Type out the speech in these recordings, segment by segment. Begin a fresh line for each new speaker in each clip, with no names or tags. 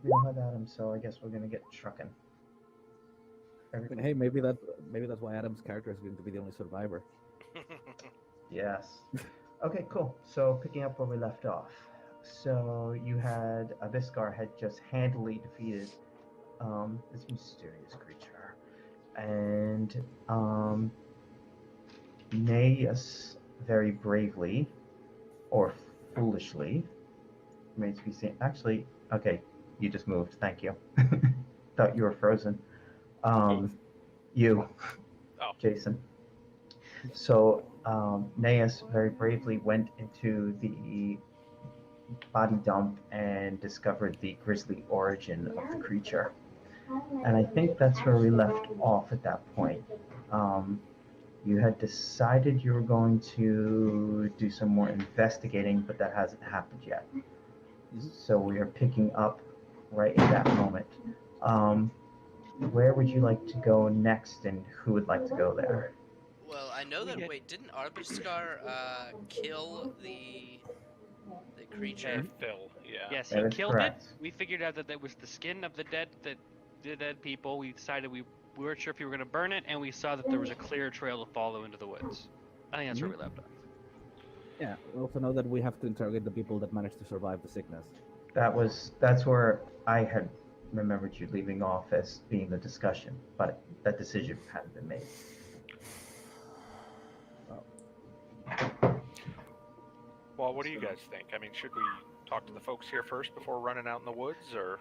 we don't have Adam, so I guess we're gonna get trucking.
Hey, maybe that's why Adam's character is going to be the only survivor.
Yes. Okay, cool. So picking up where we left off. So you had Abiskar had just handily defeated this mysterious creature, and Naeus very bravely or foolishly remains to be seen. Actually, okay, you just moved. Thank you. Thought you were frozen. You, Jason. So Naeus very bravely went into the body dump and discovered the grisly origin of the creature. And I think that's where we left off at that point. You had decided you were going to do some more investigating, but that hasn't happened yet. So we are picking up right at that moment. Where would you like to go next, and who would like to go there?
Well, I know that. Wait, didn't Arbiskar kill the creature?
Phil, yeah.
Yes,
That
he
is
killed
correct.
it. We figured out that was the skin of the dead people. We decided we weren't sure if we were going to burn it, and we saw that there was a clear trail to follow into the woods. I think that's where we left off.
Yeah, we also know that we have to interrogate the people that managed to survive the sickness.
That's where I had remembered you leaving off as being the discussion, but that decision hadn't been made.
Well, what do you guys think? I mean, should we talk to the folks here first before running out in the woods, or?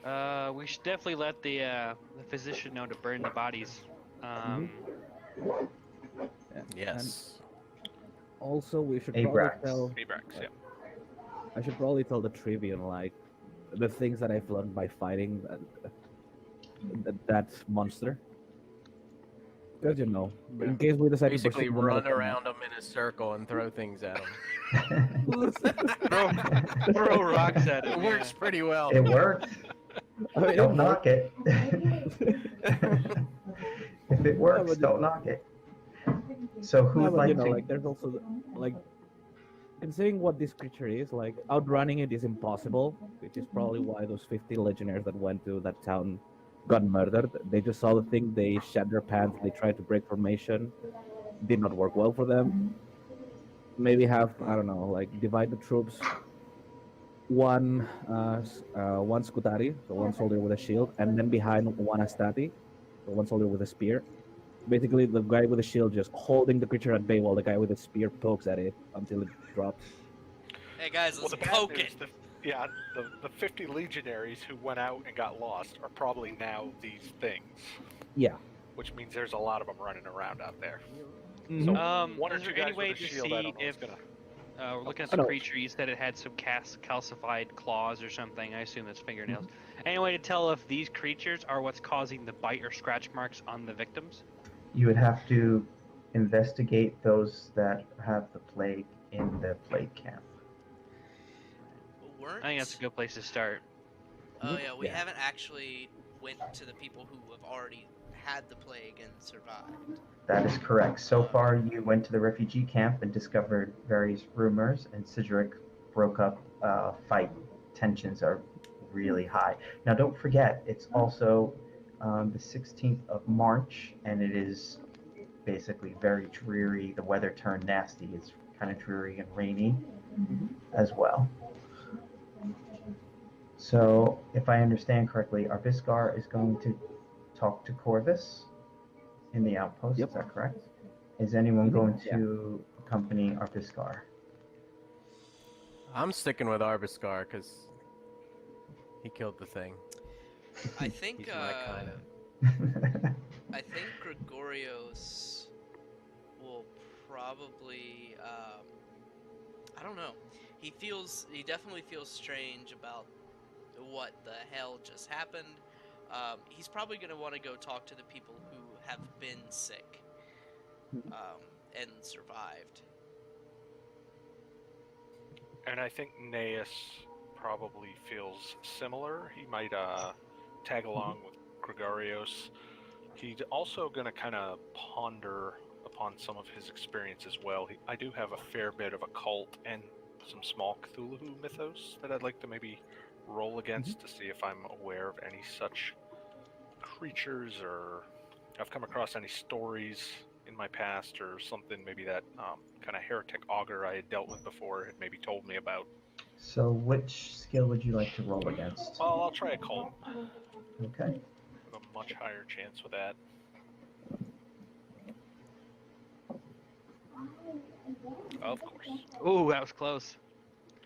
We should definitely let the physician know to burn the bodies.
Yes.
And also, we should
Abrax.
probably
Abrax, yeah.
I should probably tell the Trivian, like, the things that I've learned by fighting that monster. Because, you know, in case we decide
Basically
to pursue
run
another-
around them in a circle and throw things at them.
Throw rocks at
It
him.
works pretty well.
It worked.
I mean,
Don't knock it. If it works,
but-
don't knock it. So who
No,
would
but,
like
you know,
to?
like, there's also, like, considering what this creature is, like, outrunning it is impossible, which is probably why those 50 legionnaires that went to that town got murdered. They just saw the thing, they shat their pants, they tried to break formation, did not work well for them. Maybe have, I don't know, like, divide the troops. One Skutari, so one soldier with a shield, and then behind one Astati, so one soldier with a spear. Basically, the guy with the shield just holding the creature at bay while the guy with the spear pokes at it until it drops.
Hey guys,
Well,
let's
the bad
poke
news,
it.
the 50 legionaries who went out and got lost are probably now these things,
Yeah.
which means there's a lot of them running around out there.
Mhm.
So one or
Is
two
there any
guys
way
with a
to
shield, I
see
don't know
if
what's gonna.
we're looking at
I
the
know.
creature? You said it had some calcified claws or something. I assume that's fingernails. Any way to tell if these creatures are what's causing the bite or scratch marks on the victims?
You would have to investigate those that have the plague in the plague camp.
Weren't?
I think that's a good place to start.
Oh yeah, we
Yeah.
haven't actually went to the people who have already had the plague and survived.
That is correct. So far, you went to the refugee camp and discovered various rumors, and Cedric broke up fight. Tensions are really high. Now, don't forget, it's also the 16th of March, and it is basically very dreary. The weather turned nasty. It's kind of dreary and rainy as well. So, if I understand correctly, Arbiskar is going to talk to Corvus in the outpost.
Yep.
Is that correct? Is anyone going
Yeah.
to accompany Arbiskar?
I'm sticking with Arbiskar because he killed the thing.
I think.
He's my kind of.
I think Gregorios will probably. I don't know. He definitely feels strange about what the hell just happened. He's probably going to want to go talk to the people who have been sick and survived.
And I think Naeus probably feels similar. He might tag along with Gregorios. He's also going to kind of ponder upon some of his experience as well. I do have a fair bit of occult and some small Cthulhu mythos that I'd like to maybe roll against to see if I'm aware of any such creatures, or I've come across any stories in my past or something maybe that kind of heretic augur I had dealt with before had maybe told me about.
So which skill would you like to roll against?
Well, I'll try a cult.
Okay.
Have a much higher chance with that. Of course.
Ooh, that was close.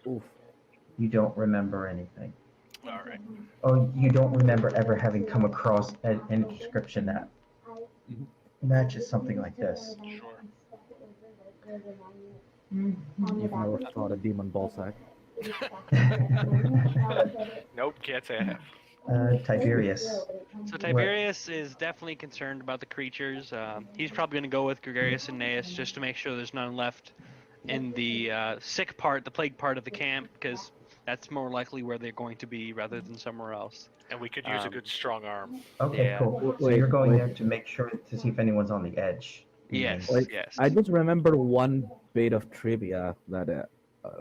Oof.
You don't remember anything.
All right.
Oh, you don't remember ever having come across any description that matches something like this.
Sure.
You've never fought a demon ball sack.
Nope, can't say I have.
Tiberius.
So Tiberius is definitely concerned about the creatures. He's probably going to go with Gregarious and Naeus just to make sure there's none left in the sick part, the plague part of the camp, because that's more likely where they're going to be rather than somewhere else.
And we could use a good strong arm.
Okay,
Yeah.
cool. So you're going there to make sure to see if anyone's on the edge.
Yes,
Wait,
yes.
I just remember one bit of trivia that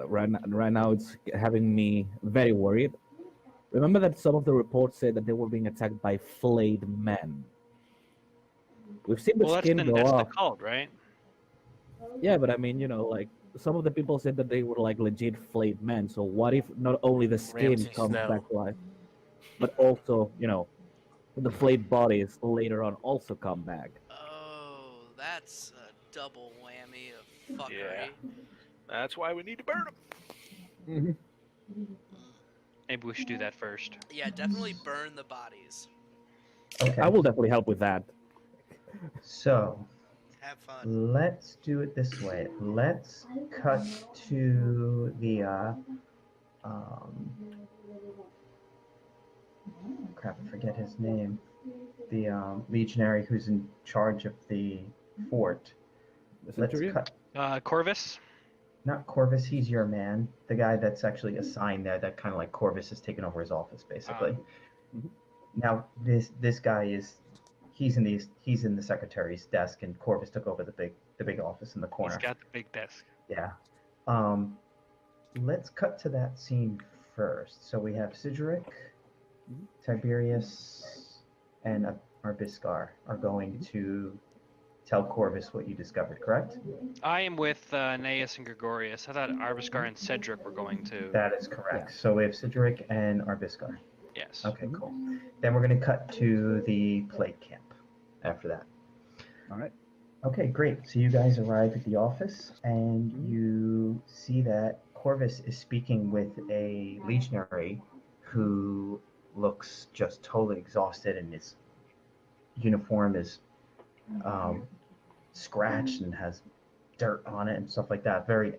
right now it's having me very worried. Remember that some of the reports said that they were being attacked by flayed men. We've seen the
Well, that's
skin
the,
go
that's the
off.
cult, right?
Yeah, but I mean, like some of the people said that they were like legit flayed men. So what if not only the skin
Ramsay
comes
Snow.
back to life, but also, the flayed bodies later on also come back.
Oh, that's a double whammy of fuckery.
Yeah. That's why we need to burn them.
Maybe we should do that first.
Yeah, definitely burn the bodies.
Okay.
I will definitely help with that.
So
Have fun.
let's do it this way. Let's cut to the crap, I forget his name. The legionary who's in charge of the fort.
The
Let's
centurion?
cut.
Corvus?
Not Corvus, he's your man. The guy that's actually assigned there, that kind of like Corvus has taken over his office, basically.
Mhm.
Now this guy he's in the secretary's desk, and Corvus took over the big office in the corner.
He's got the big desk.
Yeah. Let's cut to that scene first. So we have Sidgeric, Tiberius, and Arbiscar are going to tell Corvus what you discovered, correct?
I am with Naeus and Gregorius. I thought Arbiscar and Cedric were going to.
That is correct.
Yeah.
So we have Sidgeric and Arbiscar.
Yes.
Okay, cool. Then we're going to cut to the plague camp after that.
All right.
Okay, great. So you guys arrive at the office, and you see that Corvus is speaking with a legionary who looks just totally exhausted, and his uniform is scratched and has dirt on it and stuff like that. Very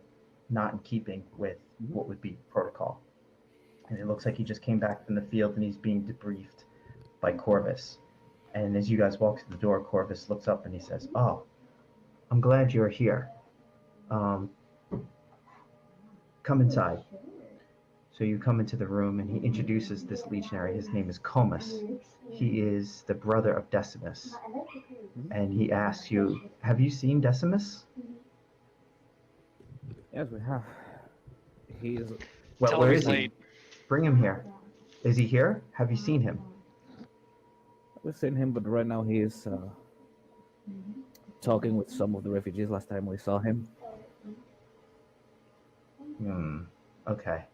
not in keeping with what would be protocol. And it looks like he just came back from the field, and he's being debriefed by Corvus. And as you guys walk to the door, Corvus looks up and he says, "Oh, I'm glad you're here. Come inside." So you come into the room, and he introduces this legionary. His name is Comus. He is the brother of Decimus. And he asks you, "Have you seen Decimus?"
Yes, we have. He's
Well,
Tell
where
him
is
he's
he?
late.
Bring him here. Is he here? Have you seen him?
We've seen him, but right now he is talking with some of the refugees. Last time we saw him.
Okay.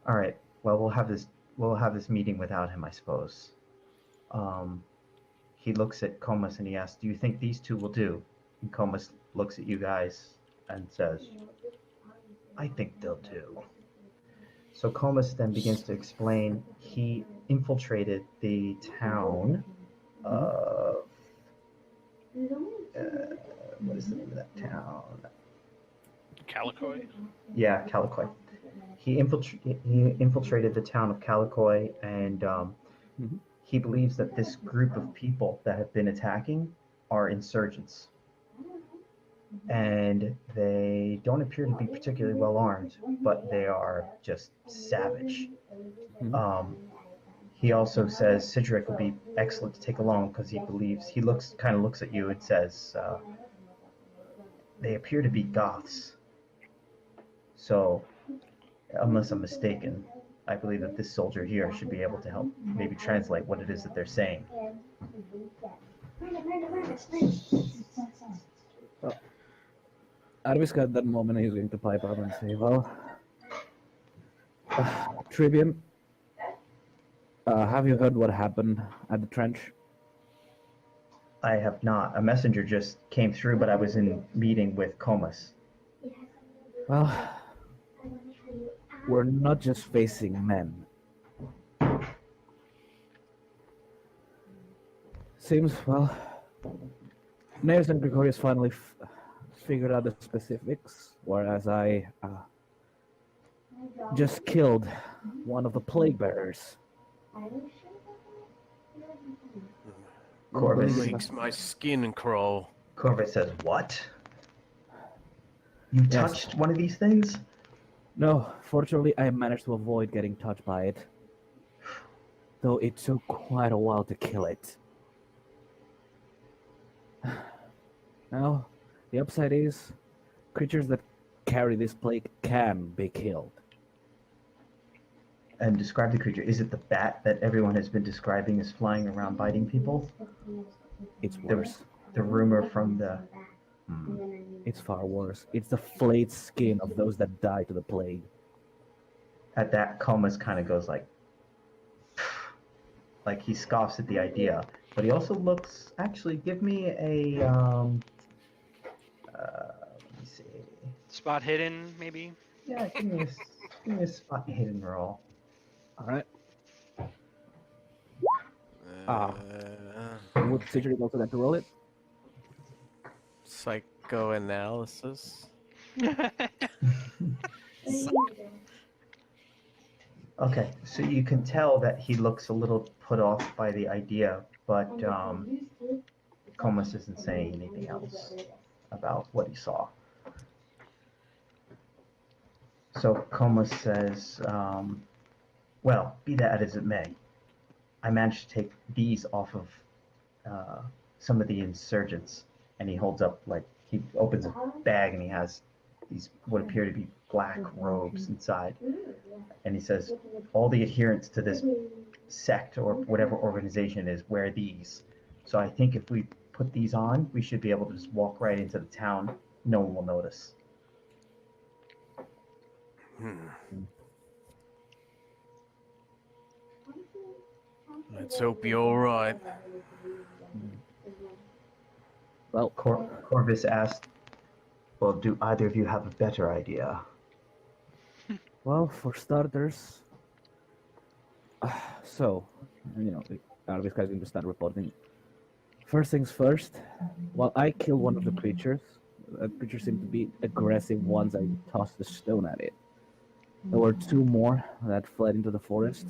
All right. Well, we'll have this meeting without him, I suppose. He looks at Comus and he asks, "Do you think these two will do?" And Comus looks at you guys and says, "I think they'll do." So Comus then begins to explain he infiltrated the town of what is the name of that town?
Calicoy?
Yeah, Calicoy. He infiltrated the town of Calicoy, and he believes that this group of people that have been attacking are insurgents. And they don't appear to be particularly well armed, but they are just savage. He also says Sidgeric would be excellent to take along because he looks at you and says, they appear to be Goths. So, unless I'm mistaken, I believe that this soldier here should be able to help maybe translate what it is that they're saying.
Arviska at that moment is going to pipe up and say, well, Tribune, have you heard what happened at the trench?
I have not. A messenger just came through, but I was in meeting with Comus.
Well, we're not just facing men. Seems, well, Nails and Gregorius finally figured out the specifics, whereas I just killed one of the plague bearers.
Corvus.
Makes my skin crawl.
Corvus says, what? You
Yes.
touched one of these things?
No, fortunately I managed to avoid getting touched by it. Though it took quite a while to kill it. Now, the upside is, creatures that carry this plague can be killed.
And describe the creature. Is it the bat that everyone has been describing as flying around biting people?
It's worse.
The rumor from the...
It's far worse. It's the flayed skin of those that die to the plague.
At that, Comus kind of goes like he scoffs at the idea. But he also looks... Actually, give me a... let me see.
Spot hidden, maybe?
Yeah, give me a spot hidden roll.
Alright.
Uh,
Would Sigrid also like to roll it?
Psychoanalysis.
Okay, so you can tell that he looks a little put off by the idea, but Comus isn't saying anything else about what he saw. So Comus says, well, be that as it may, I managed to take these off of some of the insurgents, and he holds up, like, he opens a bag and he has these what appear to be black robes inside. And he says, all the adherents to this sect or whatever organization is wear these. So I think if we put these on, we should be able to just walk right into the town. No one will notice.
Let's hope you're all right.
Well,
Corvus asked, well, do either of you have a better idea?
well, for starters, so, you know, this guy's going to start reporting. First things first, while I killed one of the creatures, the creatures seemed to be aggressive once I tossed the stone at it. There were two more that fled into the forest.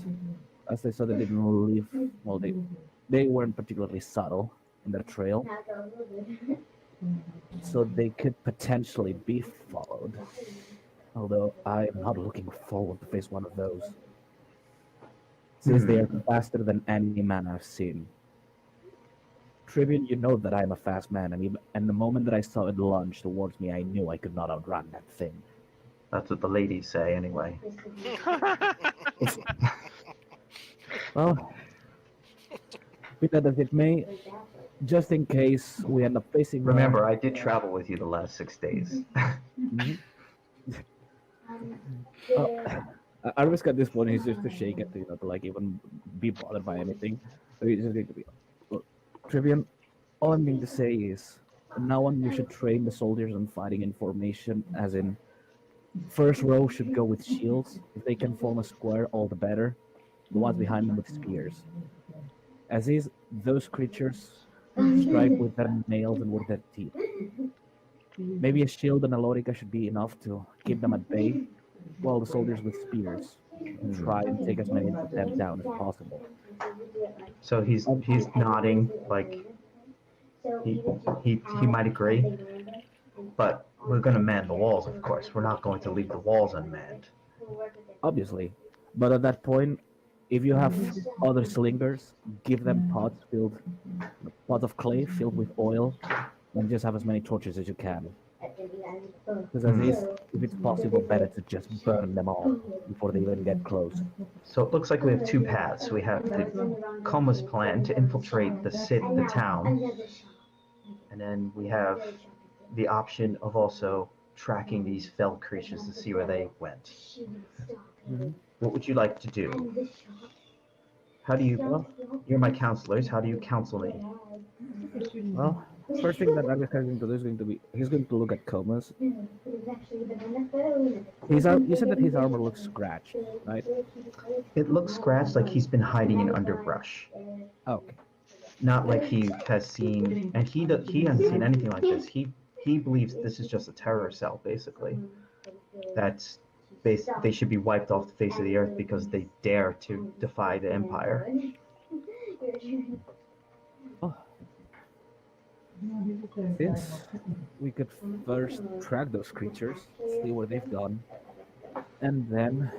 As they saw they didn't leave, well, they weren't particularly subtle in their trail. So they could potentially be followed. Although I'm not looking forward to face one of those. Since they are faster than any man I've seen. Tribune, you know that I'm a fast man, and the moment that I saw it lunge towards me, I knew I could not outrun that thing.
That's what the ladies say, anyway.
Well, be that as it may, just in case we end up facing...
Remember, I did travel with you the last 6 days.
Arvisk at this point is just to shake it, you know, to like even be bothered by anything. So he's just going to be, look, Tribune, all I'm going to say is, now on you should train the soldiers on fighting in formation, as in, first row should go with shields. If they can form a square, all the better. The ones behind them with spears. As is, those creatures strike with their nails and with their teeth. Maybe a shield and a lorica should be enough to keep them at bay, while the soldiers with spears try and take as many of them down as possible.
So he's nodding, like he might agree, but we're going to man the walls, of course. We're not going to leave the walls unmanned.
Obviously, but at that point, if you have other slingers, give them pots of clay filled with oil, and just have as many torches as you can. Because as is, if it's possible, better to just burn them all before they even get close.
So it looks like we have two paths. We have the Coma's plan to infiltrate the town, and then we have the option of also tracking these fell creatures to see where they went.
Mhm.
What would you like to do? How do you? Well, you're my counselors. How do you counsel me?
Well, first thing that Agus is going to do is going to be he's going to look at Comas. You said that his armor looks scratched, right?
It looks scratched like he's been hiding in underbrush.
Okay.
Not like he has seen, and he hasn't seen anything like this. He believes this is just a terror cell, basically. They should be wiped off the face of the earth because they dare to defy the Empire.
Oh. Since we could first track those creatures, see where they've gone, and then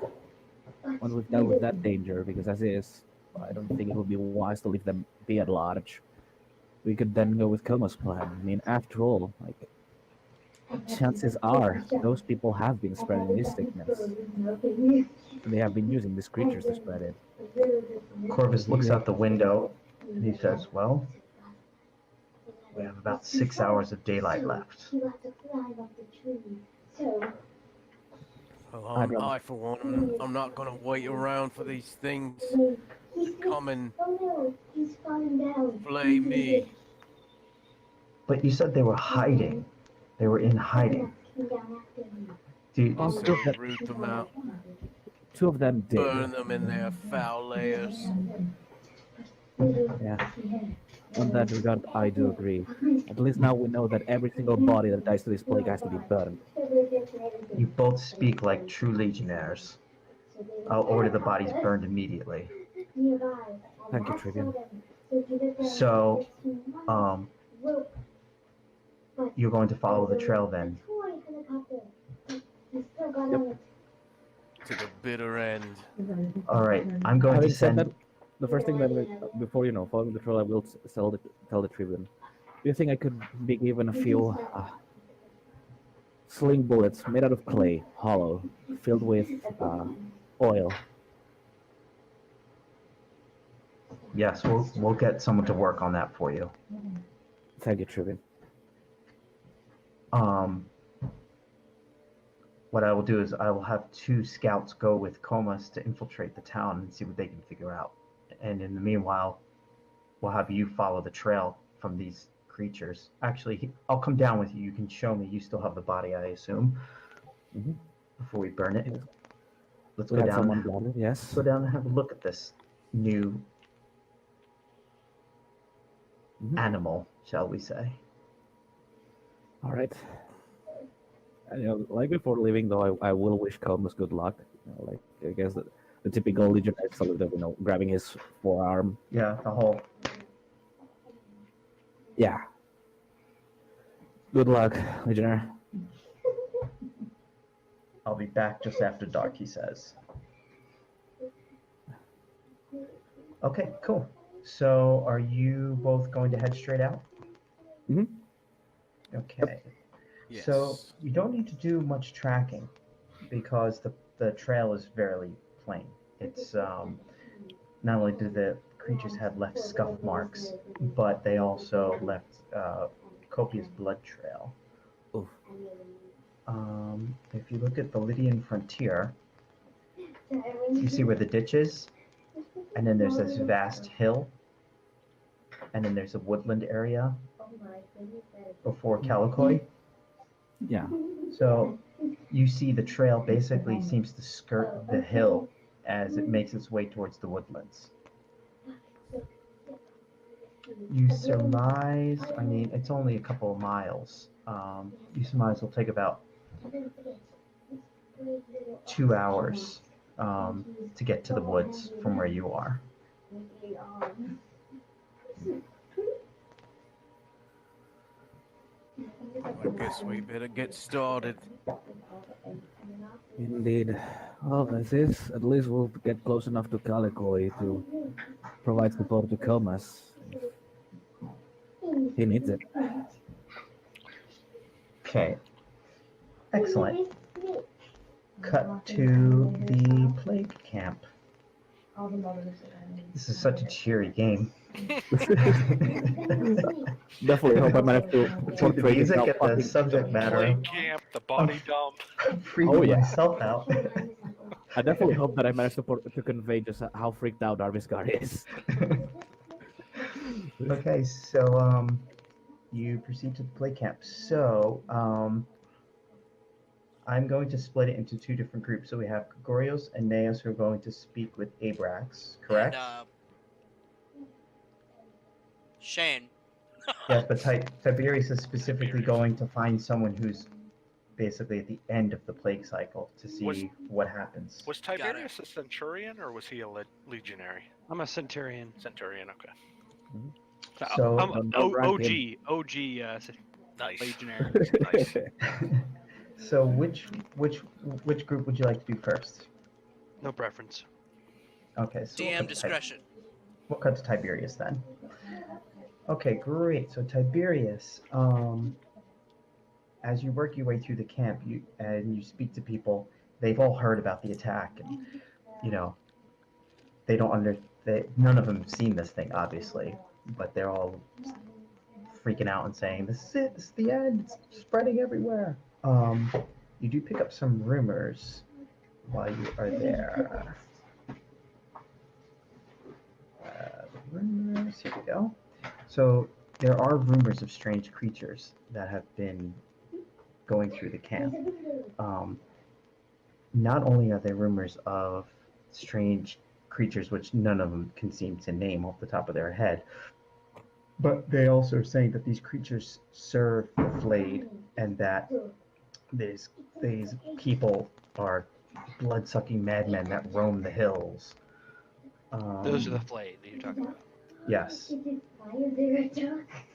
once we've dealt with that danger, because as is, I don't think it would be wise to leave them be at large. We could then go with Coma's plan. I mean, after all, like, chances are those people have been spreading this sickness. And they have been using these creatures to spread it.
Corvus looks out the window and he says, "Well, we have about 6 hours of daylight left."
Well, I for one, I'm not gonna wait around for these things to come and flay me.
But you said they were hiding. They were in hiding.
I'll root them out,
Two of them did.
burn them in their foul layers.
Yeah. On that regard, I do agree. At least now we know that every single body that dies to this plague has to be burned.
You both speak like true legionnaires. I'll order the bodies burned immediately.
Thank you, Trivian.
So, you're going to follow the trail then?
To the bitter end.
Alright, I'm going to
Having said
send...
that, the first thing that before following the trail, I will tell the Tribune. Do you think I could be given a few sling bullets made out of clay, hollow, filled with oil?
Yes, we'll get someone to work on that for you.
Thank you, Tribune.
What I will do is I will have 2 scouts go with Comas to infiltrate the town and see what they can figure out. And in the meanwhile, we'll have you follow the trail from these creatures. Actually, I'll come down with you. You can show me. You still have the body, I assume, before we burn it. Let's
We
go
had
down.
someone blinded, yes.
Let's go down and have a look at this new animal, shall we say.
All right. And, like before leaving, though, I will wish Comas good luck. Like, I guess the typical legionnaire salute of, grabbing his forearm.
Yeah, the whole...
Yeah. Good luck, legionnaire.
I'll be back just after dark, he says. Okay, cool. So, are you both going to head straight out?
Mhm.
Okay.
Yes.
So, you don't need to do much tracking because the trail is fairly plain. It's not only do the creatures have left scuff marks, but they also left copious blood trail.
Oof.
If you look at the Lydian frontier, you see where the ditch is, and then there's this vast hill, and then there's a woodland area before Calicoy.
Yeah.
So you see the trail basically seems to skirt the hill as it makes its way towards the woodlands. You surmise, I mean, it's only a couple of miles. You surmise it'll take about 2 hours to get to the woods from where you are.
I guess we better get started.
Indeed. Well, as is, at least we'll get close enough to Calicoy to provide support to Comas. He needs it.
Okay. Excellent. Cut to the plague camp. This is such a cheery game.
Definitely hope I managed to
To the
portray this
music
how
and the
fucking.
subject matter.
Plague camp, the body dump.
I'm freaking
Oh, yeah.
myself out.
I definitely hope that I managed to convey just how freaked out Arviscar is.
Okay, so you proceed to the play camp. So I'm going to split it into two different groups. So we have Gregorios and Neos who are going to speak with Abrax, correct?
And, Shane.
Yes, but Tiberius is specifically going to find someone who's basically at the end of the plague cycle to see what happens.
Was Tiberius a centurion or was he a legionary?
I'm a centurion.
Centurion, okay.
So
I'm
Don't rank
OG
Nice.
legionary.
Nice.
so which group would you like to do first?
No preference.
Okay, so
DM discretion.
We'll cut to Tiberius then. Okay, great. So Tiberius, as you work your way through the camp, you speak to people. They've all heard about the attack, and they don't none of them have seen this thing, obviously, but they're all freaking out and saying, "This is it. This is the end. It's spreading everywhere." You do pick up some rumors while you are there. Rumors. Here we go. So there are rumors of strange creatures that have been going through the camp. Not only are there rumors of strange creatures, which none of them can seem to name off the top of their head, but they also are saying that these creatures serve the flayed, and that these people are blood-sucking madmen that roam the hills.
Those are the flayed that you're talking about.
Yes.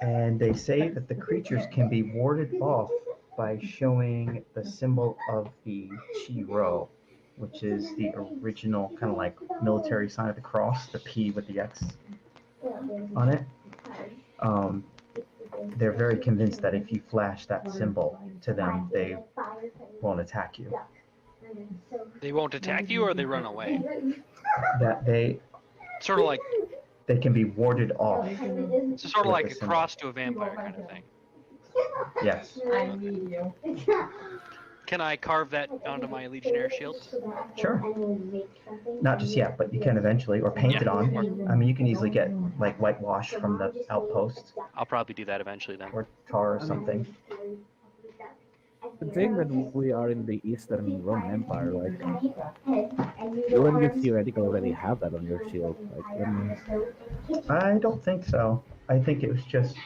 And they say that the creatures can be warded off by showing the symbol of the Chi Rho, which is the original kind of like military sign of the cross, the P with the X on it. They're very convinced that if you flash that symbol to them, they won't attack you.
They won't attack you, or they run away.
That
Sort of like
they can be warded off.
it's sort of
with
like
the
a
symbol.
cross to a vampire kind of thing.
Yes.
Can I carve that onto my legionnaire shield?
Sure. Not just yet, but you can eventually, or paint it on. I mean, you can easily get like whitewash from the outpost
I'll probably do that eventually then.
or tar or something.
Considering that we are in the Eastern Roman Empire, like, wouldn't you theoretically already have that on your shield? Like,
I don't think so. I think it was just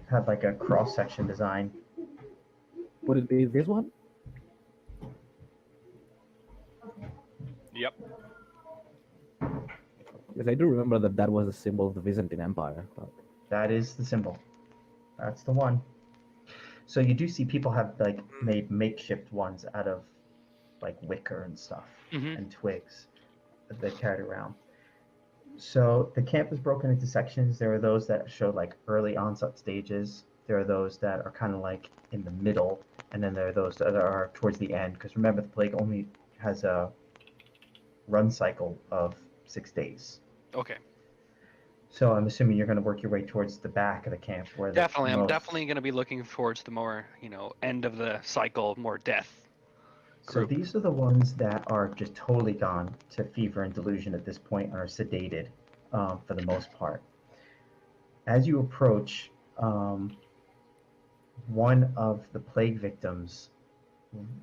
had like a cross-section design.
would it be this one?
Yep.
Because I do remember that was a symbol of the Byzantine Empire. But...
That is the symbol. That's the one. So you do see people have like made makeshift ones out of like wicker and stuff and twigs that they carried around. So the camp is broken into sections. There are those that show like early onset stages. There are those that are kind of like in the middle, and then there are those that are towards the end. Because remember, the plague only has a run cycle of 6 days.
Okay.
So I'm assuming you're going to work your way towards the back of the camp, where
Definitely, I'm
most-
definitely going to be looking towards the more, end of the cycle, more death.
So
Group.
these are the ones that are just totally gone to fever and delusion at this point, and are sedated for the most part. As you approach, one of the plague victims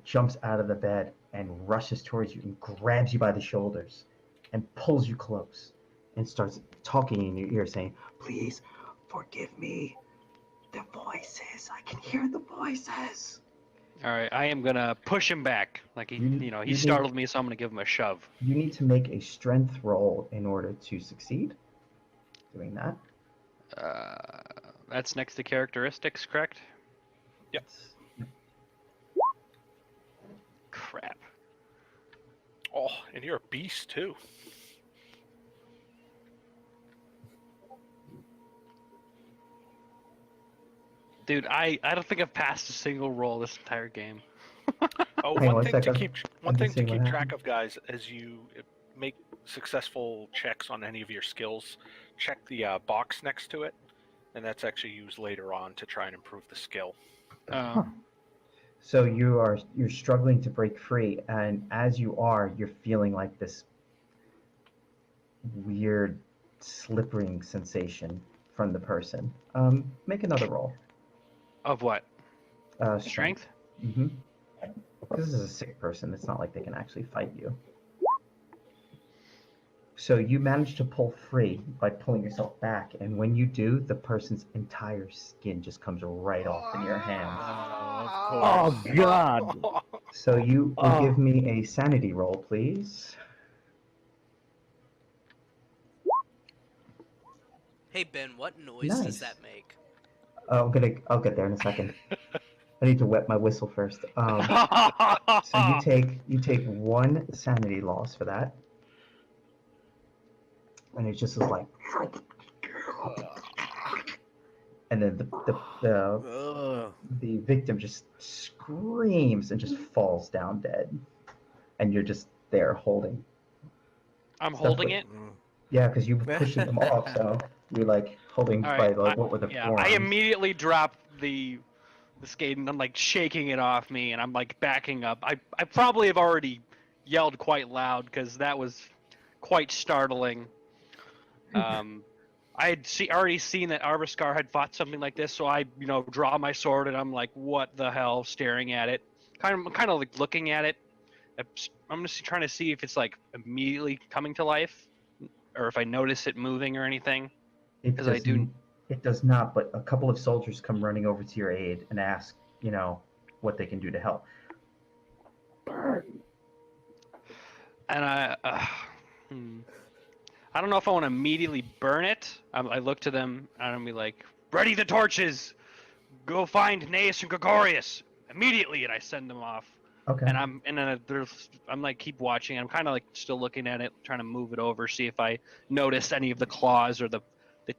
jumps out of the bed and rushes towards you and grabs you by the shoulders and pulls you close and starts talking in your ear, saying, "Please forgive me. The voices, I can hear the voices."
All right, I am going to push him back. Like, he
you
startled me, so I'm going to give him a shove.
You need to make a strength roll in order to succeed doing that.
That's next to characteristics, correct?
Yep.
Crap.
Oh, and you're a beast too.
Dude, I don't think I've passed a single roll this entire game.
Oh,
Hang on
one
one
thing to
second.
keep
I'm
one thing
just
to
seeing what
keep track
happened.
of, guys, as you make successful checks on any of your skills, check the box next to it, and that's actually used later on to try and improve the skill.
Huh. So you're struggling to break free, and as you are, you're feeling like this weird slippering sensation from the person. Make another roll.
Of what?
Strength. Mm-hmm. This is a sick person. It's not like they can actually fight you. So you manage to pull free by pulling yourself back, and when you do, the person's entire skin just comes right off in your hand.
Of
Oh
course.
God!
So you will
Oh.
give me a sanity roll, please.
Hey Ben, what noise does
Nice.
that make?
I'll get there in a second. I need to wet my whistle first. So you take 1 sanity loss for that, and it just is like, and then the victim just screams and just falls down dead, and you're just there holding.
I'm
Stuff
holding
with-
it.
Yeah, because you were pushing them off, so you're like holding
All
by
right,
like what were the
Yeah,
forearms?
I immediately drop the skate and I'm like shaking it off me and I'm like backing up. I probably have already yelled quite loud because that was quite startling. I had already seen that Arviskar had fought something like this, so I draw my sword and I'm like, what the hell, staring at it, kind of like looking at it. I'm just trying to see if it's like immediately coming to life, or if I notice it moving or anything.
It
'Cause I
does
do-
n- It does not, but a couple of soldiers come running over to your aid and ask, what they can do to help.
And I don't know if I want to immediately burn it. I look to them and I'm be like, ready the torches, go find Naeus and Gregorius immediately, and I send them off.
Okay.
And I'm like keep watching. I'm kind of like still looking at it, trying to move it over, see if I notice any of the claws or the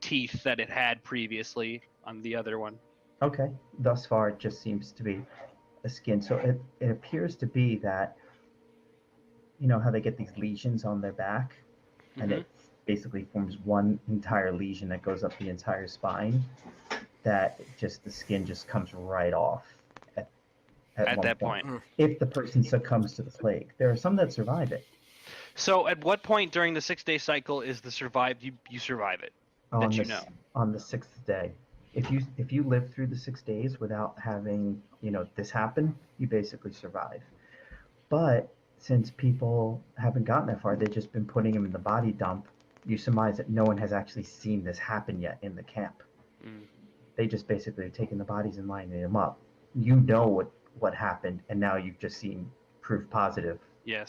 teeth that it had previously on the other one.
Okay. Thus far, it just seems to be a skin. So it appears to be that, how they get these lesions on their back, and it basically forms one entire lesion that goes up the entire spine, that just the skin just comes right off at one
that point.
if the person succumbs to the plague. There are some that survive it.
So at what point during the 6-day cycle is the you survive it?
On
That you
the
know.
on the 6th day. If you live through the 6 days without having this happen, you basically survive. But since people haven't gotten that far, they've just been putting them in the body dump. You surmise that no one has actually seen this happen yet in the camp. They just basically have taken the bodies and lining them up. You know what happened, and now you've just seen proof positive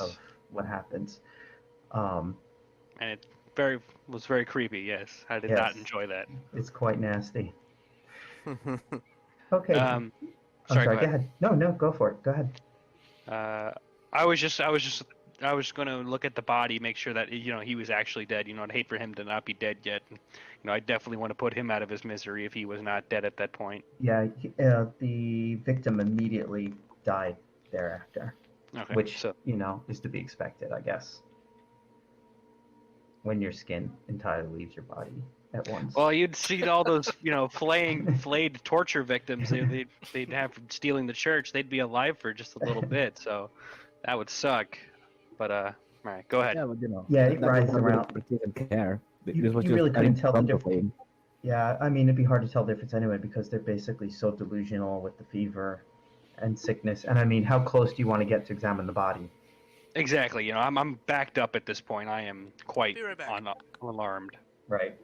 of what happens.
And it was very creepy. Yes, I did not enjoy that.
It's quite nasty. Okay.
Sorry,
sorry.
go
Go ahead. No, go for it. Go ahead.
I was going to look at the body, make sure that he was actually dead. I'd hate for him to not be dead yet. I definitely want to put him out of his misery if he was not dead at that point.
Yeah, the victim immediately died thereafter, which is to be expected, I guess. When your skin entirely leaves your body at once.
Well, you'd see all those flayed torture victims. They'd have from stealing the church. They'd be alive for just a little bit, so that would suck. But all right, go ahead.
Yeah, but
it rises around.
Care.
You really couldn't tell the difference. Yeah, I mean, it'd be hard to tell the difference anyway because they're basically so delusional with the fever and sickness. And I mean, how close do you want to get to examine the body?
Exactly. I'm backed up at this point. I am quite
Be right back.
alarmed.
Right.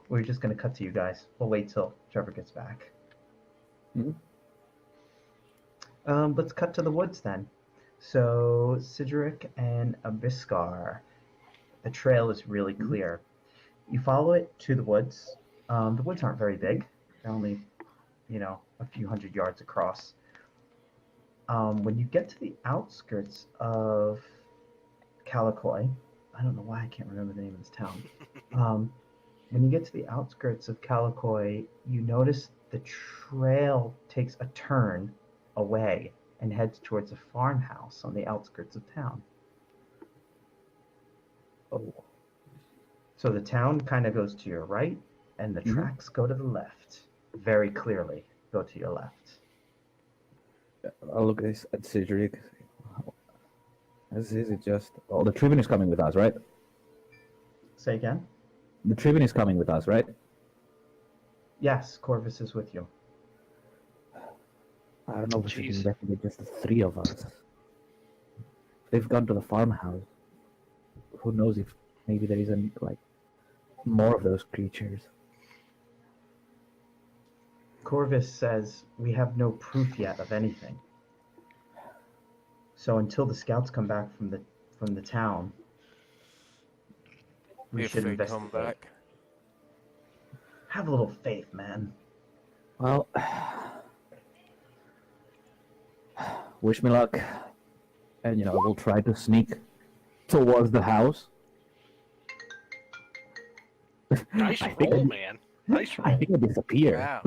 We're just gonna cut to you guys. We'll wait till Trevor gets back. Let's cut to the woods then. So Sidric and Abiskar, the trail is really clear. You follow it to the woods. The woods aren't very big. They're only, a few hundred yards across. When you get to the outskirts of Calicoy, I don't know why I can't remember the name of this town. When you get to the outskirts of Calicoy, you notice the trail takes a turn away and heads towards a farmhouse on the outskirts of town.
Oh.
So the town kind of goes to your right, and the tracks go to the left. Very clearly go to your left.
I'll look at Cedric. As is it just... Oh, the Tribune is coming with us, right?
Say again?
The Tribune is coming with us, right?
Yes, Corvus is with you.
I don't know if we
Jeez.
should investigate just the three of us. They've gone to the farmhouse. Who knows if maybe there isn't, like, more of those creatures.
Corvus says, we have no proof yet of anything. So until the scouts come back from the town, we
If
should
they
investigate.
come back.
Have a little faith, man.
Well, wish me luck. And, we'll try to sneak towards the house.
Nice
I think
roll,
I-
man. Nice roll.
I think I disappear.
Wow.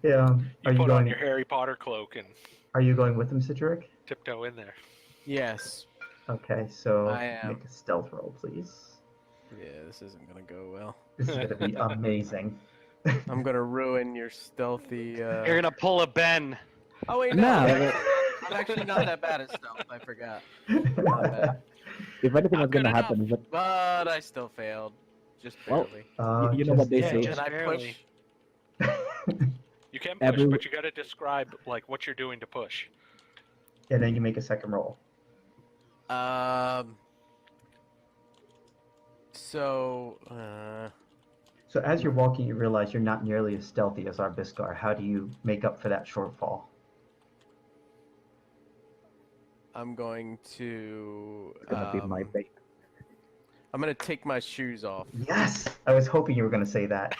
Yeah.
You put on your Harry Potter cloak and
Are you going with him, Cedric?
tiptoe in there.
Yes.
Okay, so
I am.
make a stealth roll, please.
Yeah, this isn't gonna go well.
This is gonna be amazing.
I'm gonna ruin your stealthy.
You're gonna pull a Ben.
Oh wait,
No,
I'm actually not that bad at stealth. I forgot. Not bad.
if anything was
Not good
gonna happen, is that
But I still failed. Just
Well,
barely.
you know what they
Yeah,
say.
just
Can I
barely.
push?
You can push,
Every-
but you got to describe like what you're doing to push.
And then you make a second roll.
So.
So as you're walking, you realize you're not nearly as stealthy as our Biscar. How do you make up for that shortfall?
I'm going to.
It's gonna be my bait.
I'm gonna take my shoes off.
Yes! I was hoping you were going to say that.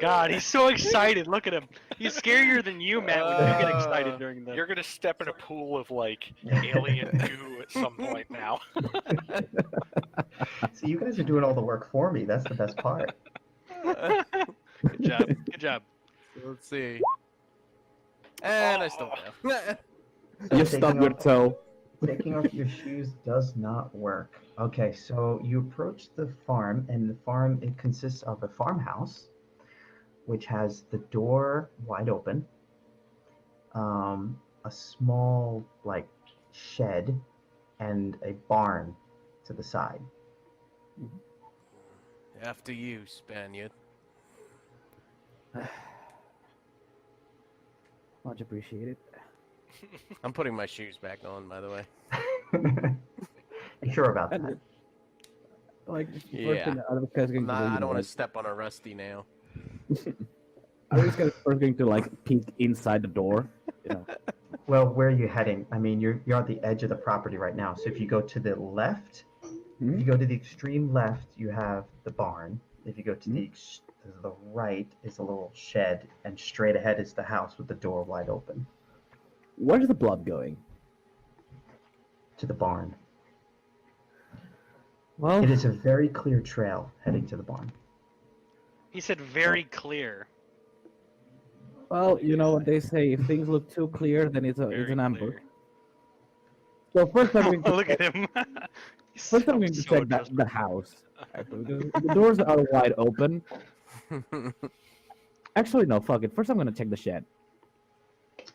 God, he's so excited. Look at him. He's scarier than you, Matt, when you get excited during the.
You're gonna step in a pool of like alien goo at some point now.
So you guys are doing all the work for me. That's the best part.
Good job. Good job.
Let's see. And I still fail.
You stub your toe.
Taking off your shoes does not work. Okay, so you approach the farm, and the farm, it consists of a farmhouse, which has the door wide open, a small, like, shed, and a barn to the side.
After you, Spaniard.
Much appreciated.
I'm putting my shoes back on, by the way.
You sure about that?
Like,
Yeah.
I was going to
I don't want to step on a rusty nail.
I was first going to like peek inside the door.
Well, where are you heading? I mean, you're at the edge of the property right now. So if you go to the left, if you go to the extreme left, you have the barn. If you go to the right, is a little shed, and straight ahead is the house with the door wide open.
Where's the blood going?
To the barn.
Well,
It is a very clear trail heading to the barn.
He said very clear.
well, you know what they say. If things look too clear, then it's
Very
an ambush.
clear.
So first, I'm going to
Look at him.
first I'm going to check the house. Actually, because the doors are wide open. Actually, no. Fuck it. First, I'm going to check the shed.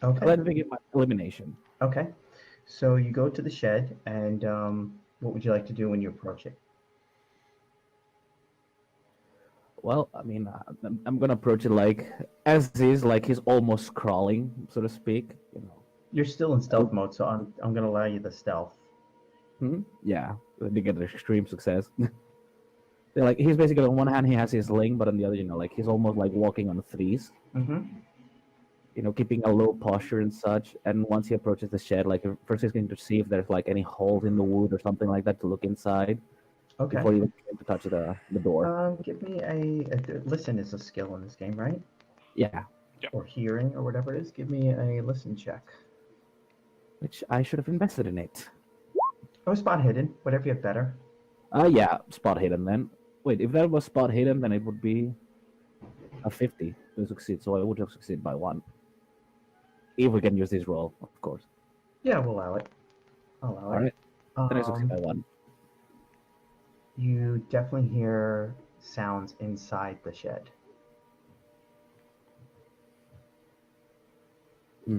Okay.
Let me get my elimination.
Okay. So you go to the shed, and what would you like to do when you approach it?
Well, I mean, I'm gonna approach it like as is, like he's almost crawling, so to speak.
You're still in stealth mode, so I'm gonna allow you the stealth.
Yeah, they get an extreme success. They're like he's basically on one hand he has his sling, but on the other, like he's almost like walking on threes.
Mm-hmm.
Keeping a low posture and such. And once he approaches the shed, like first he's going to see if there's like any holes in the wood or something like that to look inside
Okay.
before you begin to touch the door.
Give me listen is a skill in this game, right?
Yeah,
Or hearing or whatever it is. Give me a listen check.
which I should have invested in it.
Oh, spot hidden. Whatever you have better.
Yeah, spot hidden then. Wait, if that was spot hidden, then it would be a 50 to succeed, so I would have succeeded by 1. If we can use this roll, of course.
Yeah, we'll allow it. I'll allow
All
it.
right, then I succeed by 1.
You definitely hear sounds inside the shed.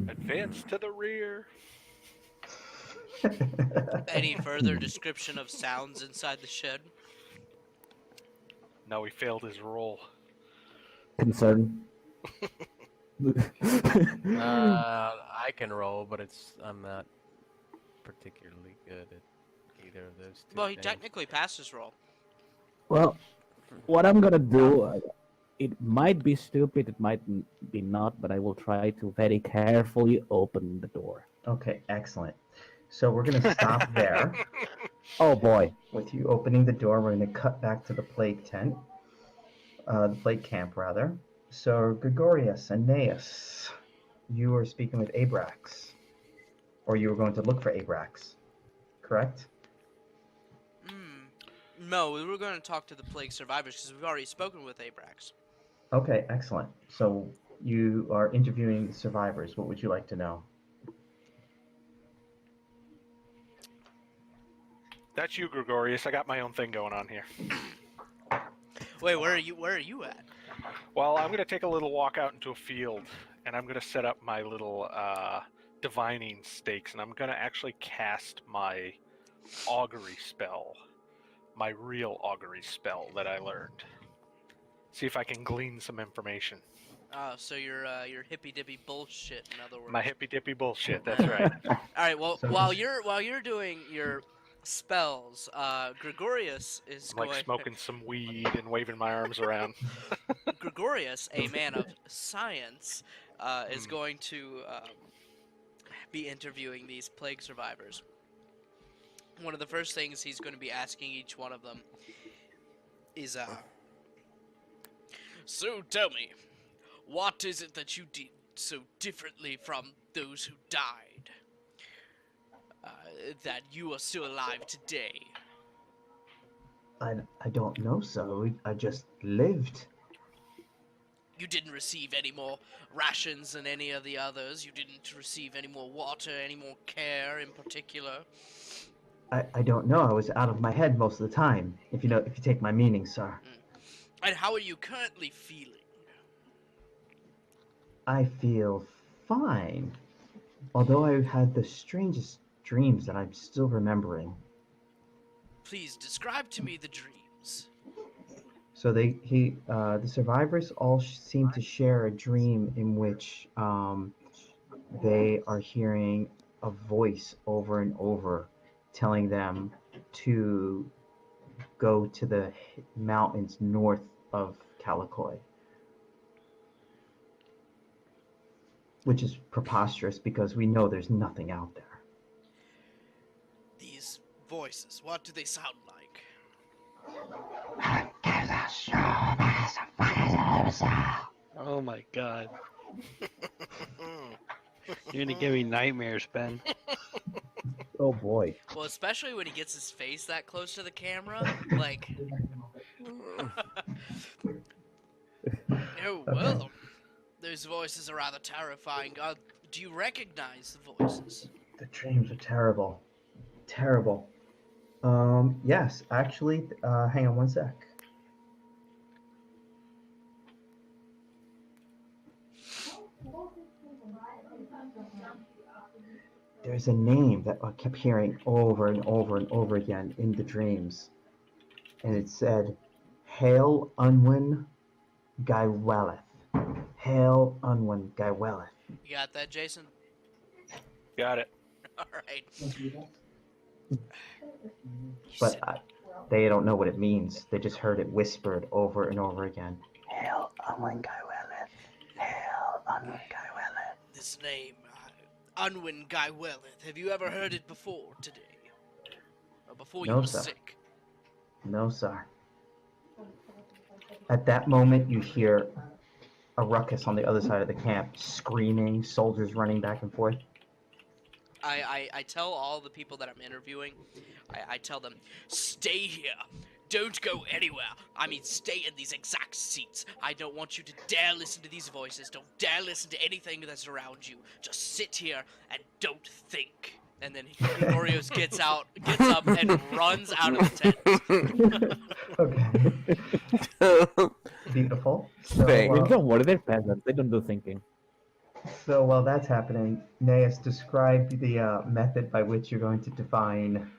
Advance to the rear.
Any further description of sounds inside the shed?
No, he failed his roll.
Concern.
I can roll, but I'm not particularly good at either of those two
Well, he
things.
technically passed his roll.
Well, what I'm gonna do, it might be stupid, it might be not, but I will try to very carefully open the door.
Okay, excellent. So we're going to stop there.
Oh boy.
With you opening the door, we're going to cut back to the plague tent. The plague camp, rather. So, Gregorius and Aeneas, you were speaking with Abrax. Or you were going to look for Abrax, correct?
No, we were going to talk to the plague survivors because we've already spoken with Abrax.
Okay, excellent. So, you are interviewing the survivors. What would you like to know?
That's you, Gregorius. I got my own thing going on here.
Wait, where are you at?
Well, I'm going to take a little walk out into a field, and I'm going to set up my little divining stakes, and I'm going to actually cast my augury spell, my real augury spell that I learned. See if I can glean some information.
So your hippy dippy bullshit, in other words.
My hippy dippy bullshit. That's right.
All right. Well,
So-
while you're doing your spells, Gregorius is
I'm like
going.
smoking some weed and waving my arms around.
Gregorius, a man of science, is going to be interviewing these plague survivors. One of the first things he's going to be asking each one of them is, so tell me, what is it that you did so differently from those who died, that you are still alive today?
I don't know, so I just lived.
You didn't receive any more rations than any of the others. You didn't receive any more water, any more care in particular.
I don't know. I was out of my head most of the time. If you take my meaning, sir.
And how are you currently feeling?
I feel fine. Although I had the strangest dreams that I'm still remembering.
Please describe to me the dreams.
So the survivors all seem to share a dream in which they are hearing a voice over and over telling them to go to the mountains north of Calicoy. Which is preposterous because we know there's nothing out there.
These voices, what do they sound like?
Oh my god. You're gonna give me nightmares, Ben.
Oh boy.
Well, especially when he gets his face that close to the camera, like... Oh, well, those voices are rather terrifying. Do you recognize the voices?
The dreams are terrible. Terrible. Yes, actually, hang on one sec. There's a name that I kept hearing over and over and over again in the dreams. And it said, Hail Unwin Gaewelleth. Hail Unwin Gaewelleth.
You got that, Jason?
Got it.
Alright.
But they don't know what it means. They just heard it whispered over and over again. Hail Unwin Gaewelleth. Hail Unwin Gaewelleth.
This name, Unwin Gaewelleth, have you ever heard it before today? Or before you
No,
were
sir.
sick?
No, sir. At that moment, you hear a ruckus on the other side of the camp, screaming, soldiers running back and forth.
I tell all the people that I'm interviewing, I tell them, stay here. don't go anywhere. I mean, stay in these exact seats. I don't want you to dare listen to these voices. Don't dare listen to anything that's around you. Just sit here and don't think. And then Gregorios gets up and runs out of the tent.
Okay. Beautiful. So,
Thank
Well, don't worry, they're peasants. They don't do thinking.
so while that's happening, Naeus, describe the method by which you're going to define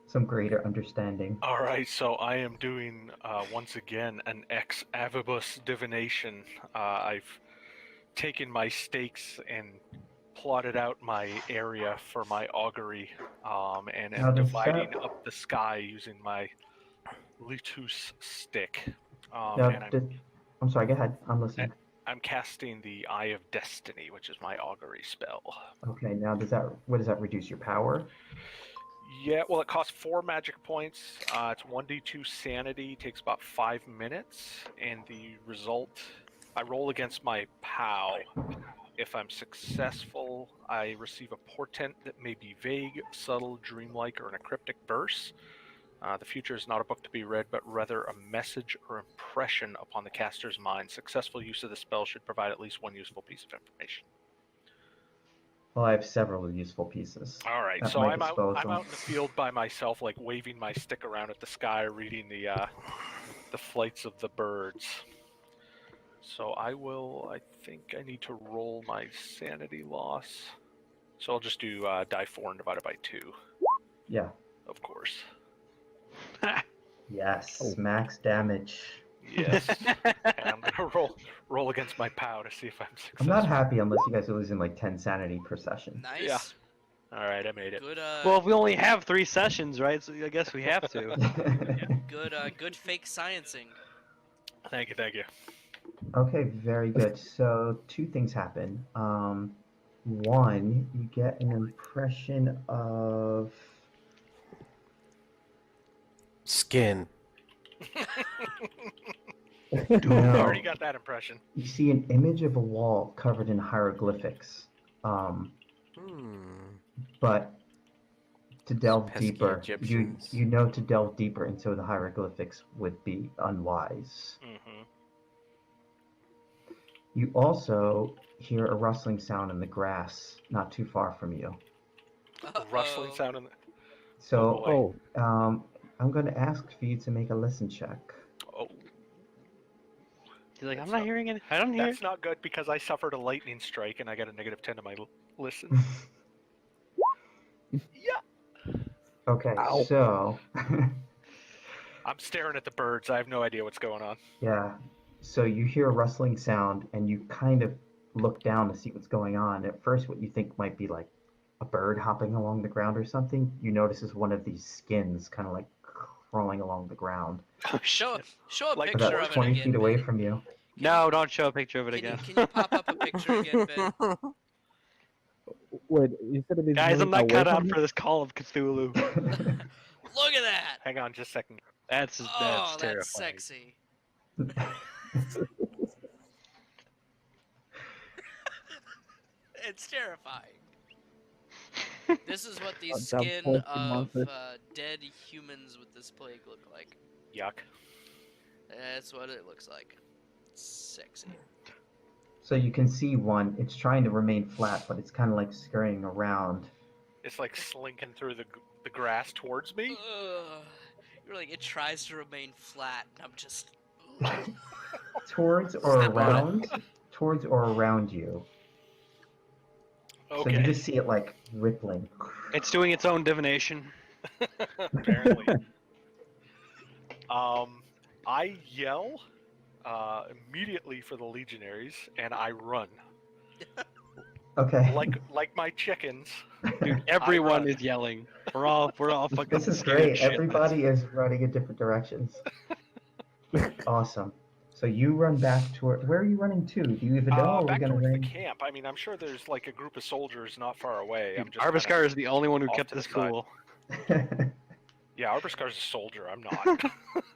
some greater understanding.
All right, so I am doing once again an ex avibus divination. I've taken my stakes and plotted out my area for my augury, and
Now
am
does
dividing
that-
up the sky using my Lutus stick.
Now,
And
I'm sorry, go ahead. I'm listening.
I'm casting the Eye of Destiny, which is my augury spell.
Okay, now what does that reduce your power?
Yeah, well, it costs 4 magic points. It's 1d2 sanity, takes about 5 minutes, and the result, I roll against my POW. If I'm successful, I receive a portent that may be vague, subtle, dreamlike, or in a cryptic verse. The future is not a book to be read, but rather a message or impression upon the caster's mind. Successful use of the spell should provide at least one useful piece of information.
Well, I have several useful pieces.
All right,
at
so
my
I'm out
disposal.
in the field by myself, like waving my stick around at the sky, reading the flights of the birds. So I think I need to roll my sanity loss. So I'll just do die 4 and divided by 2,
Yeah.
of course.
Yes.
Oh.
Max damage.
Yes. And I'm gonna roll against my POW to see if I'm
I'm
successful.
not happy unless you guys are losing like 10 sanity per session.
Nice.
Yeah. All right, I made it.
Good.
Well, if we only have 3 sessions, right? So I guess we have to.
Good fake sciencing.
Thank you.
Okay, very good. So 2 things happen. One, you get an impression of
Skin.
I
no.
already got that impression.
You see an image of a wall covered in hieroglyphics. But to delve
pesky
deeper,
Egyptians.
you know to delve deeper into the hieroglyphics would be unwise.
Mm-hmm.
You also hear a rustling sound in the grass not too far from you.
Rustling sound in the...
So
Oh,
I'm going to ask for you to make a listen check.
Oh,
He's like, I'm not hearing it. I don't hear
that's
it.
not good because I suffered a lightning strike and I got a -10 to my listen. Yeah.
Okay,
Ow.
so
I'm staring at the birds. I have no idea what's going on.
yeah, so you hear a rustling sound and you kind of look down to see what's going on. At first, what you think might be like a bird hopping along the ground or something, you notice is one of these skins kind of like crawling along the ground.
Oh,
Show
shit.
a
Like
picture
About
of it
20
again.
feet away
Ben.
from you.
No, don't show a picture of it
Can you,
again.
can you pop up a picture again, Ben?
wait, you said it is
Guys, I'm
moving
not
away
cut
from
out
you?
for this Call of Cthulhu.
Look at that!
Hang on just a second.
That's
Oh,
terrifying.
that's sexy. It's terrifying. This is what the
That
skin
poor
of
monster.
dead humans with this plague look like.
Yuck.
That's what it looks like. Sexy.
So you can see one, it's trying to remain flat, but it's kind of like scurrying around.
It's like slinking through the grass towards me.
Ugh. You're like, it tries to remain flat, and I'm just...
Towards or
Step on it.
around? Towards or around you. So you
Okay.
just see it like rippling.
It's doing its own divination.
Apparently. I yell immediately for the legionaries, and I run
Okay.
like my chickens.
Dude, everyone
run.
is yelling. We're all fucking
This is
scared
great.
shitless.
Everybody is running in different directions. Awesome. So you run back toward. Where are you running to? Do you even know? Or are we
Back
gonna
towards the
ring?
camp. I mean, I'm sure there's like a group of soldiers not far away. I'm
Dude,
just
Arbuscar is the only one who
off
kept
to the
this
side.
cool.
Yeah, Arbuscar's a soldier. I'm not.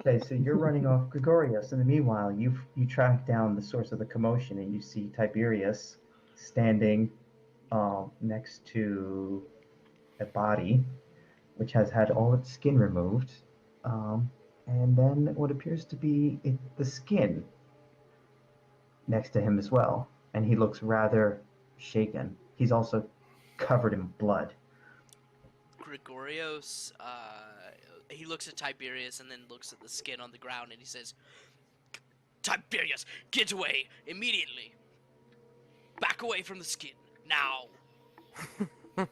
Okay, so you're running off Gregorius. In the meanwhile, you track down the source of the commotion, and you see Tiberius standing next to a body, which has had all its skin removed, and then what appears to be the skin next to him as well, and he looks rather shaken. He's also covered in blood.
Gregorios, he looks at Tiberius and then looks at the skin on the ground and he says, Tiberius, get away immediately. Back away from the skin now.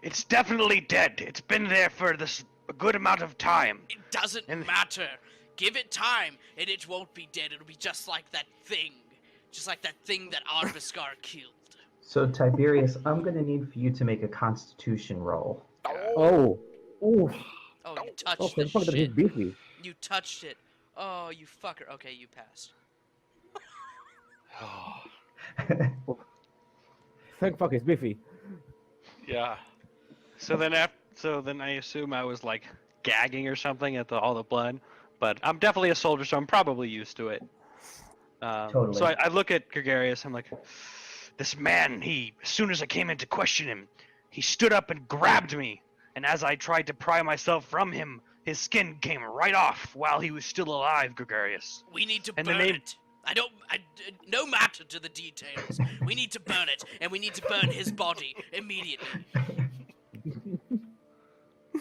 It's definitely dead. It's been there for a good amount of time.
It doesn't matter. Give it time and it won't be dead. It'll be just like that thing. Just like that thing that Arviskar killed.
So Tiberius, I'm gonna need for you to make a Constitution roll.
Oh. Oh.
Oh, you touched
Oh,
the
thank fuck that he's
shit.
beefy.
You touched it. Oh, you fucker. Okay, you passed.
Thank fuck he's beefy.
Yeah.
So then I assume I was like gagging or something at all the blood, but I'm definitely a soldier, so I'm probably used to it.
Totally.
So I look at Gregarious. I'm like, this man. As soon as I came in to question him, he stood up and grabbed me, and as I tried to pry myself from him, his skin came right off while he was still alive. Gregarious.
We need to
And the
burn
name-
it. No matter to the details. We need to burn it, and we need to burn his body immediately.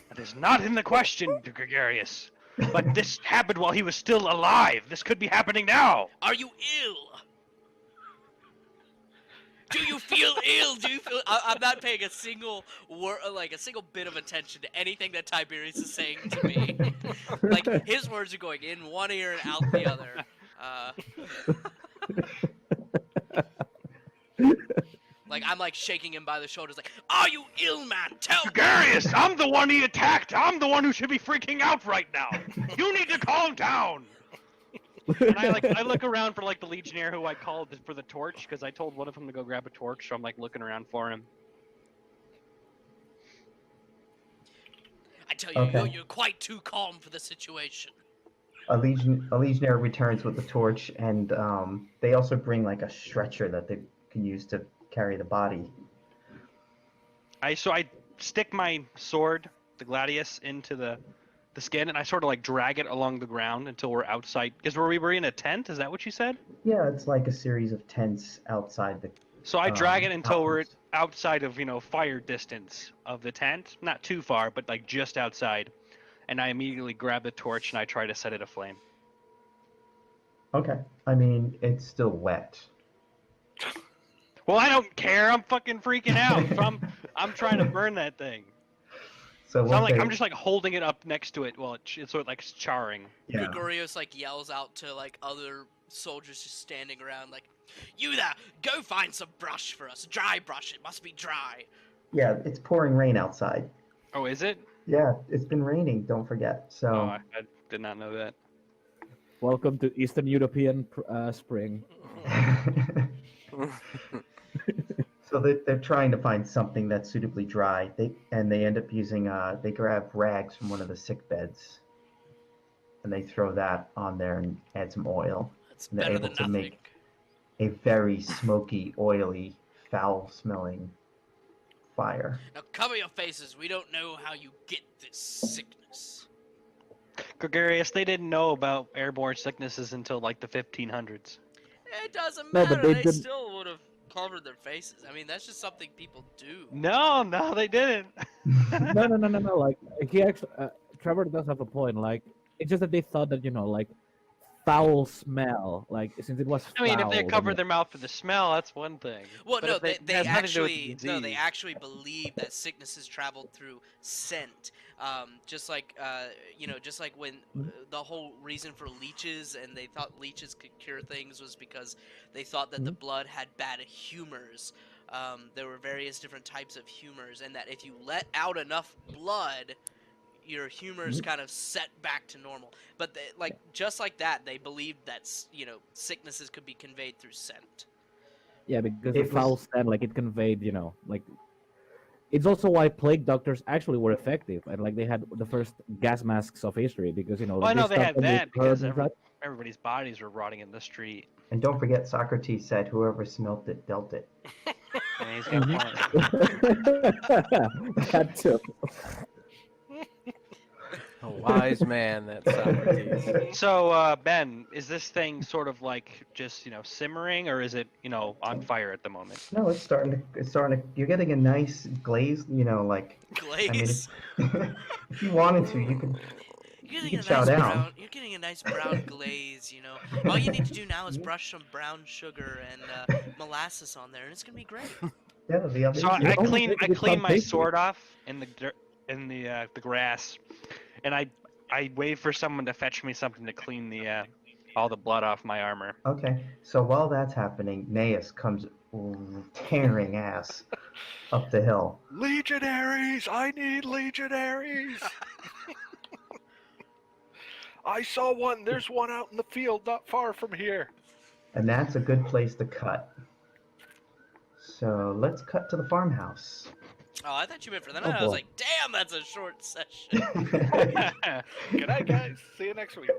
That is not in the question, Gregarious. But this happened while he was still alive. This could be happening now.
Are you ill? Do you feel ill? Do you feel? I'm not paying a single word, like a single bit of attention to anything that Tiberius is saying to me. Like his words are going in one ear and out the other. Like I'm like shaking him by the shoulders, like, "Are you ill, man? Tell me."
Gregarious, I'm the one he attacked. I'm the one who should be freaking out right now. You need to calm down. And I look around for like the legionnaire who I called for the torch because I told one of them to go grab a torch, so I'm like looking around for him.
I tell you,
Okay.
you're quite too calm for the situation.
A legionnaire returns with the torch, and they also bring like a stretcher that they can use to carry the body.
I stick my sword, the gladius, into the skin, and I sort of like drag it along the ground until we're outside. Because we were in a tent. Is that what you said?
Yeah, it's like a series of tents outside the.
So I drag it until we're
outpost.
outside of fire distance of the tent, not too far, but like just outside. And I immediately grab the torch and I try to set it aflame.
Okay. I mean, it's still wet.
Well, I don't care. I'm fucking freaking out. So I'm trying to burn that thing.
So,
So I'm just like holding it up next to it while it's sort of like charring.
yeah.
Gregorios like yells out to like other soldiers just standing around, like, "You there, go find some brush for us. Dry brush. It must be dry."
Yeah, it's pouring rain outside.
Oh, is it?
Yeah, it's been raining. Don't forget. So.
Oh, I did not know that.
Welcome to Eastern European spring.
So they're trying to find something that's suitably dry. They end up using they grab rags from one of the sick beds, and they throw that on there and add some oil.
That's
And they're
better
able
than
to
nothing.
make a very smoky, oily, foul-smelling fire.
Now cover your faces. We don't know how you get this sickness.
Gregarious, they didn't know about airborne sicknesses until like the 1500s.
It doesn't
No,
matter.
but they
They
didn't-
still would have covered their faces. I mean, that's just something people do.
No, they didn't.
No. Like he actually, Trevor does have a point. Like it's just that they thought that like foul smell. Like since it was.
I mean, if they
foul,
cover
then,
their mouth for the smell, that's one thing.
Well,
But
no,
if
they
it has nothing to do with the
they
disease.
actually believe that sicknesses traveled through scent. Just like just like when the whole reason for leeches and they thought leeches could cure things was because they thought that the blood had bad humors. There were various different types of humors, and that if you let out enough blood, your humors kind of set back to normal. But just like that, they believed that sicknesses could be conveyed through scent.
Yeah, because
It
the foul
was-
scent, like it conveyed, like. It's also why plague doctors actually were effective, and like they had the first gas masks of history because
Well, I know they
stopped
had
them with
that because
herbs and such.
everybody's bodies were rotting in the street.
And don't forget, Socrates said, "Whoever smelt it dealt it."
Yeah, he's got a point.
That too.
A wise man, that Socrates.
So, Ben, is this thing sort of like just simmering, or is it on fire at the moment?
No, it's starting to. It's starting to. You're getting a nice glaze. Like. I mean,
Glaze.
if you wanted to, you could.
You're
You
getting
can chow down.
You're getting a nice brown glaze. All you need to do now is brush some brown sugar and molasses on there, and it's gonna be great.
Yeah, that'll be
So
amazing.
I
almost
clean
make
I
it
clean
sound
my
tasty.
sword off in the grass, and I wait for someone to fetch me something to clean the all the blood off my armor.
Okay, so while that's happening, Naeus comes tearing ass up the hill.
Legionaries! I need legionaries! I saw one. There's one out in the field not far from here.
And that's a good place to cut. So let's cut to the farmhouse.
Oh, I thought you meant for the
Oh,
night. I was
boy.
like, damn, that's a short session.
Good night, guys. See you next week.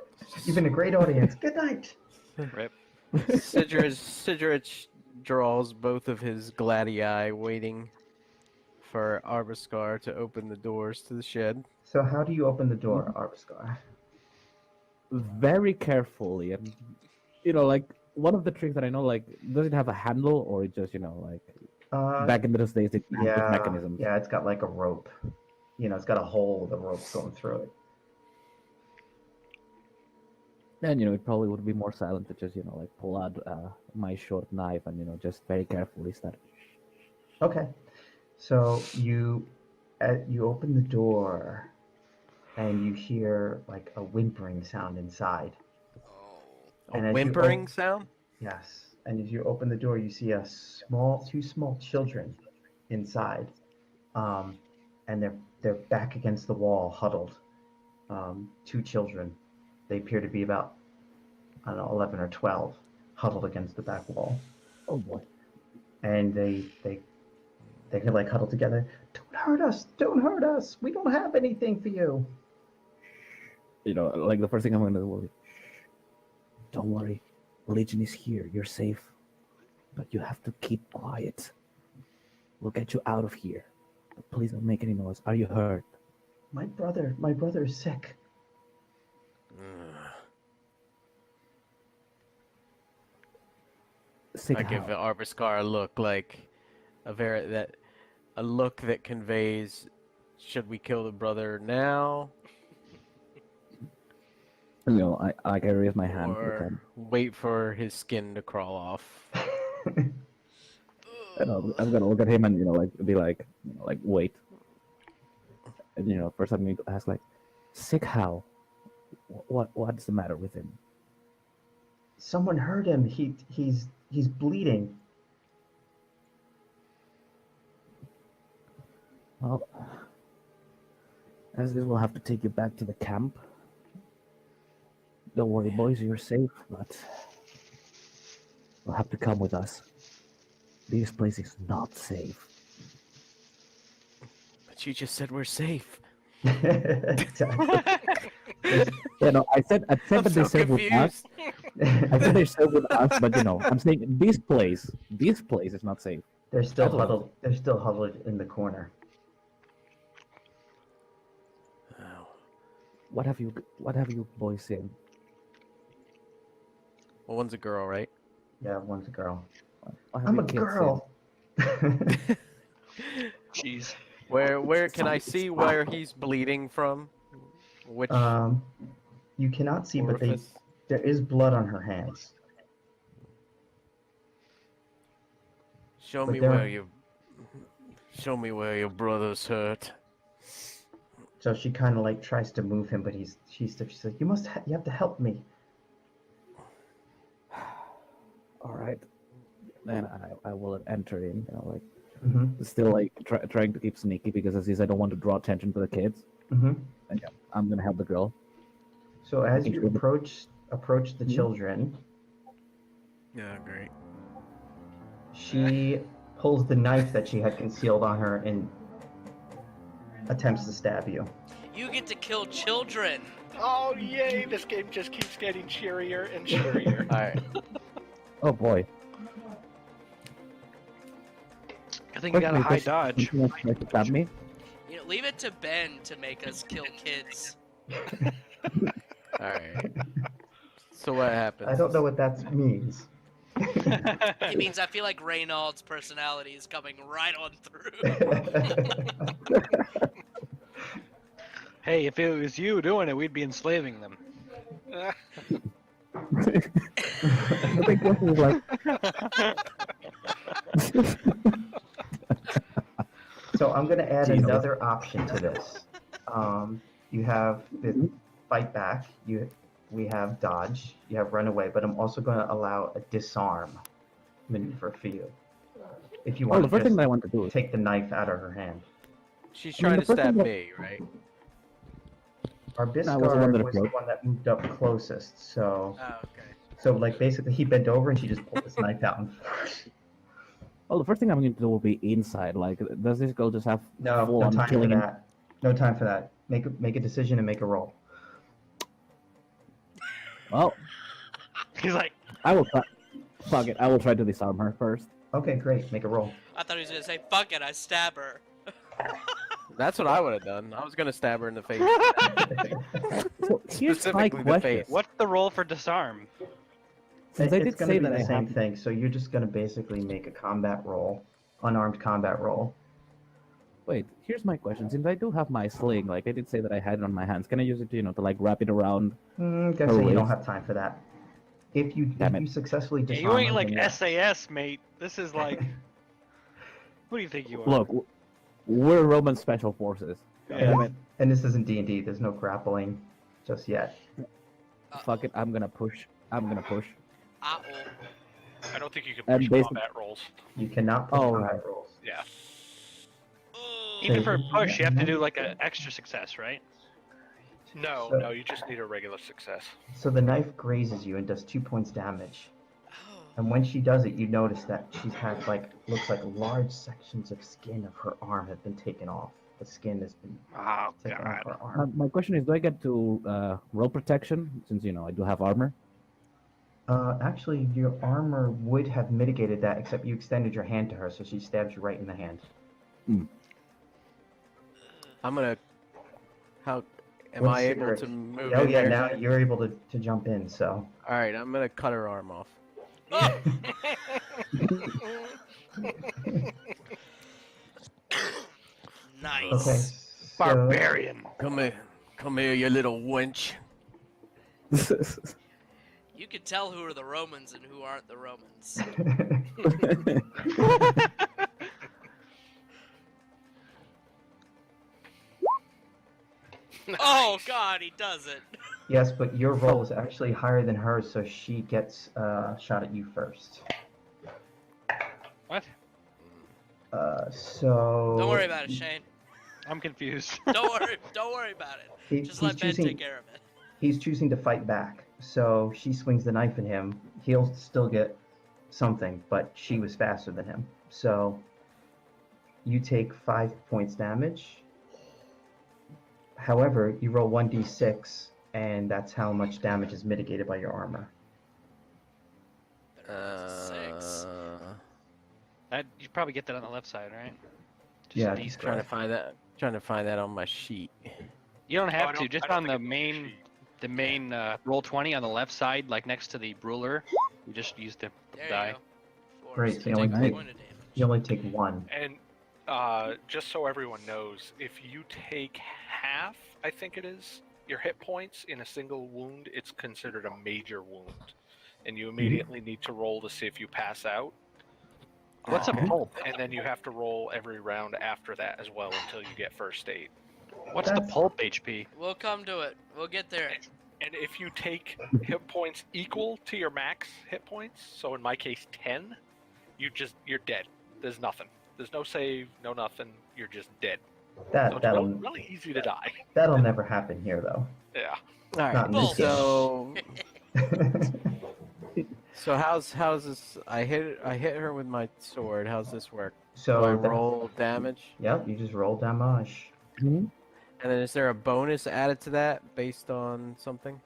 You've been a great audience. Good night.
Rip.
Sidrich draws both of his gladii, waiting for Arbuscar to open the doors to the shed.
So how do you open the door, Arbuscar?
Very carefully, and like one of the tricks that I know, like, does it have a handle or it just back in those days it had
Yeah,
mechanisms.
yeah, it's got like a rope. It's got a hole. The rope's going through it.
And it probably would be more silent to just pull out my short knife and just very carefully start.
Okay, so you open the door, and you hear like a whimpering sound inside.
A
And as you
whimpering sound?
Yes, and as you open the door, you see two small children inside, and they're back against the wall, huddled. Two children. They appear to be about, I don't know, 11 or 12, huddled against the back wall.
Oh boy!
And they like huddle together. Don't hurt us! Don't hurt us! We don't have anything for you.
Like the first thing I'm going to do will be, don't worry, Legion is here. You're safe, but you have to keep quiet. We'll get you out of here. But please don't make any noise. Are you hurt?
My brother is sick.
Sick
I give
how?
Arbuscar a look like a look that conveys, should we kill the brother now
I can raise my hand.
or wait for his skin to crawl off?
I'm gonna look at him and be like, wait. And first I'm going to ask like, sick how? What's the matter with him?
Someone hurt him. He's bleeding.
Well, as this will have to take you back to the camp. Don't worry, boys, you're safe, but you'll have to come with us. This place is not safe.
But you just said we're safe.
Exactly.
I said
I'm
that they
so
said with us.
confused.
I said they said with us, but I'm saying this place is not safe.
They're still
Hello.
huddled. They're still huddled in the corner.
Oh.
What have you boys seen?
Well, one's a girl, right?
Yeah, one's a girl.
What have
I'm
you
a
kids
girl.
Jeez.
Where can I see where he's bleeding from? Which
You cannot see, but
orifice?
there is blood on her hands.
Show
but
me
there-
where your brother's hurt.
So she kind of like tries to move him, but she's like, you have to help me.
All right, then I will enter in.
Mm-hmm.
Still like trying to keep sneaky because as is I don't want to draw attention to the kids.
Mm-hmm.
And I'm gonna help the girl.
So as
Thank
you
you.
approach the
Mhm.
children,
Yeah, great.
she pulls the knife that she had concealed on her and attempts to stab you.
You get to kill children.
Oh, yay! This game just keeps getting cheerier and cheerier.
All right.
Oh boy.
I think you got a high
Wait,
dodge.
does she try to stab me?
You know, leave it to Ben to make us. You know, leave it to Ben to make us kill kids.
Alright. So what happens?
I don't know what that means.
It means I feel like Reynald's personality is coming right on through.
Hey, if it was you doing it, we'd be enslaving them.
The big question is like,
So I'm going to add
Jesus.
another option to this. You have the fight back. We have dodge. You have run away. But I'm also going to allow a disarm maneuver for you. If you
oh, the
want
first
to
thing that I
just
want to do is
take the knife out of her hand.
She's
I mean,
trying
the
to
first
stab
thing
me, right?
Our
was the one
Biscar
that
was the
broke.
one that moved up closest. So,
Oh, okay.
like basically he bent over and she just pulled this knife out. And...
oh, the first thing I'm going to do will be inside. Like, does this girl just have
No,
full
no
on
time for
killing?
that. No time for that. Make a decision and make a roll.
Well,
He's like,
I will try. Fuck it, I will try to disarm her first.
Okay, great. Make a roll.
I thought he was gonna say, "Fuck it, I stab her."
That's what I would have done. I was gonna stab her in the face.
So here's my
Specifically the
question.
face.
what's the roll for disarm?
Since I
It's
did
going to
say
be
that
the
I
same
have,
thing. So you're just going to basically make a combat roll, unarmed combat roll.
wait, here's my question. Since I do have my sling, like I did say that I had it on my hands, can I use it to, to like wrap it around?
Gonna
Her
say you don't
waist.
have time for that. If you
Damn it.
successfully
Yeah,
disarm
you ain't
her,
like
then yes.
SAS, mate. This is like, what do you think you are?
Look, we're Roman special forces.
Yeah.
Damn it.
And this isn't D&D. There's no grappling just yet.
Fuck it, I'm gonna push. I'm gonna push.
Uh-oh.
I don't think you can
And
push
basic-
combat rolls.
You cannot push
Oh,
combat
right.
rolls.
Yeah.
Oh.
Even for a push, you have to do like an extra success, right?
No,
So-
no, you just need a regular success.
So the knife grazes you and does 2 points damage.
Oh.
And when she does it, you notice that she's had looks like large sections of skin of her arm have been taken off. The skin has been
Oh,
taken off her
My,
arm.
my question is, do I get to roll protection since I do have armor?
Actually, your armor would have mitigated that, except you extended your hand to her, so she stabs you right in the hand.
I'm gonna. How am
What's
I able
your-
to move
Oh
in
yeah,
there?
now you're able to jump in. So
All right, I'm gonna cut her arm off.
Oh. Nice.
okay,
barbarian.
Come here, you little wench.
You can tell who are the Romans and who aren't the Romans. Oh God, he does it.
Yes, but your roll is actually higher than hers, so she gets shot at you first.
What?
So.
Don't worry about it, Shane.
I'm confused.
Don't worry about it. Just let Ben take care of it.
He's choosing to fight back, so she swings the knife at him. He'll still get something, but she was faster than him. So you take 5 points damage. However, you roll 1d6, and that's how much damage is mitigated by your armor.
Six.
You probably get that on the left side, right? Just
Yeah,
a
just
D6.
Trying to find that on my sheet.
You don't
Oh, I
have to.
don't-
Just
I don't
on the
think it's
main,
cheat.
the main roll 20 on the left side, like next to the ruler. You just use the
There
die.
you go. Four,
Great,
so
you
you
only
take
take-
1 point of damage.
You only take 1.
And just so everyone knows, if you take half, I think it is, your hit points in a single wound, it's considered a major wound. And you immediately need to roll to see if you pass out.
What's a pulp?
And then you have to roll every round after that as well until you get first aid.
What's the
That's-
pulp HP?
We'll come to it. We'll get there.
And if you take hit points equal to your max hit points, so in my case 10, you're dead. There's nothing. There's no save, no nothing. You're just dead. So it's really easy to die.
That'll never happen here, though.
Yeah.
All right.
Not in this
So how's this? I hit her with my sword. How's this work? Do I
So
roll damage?
Yep, you just roll damage.
Mhm.
And then is there a bonus added to that based on something?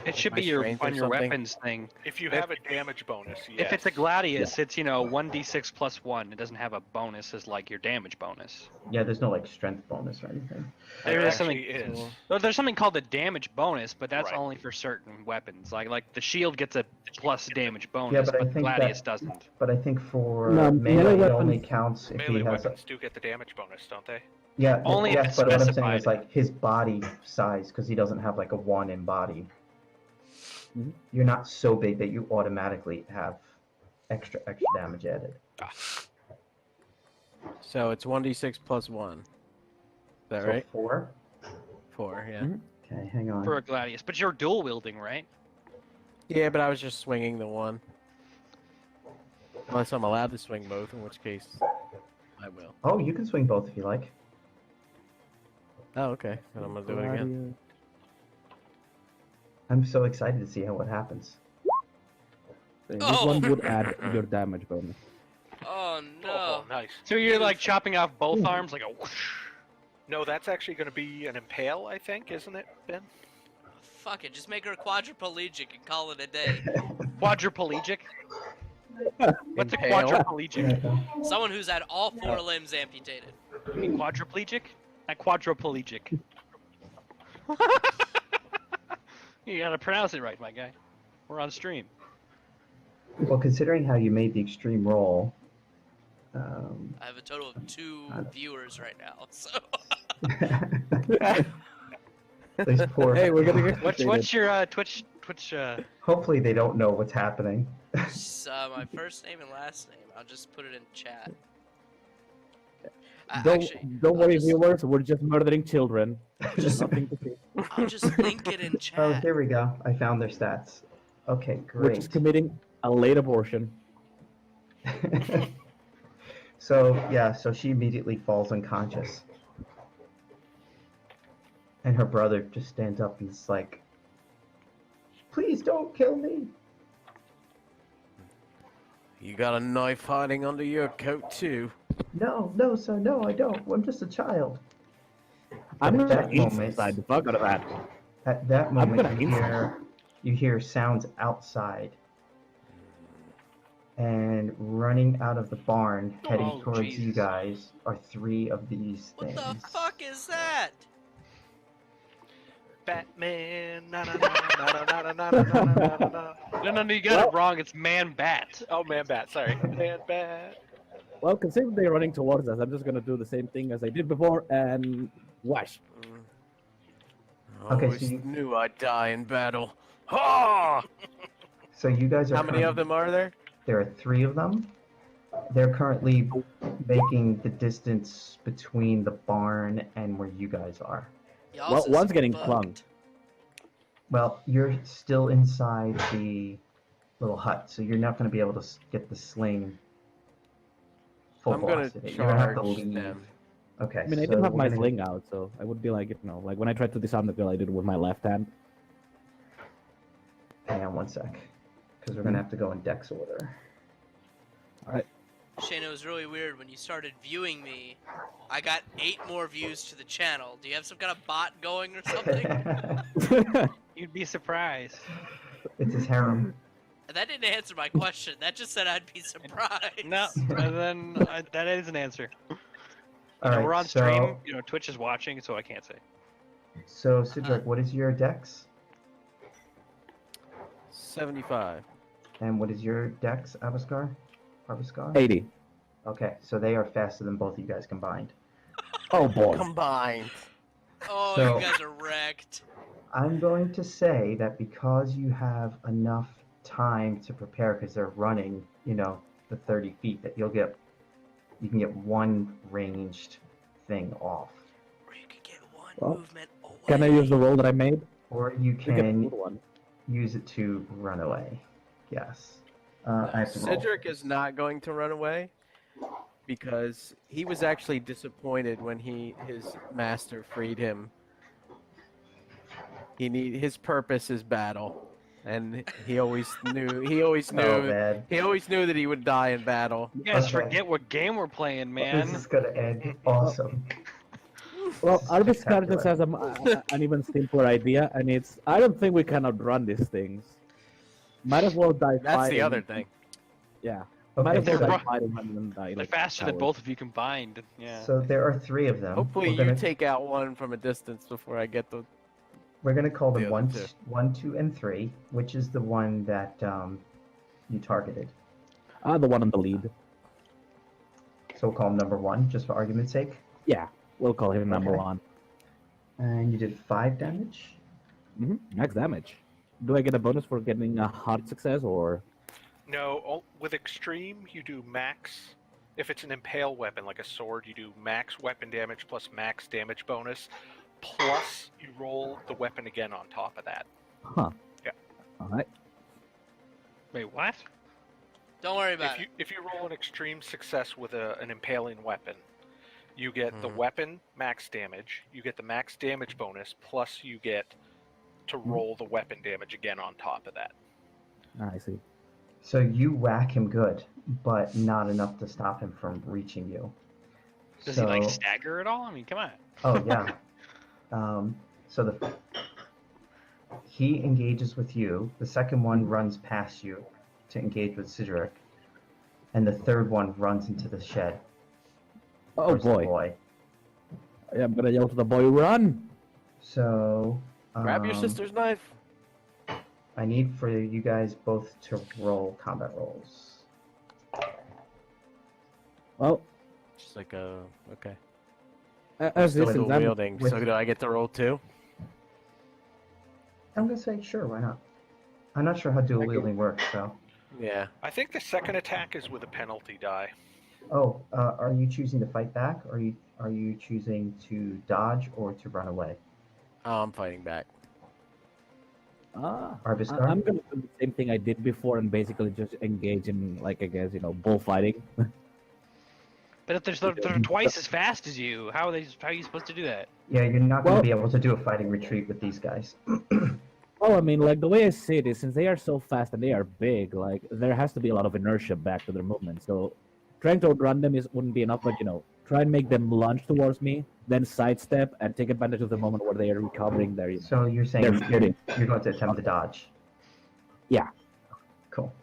It should
My
be your
strength or
on your
something?
weapons thing.
If you have a damage bonus, yes.
If it's a Gladius, it's 1d6 plus 1. It doesn't have a bonus as like your damage bonus.
Yeah, there's no like strength bonus or anything.
There
There
is something.
actually is.
Well, there's something called the damage bonus, but that's
Right.
only for certain weapons. Like the shield gets a plus damage bonus,
Yeah, but I
but the
think
Gladius
that-
doesn't.
But I think for
No,
melee,
melee
it only
weapons-
counts if he
Melee
has.
weapons do get the damage bonus, don't they?
Yeah,
Only if
yes,
it's
but what I'm saying
specified.
is like his body size, because he doesn't have like a 1 in body.
Mhm.
You're not so big that you automatically have extra damage added.
So it's 1d6 plus 1. Is that
So
right?
4.
4, yeah.
Mhm.
Okay, hang on.
For a Gladius, but you're dual wielding, right?
Yeah, but I was just swinging the one. Unless I'm allowed to swing both, in which case I will.
Oh, you can swing both if you like.
Oh, okay. Then I'm gonna do it again.
I'm so excited to see how what happens.
This
Oh.
one would add your damage bonus.
Oh no.
Oh, nice.
So you're like chopping off both arms like a whoosh.
No, that's actually going to be an impale, I think, isn't it, Ben?
Fuck it, just make her quadriplegic and call it a day.
Quadriplegic? What's a
Impale?
quadriplegic?
Someone who's had all 4 limbs amputated.
You mean quadriplegic? Not quadriplegic. You gotta pronounce it right, my guy. We're on stream.
Well, considering how you made the extreme roll,
I have a total of 2 viewers right now, so.
these poor.
Hey, we're gonna get
What's your Twitch?
Hopefully they don't know what's happening.
Just, my first name and last name. I'll just put it in chat.
Don't worry, viewers. We're just murdering children.
Just-
Nothing to see.
I'll just link it in
Oh,
chat.
here we go. I found their stats. Okay,
We're
great.
just committing a late abortion.
So yeah, so she immediately falls unconscious, and her brother just stands up and is like, "Please don't kill me."
You got a knife hiding under your coat too.
No, no, sir, no, I don't. I'm just a child.
I'm
At
gonna
that
eat
moment-
inside the fuck out of that.
At that
I'm
moment,
gonna
you hear sounds outside, and running out of the barn, heading
Oh,
towards you
Jesus.
guys, are 3 of these
What
things.
the fuck is that?
Batman. Na, na, na, na, na, na, na, na, na, na, na.
No, you got it wrong. It's man bat.
Oh, man bat, sorry. Man bat.
Well, considering they're running towards us, I'm just gonna do the same thing as I did before and whash.
Okay,
Always
so you-
knew I'd die in battle. Ha!
So you guys are.
How many of them are there?
There are 3 of them. They're currently making the distance between the barn and where you guys are.
Y'all's
Well,
is
one's getting
fucked.
clunged.
Well, you're still inside the little hut, so you're not going to be able to get the sling full
I'm gonna
velocity. You're gonna have to
charge
leave.
them.
Okay.
I mean, I
so
didn't have
we're
my
gonna-
sling out, so I would be like, like when I tried to disarm the girl, I did it with my left hand.
Hang on one sec, because we're gonna have to go in dex order.
Shane, it was really weird when you started viewing me. I got 8 more views to the channel. Do you have some kind of bot going or something?
You'd be surprised.
It's his harem.
That didn't answer my question. That just said I'd be surprised.
No, and then that is an answer.
All right,
We're on
so,
stream. Twitch is watching, so I can't say.
So, Sidric, what is your dex?
75.
And what is your dex, Abascar?
80.
Okay, so they are faster than both of you guys combined.
Oh boy.
Combined.
Oh,
So-
you guys are wrecked.
I'm going to say that because you have enough time to prepare, because they're running, the 30 feet, that you can get 1 ranged thing off,
Or you could get 1
Well,
movement away.
Can I use the roll that I made?
or you
You get a
can
good one.
use it to run away. Yes. I have to roll.
Cedric is not going to run away because he was actually disappointed when his master freed him. His purpose is battle, and he always knew
Oh, man.
that he would die in battle.
You guys
Okay.
forget what game we're playing,
This
man.
is gonna end awesome.
Well, Arbis
Spectacular.
Caritas has an even simpler idea, and it's I don't think we can outrun these things. Might as well die
That's
fighting.
the other thing.
Yeah. Might as
Okay,
well
so,
die fighting rather than die
They're
like
faster than
cowards.
both of you combined. Yeah.
so there are 3 of them.
Hopefully
we're
you
gonna,
take out one from a distance before I get the.
We're gonna call them
the other
1,
two.
1, 2, and 3. Which is the one that you targeted?
The one on the lead.
So we'll call him number 1, just for argument's sake.
Yeah, we'll call him number
Okay.
1.
And you did 5 damage.
Max damage. Do I get a bonus for getting a hard success or?
No, with extreme, you do max. If it's an impale weapon like a sword, you do max weapon damage plus max damage bonus, plus you roll the weapon again on top of that.
Huh.
Yeah.
All right.
Wait, what?
Don't worry about
If you roll an extreme success with an impaling weapon, you get the
Mhm.
weapon max damage, you get the max damage bonus, plus you get to roll the weapon damage again on top of that.
I see.
So you whack him good, but not enough to stop him from reaching you.
Does
so,
he like stagger at all? I mean, come on.
Oh yeah. So he engages with you. The second one runs past you to engage with Cedric, and the third one runs into the shed.
Oh
towards the
boy. Yeah, I'm gonna yell to the boy, run!
So
Grab your sister's knife.
I need for you guys both to roll combat rolls.
Well,
Just like a okay.
as
still
this
in
is,
Dual
I'm,
wielding.
with-
So do I get to roll 2?
I'm gonna say sure, why not? I'm not sure how dual wielding works, so.
Yeah.
I think the second attack is with a penalty die.
Oh, are you choosing to fight back, or are you choosing to dodge or to run away?
Oh, I'm fighting back.
Arbiscar?
I'm gonna do the same thing I did before and basically just engage in, like, I guess, bullfighting.
But if they're twice as fast as you, how are you supposed to do that?
Yeah, you're not going to
Well-
be able to do a fighting retreat with these guys.
Well, I mean, like, the way I see it is, since they are so fast and they are big, like, there has to be a lot of inertia back to their movement. So, trying to outrun them wouldn't be enough, but, try and make them lunge towards me, then sidestep, and take advantage of the moment where they are recovering their,
So you're saying
They're fitting.
you're going to attempt to dodge?
Yeah.
Cool.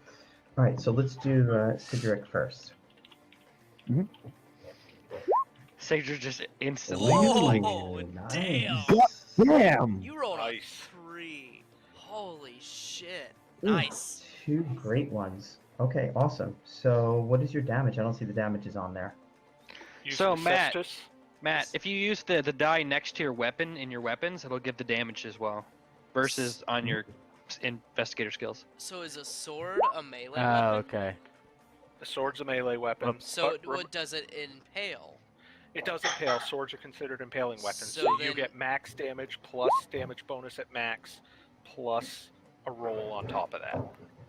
All right, so let's do Cedric first.
Sager just instantly.
Whoa,
Nice.
damn!
Damn!
You rolled
Nice.
a 3. Holy shit.
Ooh,
Nice.
2 great ones. Okay, awesome. So what is your damage? I don't see the damages on there.
Use
So,
Cestus.
Matt, if you use the die next to your weapon in your weapons, it'll give the damage as well, versus on your investigator skills.
So is a sword a melee
Oh,
weapon?
okay.
The sword's a melee weapon.
Oops.
So
but
what does it impale?
it does impale. Swords are considered impaling weapons.
So
So you
then-
get max damage plus damage bonus at max, plus a roll on top of that.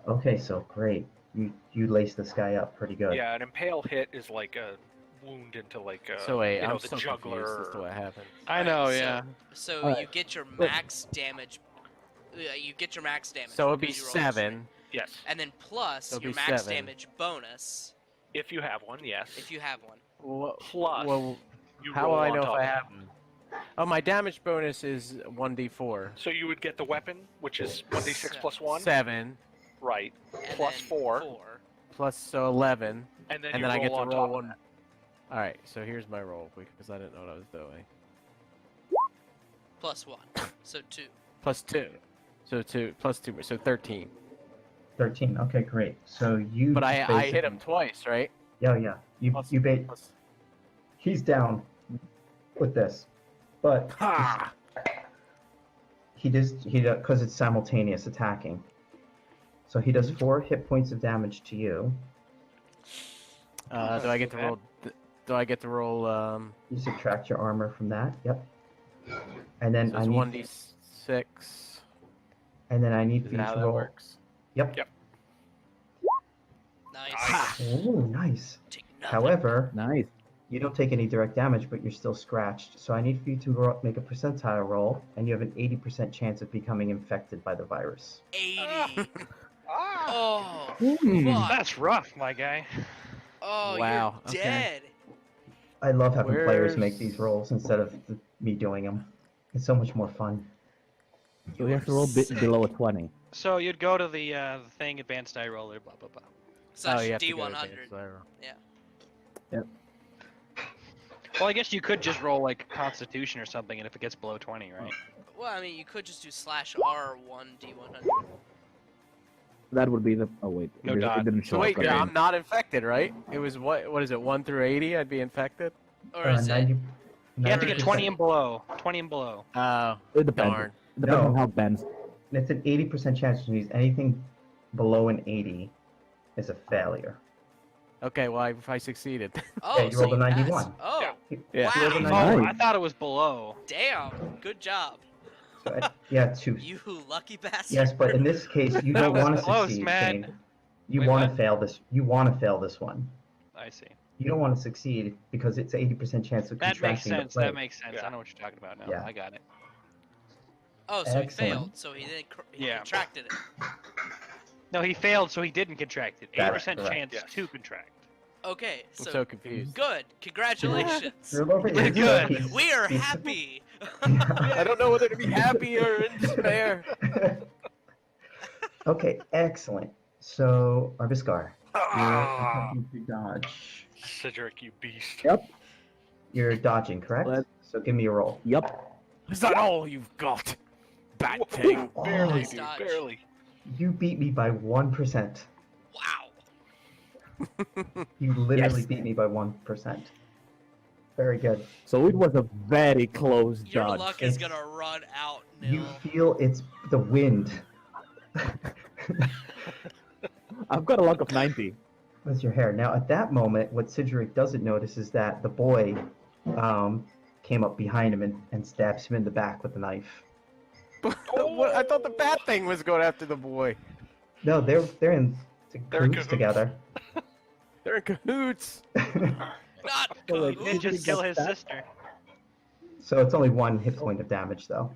Okay, so great. You lace this guy up pretty good.
Yeah, an impale hit is like a wound into like a
So wait,
you know,
I'm
the
so
juggler.
confused as to what happened.
I know,
Alright,
yeah.
So
Alright.
you get your max damage. You get your max damage.
So it'd be
because you rolled a
7.
Yes,
And then plus
It'll
your
be
max
7.
damage bonus
if you have one. Yes.
if you have one.
Well,
Plus,
well,
you
how
roll
will I
on
know if
top
I
of
have
that.
them? Oh, my damage bonus is 1d4.
So you would get the weapon, which is 1d6 plus 1.
7
Right.
And
Plus
then
4.
plus so 11,
And then
and
you
then I get to
on
roll
top of
one.
that.
All right, so here's my roll because I didn't know what I was doing.
Plus 1. So 2.
Plus 2, so 2 plus 2, so 13.
13. Okay, great. So you.
But I
basically-
hit him twice, right?
Yeah.
Plus,
You
plus-
He's down with this, but
Ha!
he does because it's simultaneous attacking. So he does 4 hit points of damage to you.
Do I get to roll? Do I get to roll?
You subtract your armor from that. Yep. And then
So
I
it's
need
1d6.
and then I need
Is
for you
that how
to
that
roll.
works?
Yep.
Nice.
Oh, nice.
Take nothing.
However,
Nice.
you don't take any direct damage, but you're still scratched. So I need for you to make a percentile roll, and you have an 80% chance of becoming infected by the virus.
80.
Ah!
Oh,
Hmm.
fuck.
That's rough, my guy.
Oh,
Wow,
you're
okay.
dead.
I love having players make
Where's-
these rolls instead of me doing them. It's so much more fun.
So we have to roll below a 20.
So you'd go to the thing, advanced die roller, blah blah blah.
Slash
you have to go to
D100.
advanced spiral.
Well, I guess you could just roll like Constitution or something, and if it gets below 20, right?
Well, I mean, you could just do slash R1D100.
That would be the. Oh wait,
No
it
dot.
didn't show
So wait,
up.
I'm not infected, right? It was what is it? 1 through 80, I'd be infected.
Or is it?
90,
You have to get
90%.
20 and below. 20 and below.
Oh,
It depends.
darn.
It depends on
No.
how it bends.
It's an 80% chance to use anything below an 80 is a failure.
Okay, well, if I succeeded.
Oh,
you
so
rolled a
passed.
91.
Oh,
Yeah.
You rolled a
wow.
91.
Oh, I thought it was below.
Damn. Good job.
So, yeah, 2.
You lucky bastard.
Yes, but in this case, you
That
don't
was
want to
close,
succeed.
man.
Shane. You
Wait,
want to
what?
fail this. You want to fail this one.
I see.
You don't want to succeed because it's 80% chance of
That makes
contracting the
sense.
plague.
That makes sense.
Yeah.
I know what you're talking about now.
Yeah.
I got it.
Oh, so he
Excellent.
failed. So he didn't. He
Yeah.
contracted it.
No, he failed, so he didn't contract it.
That is
80%
correct.
chance
Yes.
to contract.
Okay.
I'm
So,
so confused.
good. Congratulations.
You're over here.
Good.
He's-
We are
he's-
happy.
I don't know whether to be happy or in despair.
Okay, excellent. So, Arviskar, you're
Ah,
attempting to dodge.
Cedric, you beast.
Yep.
You're dodging, correct?
Let-
So give me a roll.
Yup.
Is that all you've got? Bad thing.
Barely,
Nice
dude,
dodge.
barely.
You beat me by 1%.
Wow.
You literally
Yes.
beat me by 1%. Very good.
So it was a very close
Your
dodge.
luck is
It's-
gonna run out,
You
Nil.
feel it's the wind.
I've got a luck of 90.
With your hair. Now, at that moment, what Cedric doesn't notice is that the boy came up behind him and stabs him in the back with a knife.
What? I thought the bad thing was going after the boy.
No, they're in
They're
cahoots
cahoots.
together.
They're in cahoots.
Not
So, like,
good.
Did just kill his
That-
sister.
So it's only 1 hit point of damage, though.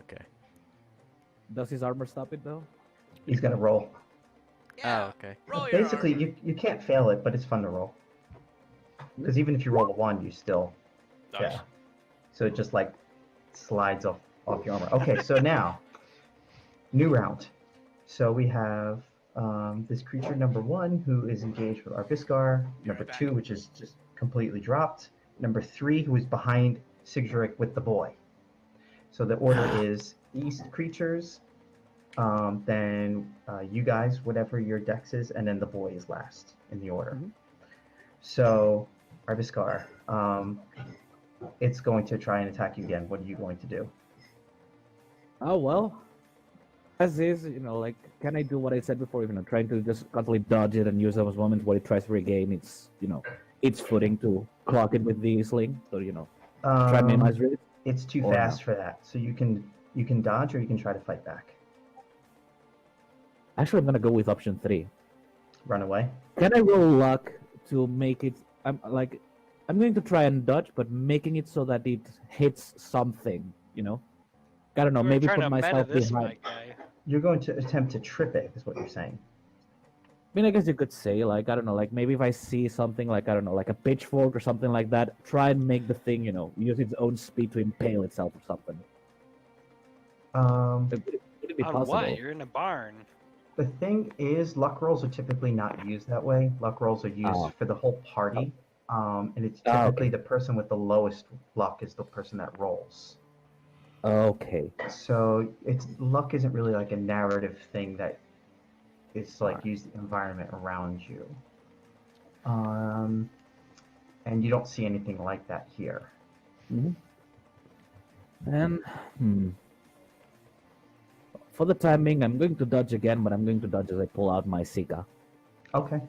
Okay.
Does his armor stop it though?
He's gonna roll.
Yeah.
Oh, okay.
Roll your
Basically,
armor.
you can't fail it, but it's fun to roll. Because even if you roll a 1, you still
Nice.
yeah. So it just like slides off your armor. Okay, so now new round. So we have this creature number 1 who is engaged with Arviskar. Number
right
2,
back.
which is just completely dropped. Number 3, who is behind Sigdric with the boy. So the order is east creatures, then you guys, whatever your dex is, and then the boy is last in the order.
Mhm.
So Arviskar, it's going to try and attack you again. What are you going to do?
Oh well. As is, like, can I do what I said before? Trying to just constantly dodge it and use those moments where it tries to regain its footing to clock it with the sling. So try and minimize risk.
It's too
Or
fast for that. So you can dodge or you can try to fight back.
Actually, I'm gonna go with option 3.
Run away.
Can I roll luck to make it? I'm going to try and dodge, but making it so that it hits something. I don't know.
We're
Maybe
trying
put
to meta
myself
this
behind.
guy.
You're going to attempt to trip it, is what you're saying.
I guess you could say, I don't know, maybe if I see something like a pitchfork or something like that, try and make the thing, use its own speed to impale itself or something. Would it be
On
possible?
what? You're in a barn.
The thing is, luck rolls are typically not used that way. Luck rolls are used
Oh.
for the whole party, and it's
Oh,
typically the person with the lowest luck is the person that rolls.
Okay.
So luck isn't really like a narrative thing that is like
Alright.
use the environment around you. And you don't see anything like that here.
And for the timing, I'm going to dodge again, but I'm going to dodge as I pull out my Sika.
Okay,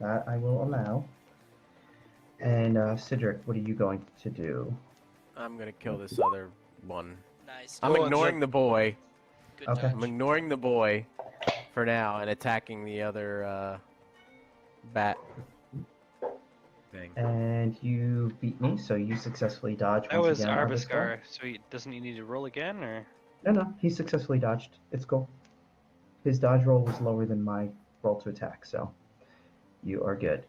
that I will allow. And Cedric, what are you going to do?
I'm gonna kill this other one.
Nice.
I'm
Oh,
ignoring the boy.
Good
Okay.
dodge.
I'm ignoring the boy for now and attacking the other bat thing.
And you beat me, so you successfully dodged.
That
once
was
again,
Arviskar. So doesn't he need to roll again, or?
No, he successfully dodged. It's cool. His dodge roll was lower than my roll to attack, so You are good.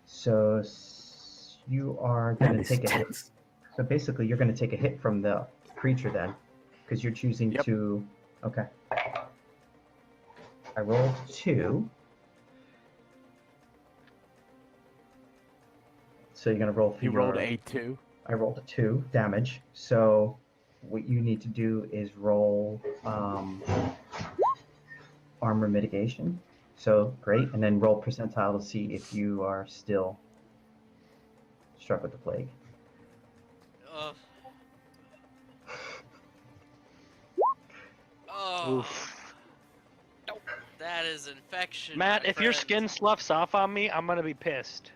So you are going
That
to
is
take a hit.
tense.
So basically, you're going to take a hit from the creature then, because you're choosing
Yep.
to. Okay. I rolled 2. So you're going to roll for
You
your.
rolled a 2.
I rolled a 2 damage. So what you need to do is roll armor mitigation. So great, and then roll percentile to see if you are still struck with the plague.
Ugh. Oh,
Oof.
that is infection.
Matt,
my
if your
friend.
skin sloughs off on me, I'm gonna be pissed.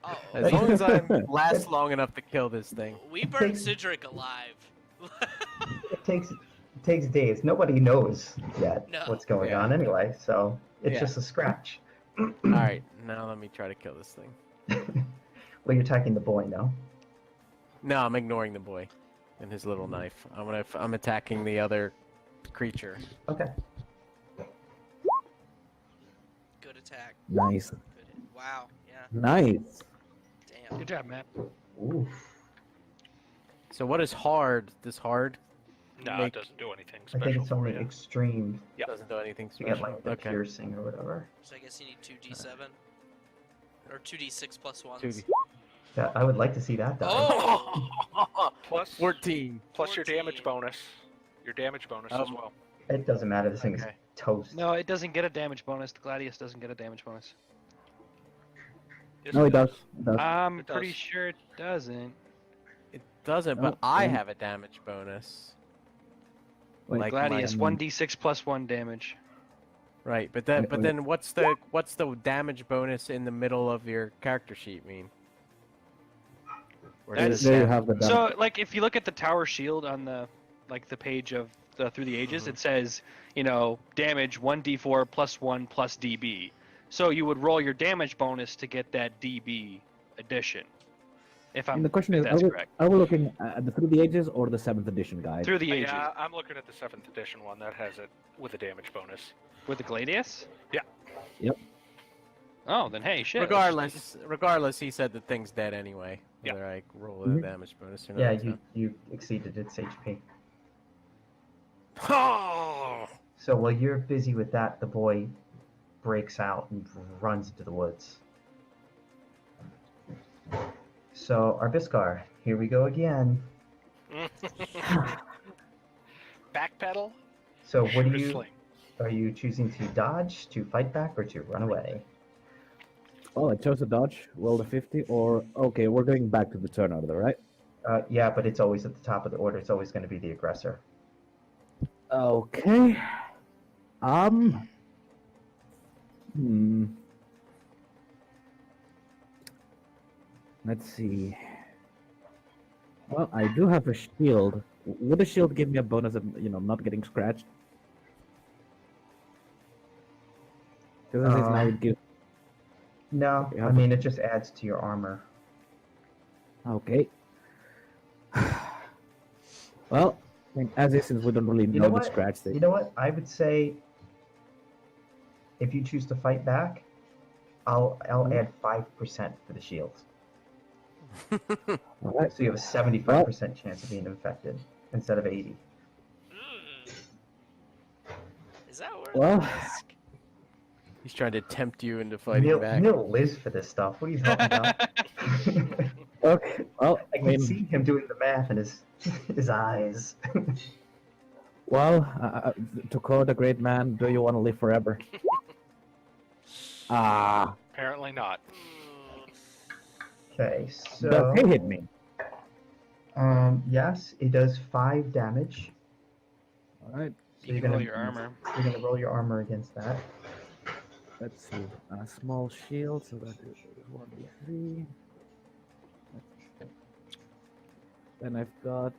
Oh,
As long as I last long enough to kill this thing.
we burned Cedric alive.
It takes days. Nobody knows yet
No.
what's going
Yeah.
on anyway, so it's
Yeah.
just a scratch.
Alright, now let me try to kill this thing.
Well, you're attacking the boy now.
No, I'm ignoring the boy and his little knife. I'm attacking the other creature.
Okay.
Good attack.
Nice.
Good hit. Wow. Yeah.
Nice.
Damn.
Good job, Matt.
Ooh.
So what is hard? Does hard
No,
Make-
it doesn't do anything
I
special
think it's
for
only
you.
extreme
Yep.
doesn't do anything
to get
special?
like the
Okay.
piercing or whatever.
So I guess you need 2d7 or 2d6 plus 1.
2D.
Yeah, I would like to see that die.
Oh.
Plus
14.
plus your damage
14.
bonus. Your damage bonus as well.
It doesn't matter. This thing is
Okay.
toast.
No, it doesn't get a damage bonus. The Gladius doesn't get a damage bonus.
Yes,
No, it does. It does.
I'm
It
pretty
does.
sure it doesn't.
It doesn't, but
Oh,
I
okay.
have a damage bonus.
Wait,
like
Gladius,
mine-
1d6 plus 1 damage.
Right, but
Wait, wait.
then what's the damage bonus in the middle of your character sheet mean? Where it
There,
That's-
says
there you
damage?
have the damage.
So, like, if you look at the tower shield on the page of Through the Ages,
Mhm.
it says, damage 1d4 plus 1 plus DB. So you would roll your damage bonus to get that DB addition. If
And the question
if
is,
that's
are we,
correct.
are we looking at the Through the Ages or the 7th edition guide?
Through the Ages
Yeah, I'm looking at the 7th edition one that has it with a damage bonus.
with the Gladius.
Yeah.
Yep.
Oh, then hey, shit.
Regardless, he said the thing's dead anyway.
Yeah.
Whether I roll a
Mhm.
damage bonus or not.
Yeah,
so.
you exceeded its HP.
Oh!
So while you're busy with that, the boy breaks out and runs into the woods. So, Arbiskar, here we go again.
Backpedal.
So what
shoot
do
a
you
sling.
are you choosing to dodge, to fight back, or to run away?
Oh, I chose a dodge, rolled a 50, or... Okay, we're going back to the turn order, right?
Yeah, but it's always at the top of the order. It's always going to be the aggressor.
Okay. Hmm. Let's see. Well, I do have a shield. Would the shield give me a bonus of, not getting scratched? Because now it gives...
No,
Okay,
I
how
mean it just adds to your armor.
Okay. Well, I mean, as is, since we don't really
You
know
know
the
what?
scratch thing.
You know what? I would say if you choose to fight back, I'll add 5% for the shield.
Alright.
So you have a 75% chance of being infected instead of 80.
Is that worth
Well-
the risk?
He's trying to tempt you into fighting
Neil,
back.
Neil lives for this stuff. What are you talking about?
Okay, well,
I can see him doing the math in his eyes.
To quote a great man, do you want to live forever?
Apparently not.
Okay,
Does
so
he hit me?
yes, it does 5 damage.
Alright,
So
You can roll your armor.
You're gonna roll your armor against that.
let's see. A small shield, so that is 1d3. Then I've got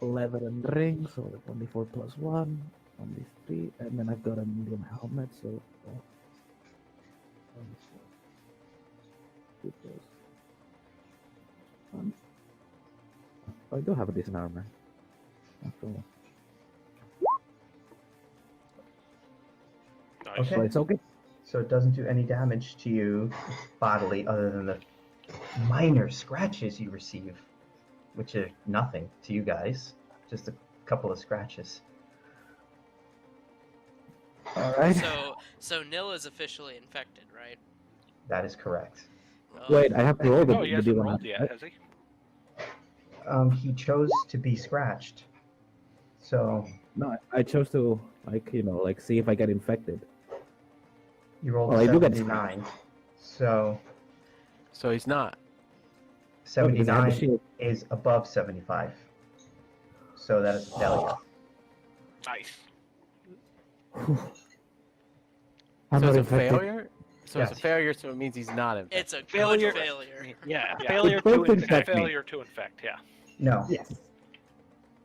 11 rings, so 1d4 plus 1, 1d3, and then I've got a medium helmet, so 2 plus 1. Oh, I do have a decent armor. After all.
Nice.
Okay.
So it's okay.
So it doesn't do any damage to you bodily other than the minor scratches you receive, which are nothing to you guys. Just a couple of scratches.
All right.
So Nil is officially infected, right?
That is correct.
Oh,
Wait, I have to roll the,
Oh, he
the
hasn't
D100,
rolled yet,
right?
has he?
He chose to be scratched. So
No, I chose to see if I get infected.
you rolled
Well,
a
I do get
79. So
So he's not.
Oh, because I have the
79
shield.
is above 75. So that is a failure.
Nice.
I'm
So
not
it's a
infected.
failure? So it's
Yes.
a failure, so it means he's not infected.
it's a good
Failure.
failure.
Yeah,
Yeah.
failure
Both
to infect.
infect me.
Failure to infect, yeah.
No,
Yes.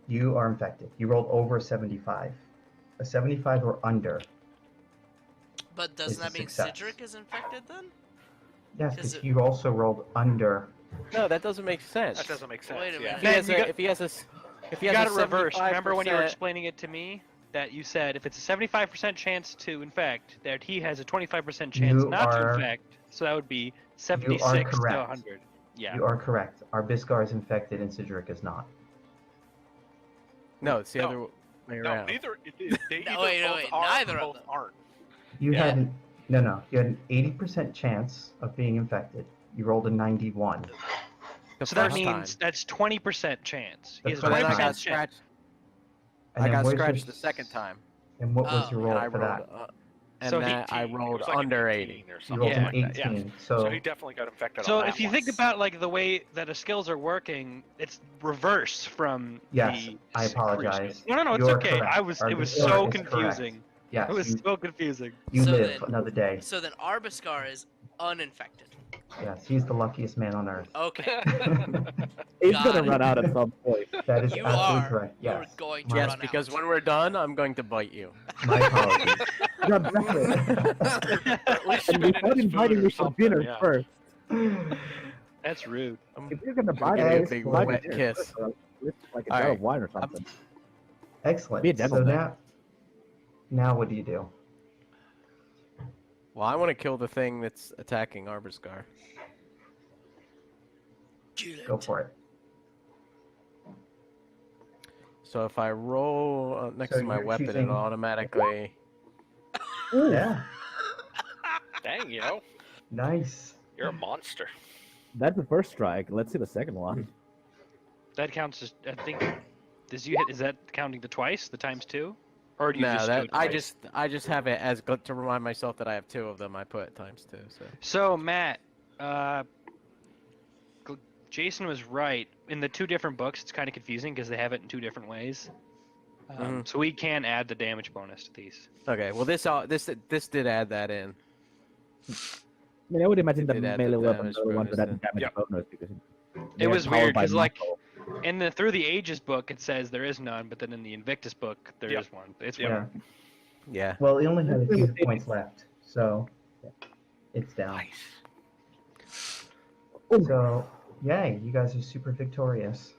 you are infected. You rolled over 75. A 75 or under.
But
It's
doesn't
a
that mean
success.
Cedric is infected then?
Yes,
Is
because
it-
you also rolled under.
No, that doesn't make sense.
That doesn't make sense.
Wait a
yeah.
minute.
If he has
Ben,
a,
you got-
if he has a, s- if he
You
has
got
a
it reversed. Remember when you were
75%.
explaining it to me that you said if it's a 75% chance to infect, that he has a 25% chance
You
not to
are-
infect. So that would be 76 to
correct.
100. Yeah.
You are correct. Arbiscar is infected and Cedric is not.
No, it's the
No.
other way
No,
around.
neither. They
No,
either
wait,
both
wait,
are
neither
or
of
both
them.
aren't.
You
Yeah.
had an you had an 80% chance of being infected. You rolled a 91.
The
So that
first
means
time.
that's 20% chance. He has a
But
But then I
20%
got
chance.
scratched.
And
I
then
got
where's your
scratched the
s-
second time,
And what was
Oh.
your
and
roll
I
for
rolled,
that?
and
So
then I
It
rolled
was like an
under
18
80.
or
You
something
rolled
Yeah.
an
like
18.
that. Yeah.
So,
So he definitely got infected
So
on that
if you
once.
think about like the way that the skills are working, it's reverse from
yes,
the
I
s-
apologize.
creatures. No, it's
You are
okay.
correct.
It was
Arbiscar
so
is correct.
confusing.
Yes,
It was so confusing.
you
So
live
then-
another day.
So then Arbiscar is uninfected.
Yes, he's the luckiest man on earth.
Okay.
He's
Got
gonna
it.
run out at some point.
That is
You
absolutely
are.
correct.
You're
Yes.
going to
My-
Yes,
run
because
out.
when we're done, I'm going to bite you.
My apologies.
God bless it.
At least
And
spit in
before
his
inviting
food
me
or
for
something,
dinner
yeah.
first,
That's rude.
if you're gonna buy
give
me
you a
this,
big
buy me
wet
dinner
kiss.
first, or at least like a
All
jar
right.
of wine or something. Be a
Excellent. So
gentleman.
now what do you do?
Well, I want to kill the thing that's attacking Arbiscar.
Kill it.
Go for it.
So if I roll next
So
to my
you're
weapon,
choosing-
it automatically.
Yeah.
Dang,
Nice.
you're a monster.
That's the first strike. Let's see the second one.
That counts as I think. Is that counting the twice, the times two, or do you
No,
just
that
go twice?
I just have it as to remind myself that I have two of them. I put times two. So
So Matt, Jason was right. In the two different books, it's kind of confusing because they have it in two different ways. So we can add the damage bonus to these.
okay, well this did add that in.
I mean, I would imagine the
Did add the
melee weapons
damage
are the ones that
bonus
have the damage
Yep.
bonus because
It
they're
was
powered
weird
by
because like
muscle.
in the Through the Ages book, it says there is none, but then in the Invictus book, there is
Yep.
one. It's
Yeah.
one.
Yeah.
Well, he only had a few points left, so it's down.
Nice.
So, yay, you guys are super victorious.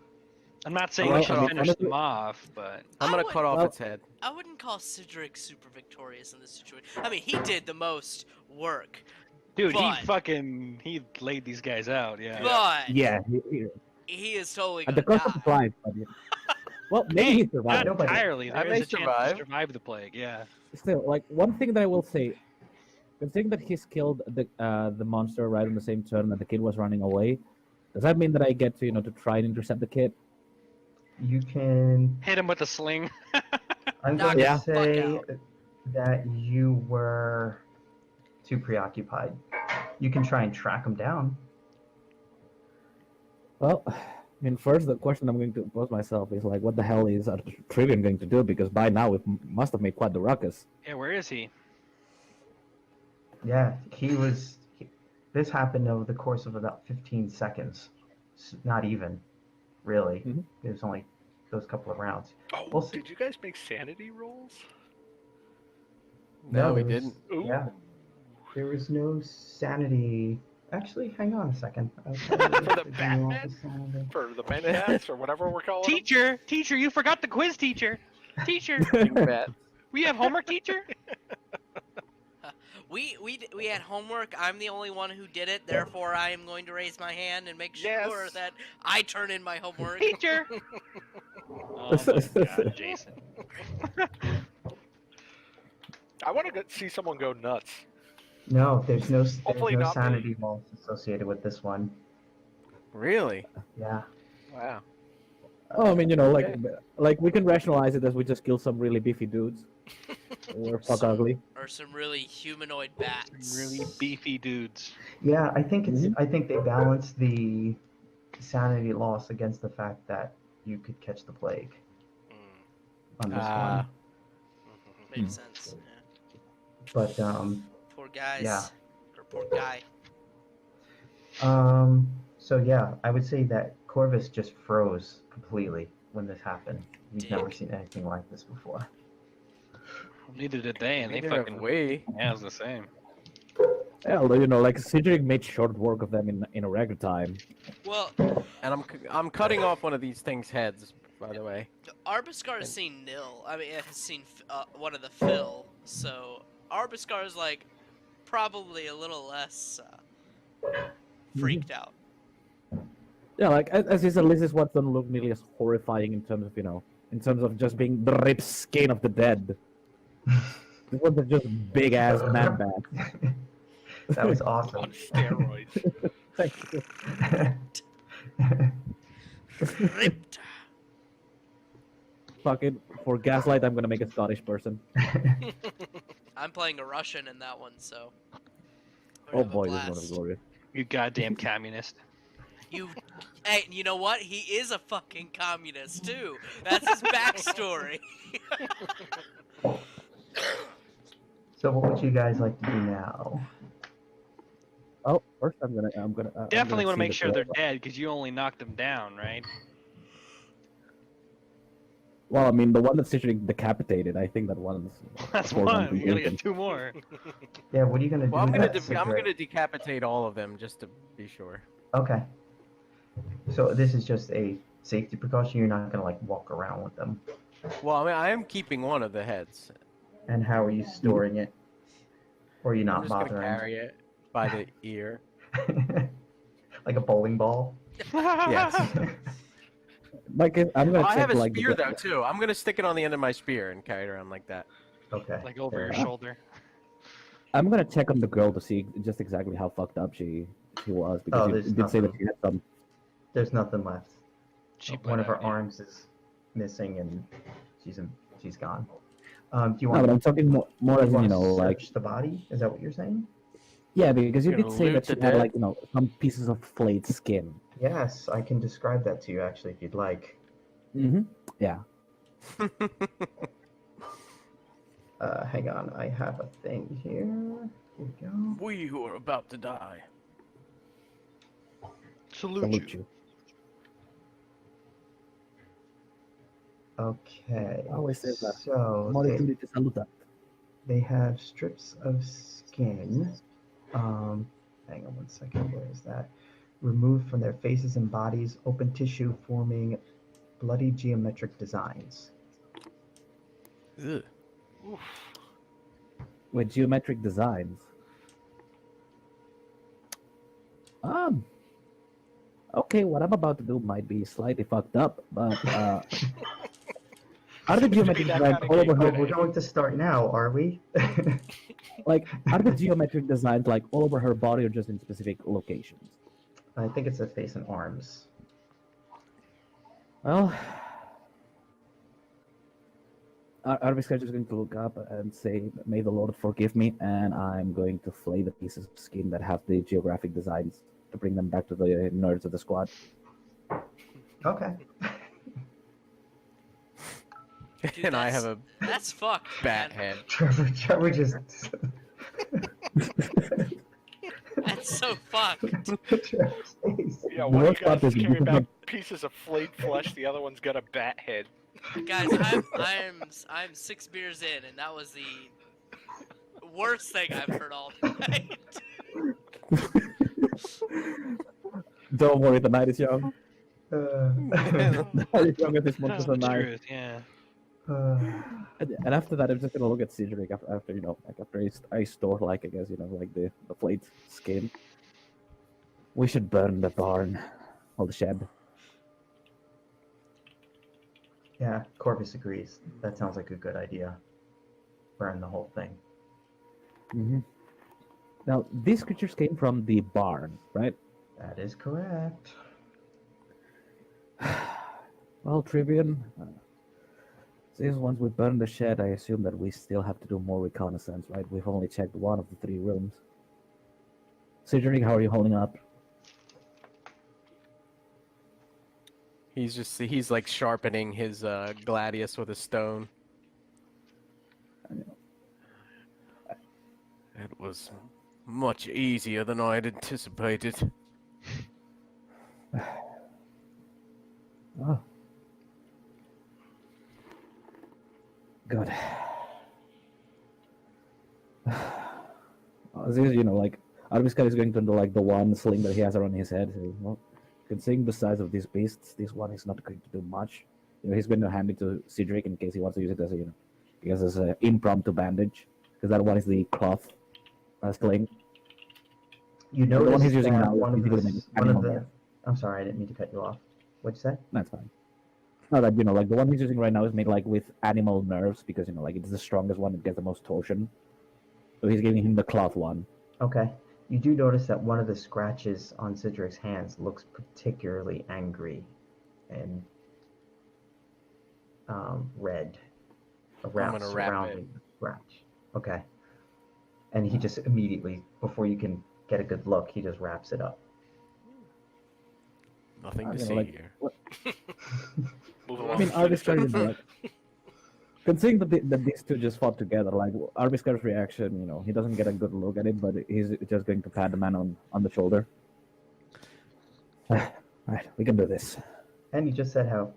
I'm not saying
Well,
we should
I mean,
finish
honestly-
them off, but
I'm
I
gonna
would-
cut off
well-
its head.
I wouldn't call Cedric super victorious in this situation. I mean, he did the most work,
dude,
But-
he laid these guys out. Yeah.
but
Yeah,
he is totally
at
gonna
the cost of
die.
life. But yeah. Well, maybe
Hey,
he
not
survived.
Nobody-
entirely.
I
There
may
is a chance
survive.
to survive the plague. Yeah.
Still, like one thing that I will say, considering that he's killed the monster right on the same turn that the kid was running away, does that mean that I get to to try and intercept the kid?
You can.
Hit him with a sling.
I'm
Knock
going
his
to
fuck
say
out.
that you were too preoccupied. You can try and track him down.
Well, I mean, first the question I'm going to pose myself is like, what the hell is Trivian going to do? Because by now it must have made quite the ruckus.
Yeah, where is he?
Yeah, this happened over the course of about 15 seconds. Not even, really.
Mhm.
It was only those couple of rounds.
Oh,
We'll see.
did you guys make sanity rolls?
No, we
there was-
didn't.
Ooh.
Yeah, there was no sanity. Actually, hang on a second. I was
For
trying to
the
get the game off
Batman?
the sanity.
For the Mentats or whatever we're calling them?
Teacher, you forgot the quiz, teacher. Teacher,
You bet.
we have homework, teacher.
We had homework. I'm the only one who did it. Therefore, I am going to raise my hand and make sure
Yes.
that I turn in my homework.
Teacher. Oh my God, Jason.
I want to see someone go nuts.
No, there's no
Hopefully not me.
sanity loss associated with this one.
Really?
Yeah.
Wow.
Oh, I mean, like we can rationalize it as we just kill some really beefy dudes. Or fuck ugly.
Or some really humanoid bats.
Really beefy dudes.
Yeah, I think I think they balance the sanity loss against the fact that you could catch the plague on this one.
Makes sense. Yeah.
But
Poor guys.
Yeah.
Or poor guy.
so yeah, I would say that Corvus just froze completely when this happened. He's
Dick.
never seen anything like this before.
Neither did they, and they
Neither have
fucking.
we.
Yeah, it was the same.
Yeah, although, like Cedric made short work of them in a record time.
Well,
And I'm cutting off one of these things' heads, by the way.
Arbuscar has seen Nil. I mean, it has seen one of the Phil. So Arbuscar is like probably a little less freaked out.
Yeah, like as you said, this what doesn't look nearly as horrifying in terms of in terms of just being the ripped skin of the dead. This one's just big ass man bat.
That was awesome.
On steroids.
Thank you.
Ripped.
Fucking for Gaslight, I'm gonna make a Scottish person.
I'm playing a Russian in that one, so. we're
Oh
gonna have a
boy, this one
blast.
is glorious.
You goddamn communist.
Hey, you know what? He is a fucking communist too. That's his backstory.
So what would you guys like to do now?
Oh, first I'm gonna
Definitely want to
see
make
the
sure they're
girl.
dead because you only knocked them down, right?
Well, I mean, the one that's Cedric decapitated, I think that one's.
That's
foregone
one. You gotta
conclusion.
get two more.
Yeah, what are you gonna do?
Well, I'm
with that,
I'm
Cedric?
gonna decapitate all of them just to be sure.
Okay. So this is just a safety precaution. You're not gonna like walk around with them.
Well, I mean, I am keeping one of the heads.
And how are you storing it? Or are you
I'm
not
just gonna
bothering?
carry it by the ear.
Like a bowling ball.
Yes.
Like, I'm gonna
I
check
have a
like
spear though too. I'm gonna stick it on the end of my spear and carry it around like that.
Okay.
Like over
fair
your
enough.
shoulder.
I'm gonna check on the girl to see just exactly how fucked up she was because you
there's
did say that
nothing.
she had some.
There's nothing left.
She
One
bled
of her
out, yeah.
arms is missing and she's gone. Do you
No,
want
but I'm talking more as
you
in,
want to
like
search the body? Is that what you're saying?
yeah, because you
You're
did
gonna
say
loot
that she
the
had
dead?
like some pieces of flayed skin.
Yes, I can describe that to you actually if you'd like.
Mm-hmm. Yeah.
Hang on, I have a thing here. Here we go.
We who are about to die.
Salute
Salute
you.
you.
Okay.
I always say that.
So
More to salutar.
they have strips of skin. Hang on one second. Where is that? Removed from their faces and bodies, open tissue forming bloody geometric designs.
Ugh.
With geometric designs. Okay, what I'm about to do might be slightly fucked up, but are the geometric
That
designs
kinda
all over
game,
her?
We're going to start now, are we?
Like, are the geometric designs like all over her body or just in specific locations?
I think it's the face and arms.
Well, Arvis is just going to look up and say, "May the Lord forgive me," and I'm going to flay the pieces of skin that have the geographic designs to bring them back to the nerds of the squad.
Okay.
Dude,
And I have a
That's fucked.
bat
man.
head.
Trevor just.
That's so fucked.
Trevor's face.
Yeah,
The
one of
worst
you
part
guys
is
carry
you
back
have-
pieces of flayed flesh, the other one's got a bat head.
Guys, I'm 6 beers in, and that was the worst thing I've heard all night.
Don't worry, the night is young.
Uh,
The night is young at this moment of the
That's the
night.
truth, yeah.
And after that, I'm just gonna look at Cedric after I store like I guess like the plate skin. We should burn the barn or the shed.
Yeah, Corvus agrees. That sounds like a good idea. Burn the whole thing.
Mm-hmm. Now these creatures came from the barn, right?
That is correct.
Well, Tribune. Since once we burn the shed, I assume that we still have to do more reconnaissance, right? We've only checked one of the 3 rooms. Cedric, how are you holding up?
He's like sharpening his gladius with a stone. It was much easier than I had anticipated.
Oh. Good. Like Arviskar is going to do like the one sling that he has around his head. So, well, considering the size of these beasts, this one is not going to do much. He's going to hand it to Cedric in case he wants to use it as as an impromptu bandage, because that one is the cloth sling.
You
The
notice
one he's using
that
now is
one of
basically
the,
an animal nerve.
I'm sorry, I didn't mean to cut you off. What'd you say?
That's fine. No, that like the one he's using right now is made like with animal nerves because like it's the strongest one. It gets the most torsion. So he's giving him the cloth one.
Okay. You do notice that one of the scratches on Cedric's hands looks particularly angry and red
gonna wrap
surrounding the scratch. Okay. And he just immediately, before you can get a good look, he just wraps it up.
Nothing to see here.
Move
I
along.
mean, Arviscar is like, considering that these two just fought together, like Arviscar's reaction, he doesn't get a good look at it, but he's just going to pat the man on the shoulder. Right, we can do this.
And he just said how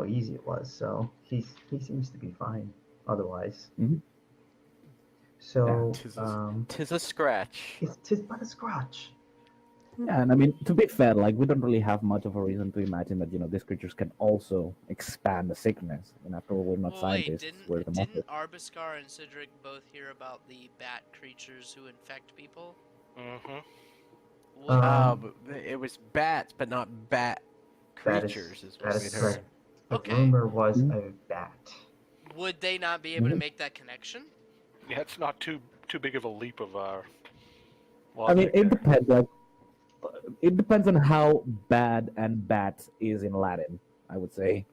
easy it was, so he seems to be fine otherwise.
Mm-hmm.
So
Tis a scratch.
tis but a scratch.
Yeah, and I mean, to be fair, like we don't really have much of a reason to imagine that these creatures can also expand the sickness. And after all, we're not
Well,
scientists.
wait,
We're the monsters.
didn't Arbiskar and Cedric both hear about the bat creatures who infect people?
Mm-hmm.
What,
But it was bats, but not bat
That is-
creatures. Is
That
what
is
we'd heard.
correct. The
Okay.
rumor was
Mhm.
a bat.
would they not be able to make that connection?
Yeah, it's not too big of a leap of
I mean,
logic
it
there.
depends. Like, it depends on how bad and bat is in Latin. I would say.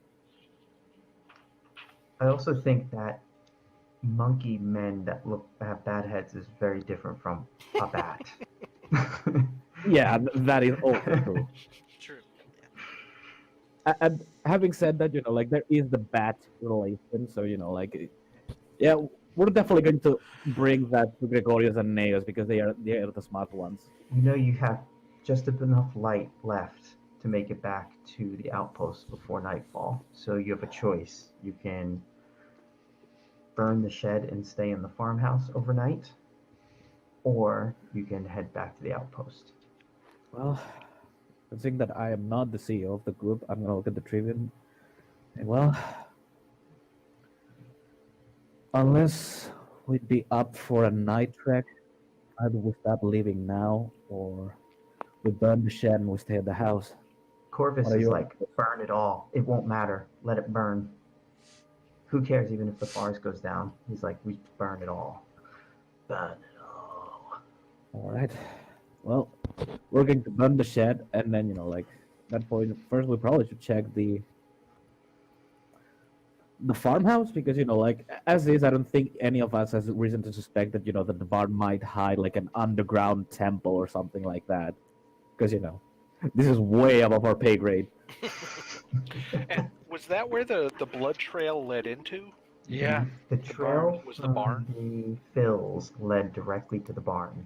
I also think that monkey men that have bad heads is very different from a bat.
Yeah, that is also true.
True.
And having said that, like there is the bat relation, so like, yeah, we're definitely going to bring that to Gregorius and Neos because they are the smart ones.
You have just enough light left to make it back to the outpost before nightfall. So you have a choice. You can burn the shed and stay in the farmhouse overnight, or you can head back to the outpost.
Well, considering that I am not the CEO of the group, I'm gonna look at the Tribune. Well, unless we'd be up for a night trek, either we stop leaving now, or we burn the shed and we stay at the house.
Corvus
What are
is
you-
like, burn it all. It won't matter. Let it burn. Who cares even if the forest goes down? He's like, we burn it all. Burn it all.
All right. Well, we're going to burn the shed, and then like at that point, first we probably should check the farmhouse because like as is, I don't think any of us has reason to suspect that that the barn might hide like an underground temple or something like that. Because this is way above our pay grade.
And was that where the blood trail led into?
Yeah.
The trail
barn was the
from
barn?
the Fills led directly to the barn.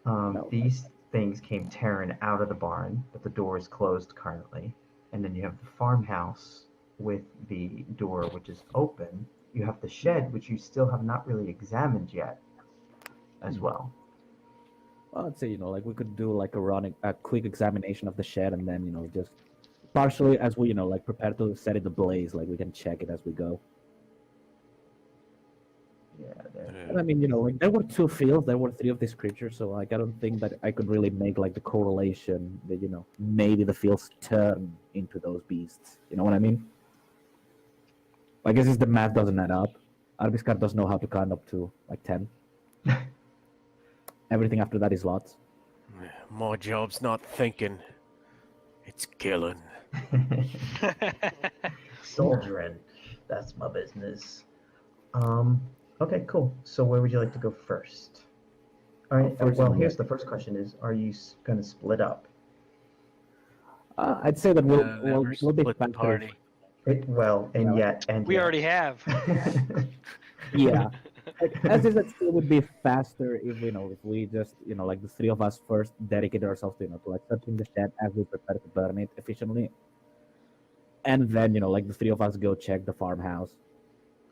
No.
These things came tearing out of the barn, but the door is closed currently. And then you have the farmhouse with the door which is open. You have the shed, which you still have not really examined yet, as well.
Well, I'd say like we could do like a quick examination of the shed, and then just partially as we, like prepare to set it ablaze, like we can check it as we go.
Yeah.
And I mean, like there were 2 fields, there were 3 of these creatures, so like I don't think that I could really make like the correlation that maybe the fields turn into those beasts. You know what I mean? I guess the math doesn't add up. Arbiscar does know how to count up to like 10. Everything after that is lots.
My job's not thinking. It's killing.
Soldiering. That's my business. Okay, cool. So where would you like to go first? All right.
First,
Well, here's the first question: is are you going to split up?
I'd say that we'll
Never
be
split the
faster.
party.
We already have.
Yeah. As is that still would be faster if if we just like the 3 of us first dedicate ourselves to to like searching the shed as we prepare to burn it efficiently, and then like the 3 of us go check the farmhouse.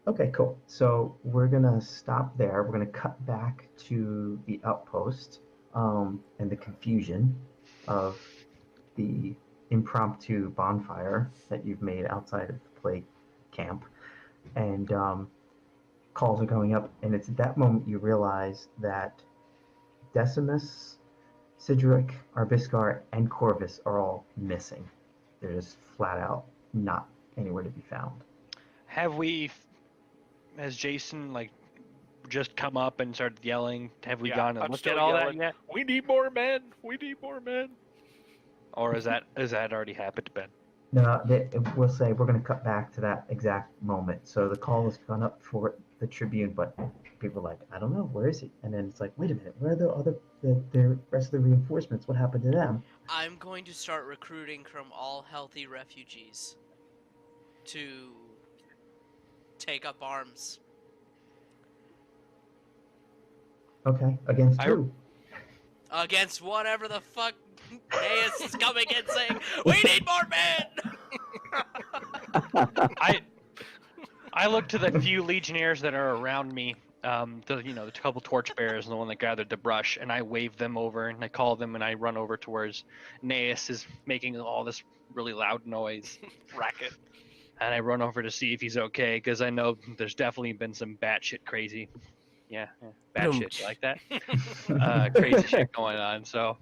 Okay, cool. So we're gonna stop there. We're gonna cut back to the outpost, and the confusion of the impromptu bonfire that you've made outside of the plague camp, and calls are going up. And it's at that moment you realize that Decimus, Sidric, Arbiscar, and Corvus are all missing. They're just flat out not anywhere to be found.
Has Jason like just come up and started yelling? Have we
Yeah,
gone and
I'm
looked
still
at all
yelling,
that yet?
We need more men. We need more men.
Or is that already happened, Ben?
No, we'll say we're going to cut back to that exact moment. So the call has gone up for the Tribune, but people are like, I don't know, where is he? And then it's like, wait a minute, where are the rest of the reinforcements? What happened to them?
I'm going to start recruiting from all healthy refugees to take up arms.
Okay, against who?
Against whatever the fuck Deus is coming in saying, we need more men!
I look to the few legionnaires that are around me, the couple torchbearers and the one that gathered the brush, and I wave them over and I call them and I run over towards Naeus is making all this really loud noise.
Racket.
And I run over to see if he's okay, because I know there's definitely been some batshit crazy. Yeah, batshit, you like that? Crazy shit going on. So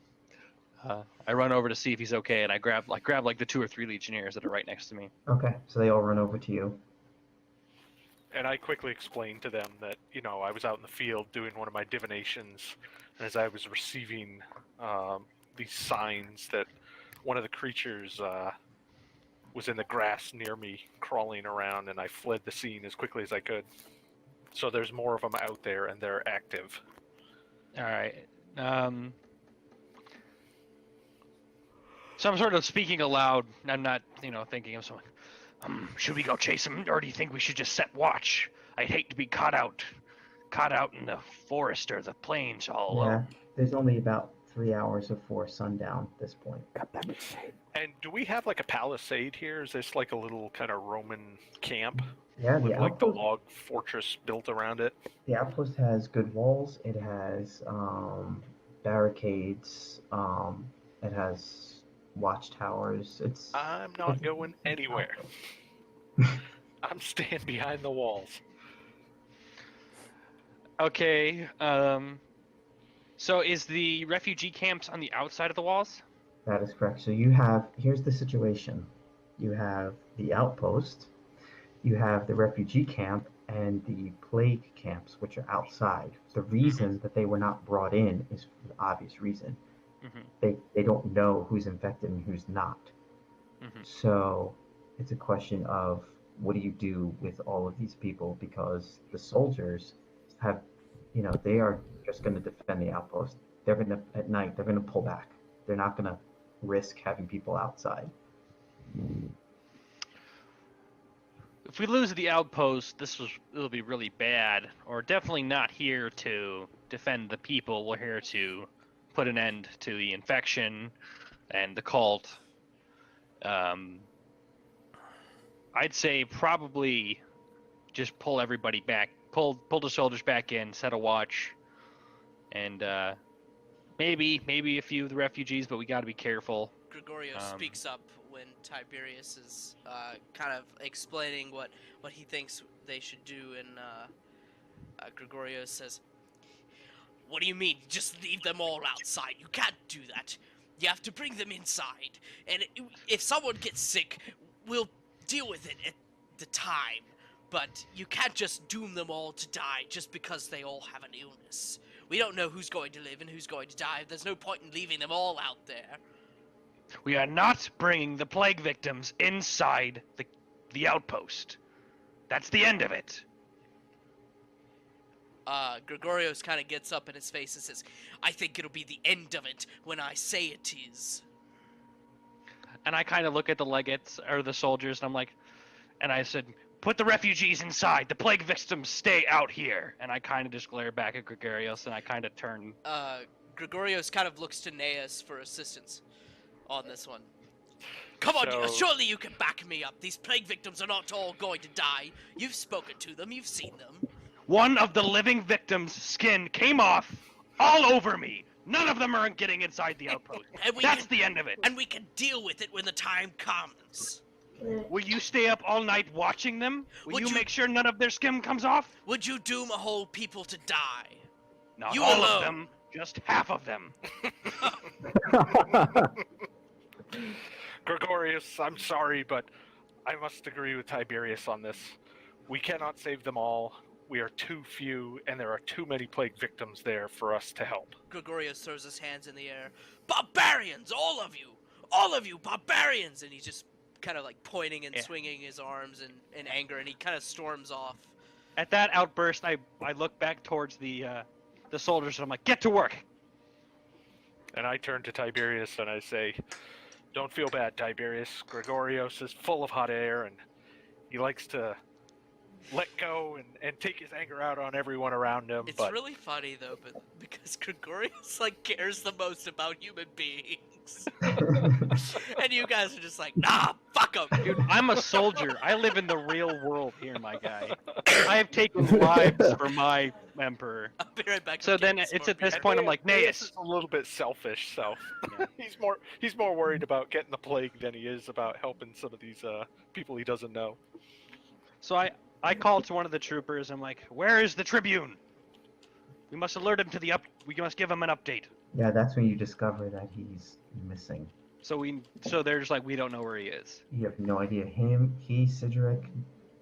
I run over to see if he's okay, and I grab like the 2 or 3 legionnaires that are right next to me.
Okay, so they all run over to you.
And I quickly explained to them that, I was out in the field doing one of my divinations, and as I was receiving these signs that one of the creatures was in the grass near me, crawling around, and I fled the scene as quickly as I could. So there's more of them out there, and they're active.
All right. So I'm sort of speaking aloud. I'm not, thinking of someone. Should we go chase him, or do you think we should just set watch? I'd hate to be caught out in the forest or the plains all alone.
Yeah, there's only about 3 hours before sundown at this point.
And do we have like a palisade here? Is this like a little kind of Roman camp?
Yeah,
With like the
outpost,
log fortress built around it?
the outpost has good walls. It has barricades. It has watchtowers.
I'm not going anywhere. I'm staying behind the walls.
Okay. So is the refugee camps on the outside of the walls?
That is correct. So here's the situation. You have the outpost, you have the refugee camp, and the plague camps, which are outside. The reason that they were not brought in is for the obvious reason.
Mm-hmm.
They don't know who's infected and who's not.
Mm-hmm.
So it's a question of what do you do with all of these people, because the soldiers have, they are just going to defend the outpost. They're going to, at night, they're going to pull back. They're not going to risk having people outside.
If we lose the outpost, it'll be really bad. Or definitely not here to defend the people. We're here to put an end to the infection and the cult. I'd say probably just pull everybody back, pull the soldiers back in, set a watch, and maybe a few of the refugees, but we got to be careful.
Gregorio speaks up when Tiberius is kind of explaining what he thinks they should do, and Gregorio says, "What do you mean? Just leave them all outside? You can't do that. You have to bring them inside. And if someone gets sick, we'll deal with it at the time. But you can't just doom them all to die just because they all have an illness. We don't know who's going to live and who's going to die. There's no point in leaving them all out there."
We are not bringing the plague victims inside the outpost. That's the end of it.
Gregorios kind of gets up in his face and says, "I think it'll be the end of it when I say it is."
And I kind of look at the legates, or the soldiers, and I'm like, and I said, "Put the refugees inside. The plague victims stay out here." And I kind of just glare back at Gregorios, and I kind of turn.
Gregorios kind of looks to Neas for assistance on this one. "Come on,
So-
surely you can back me up. These plague victims are not all going to die. You've spoken to them. You've seen them."
One of the living victims' skin came off all over me. None of them are getting inside the outpost. That's the end of it.
And we can deal with it when the time comes.
Will you stay up all night watching them? Will
Would
you
you-
make sure none of their skin comes off?
Would you doom a whole people to die?
Not
You
all
alone.
of them, just half of them.
Gregorius, I'm sorry, but I must agree with Tiberius on this. We cannot save them all. We are too few, and there are too many plague victims there for us to help.
Gregorios throws his hands in the air. "Barbarians, all of you! All of you, barbarians!" And he's just kind of like pointing and swinging his arms in anger, and he kind of storms off.
At that outburst, I look back towards the soldiers, and I'm like, "Get to work!"
And I turn to Tiberius and I say, "Don't feel bad, Tiberius. Gregorios is full of hot air, and he likes to let go and take his anger out on everyone around him."
It's
but
really funny though, but because Gregorius like cares the most about human beings, and you guys are just like, "Nah, fuck them."
Dude, I'm a soldier. I live in the real world here, my guy. I have taken lives for my emperor.
I'll be right back.
So then it's at this point I'm like,
Neas
Neas.
is a little bit selfish, so
Yeah.
he's more worried about getting the plague than he is about helping some of these people he doesn't know.
So I call to one of the troopers. I'm like, "Where is the Tribune? We must alert him to we must give him an update."
Yeah, that's when you discover that he's missing.
So they're just like, "We don't know where he is."
You have no idea. He, Sidgeric,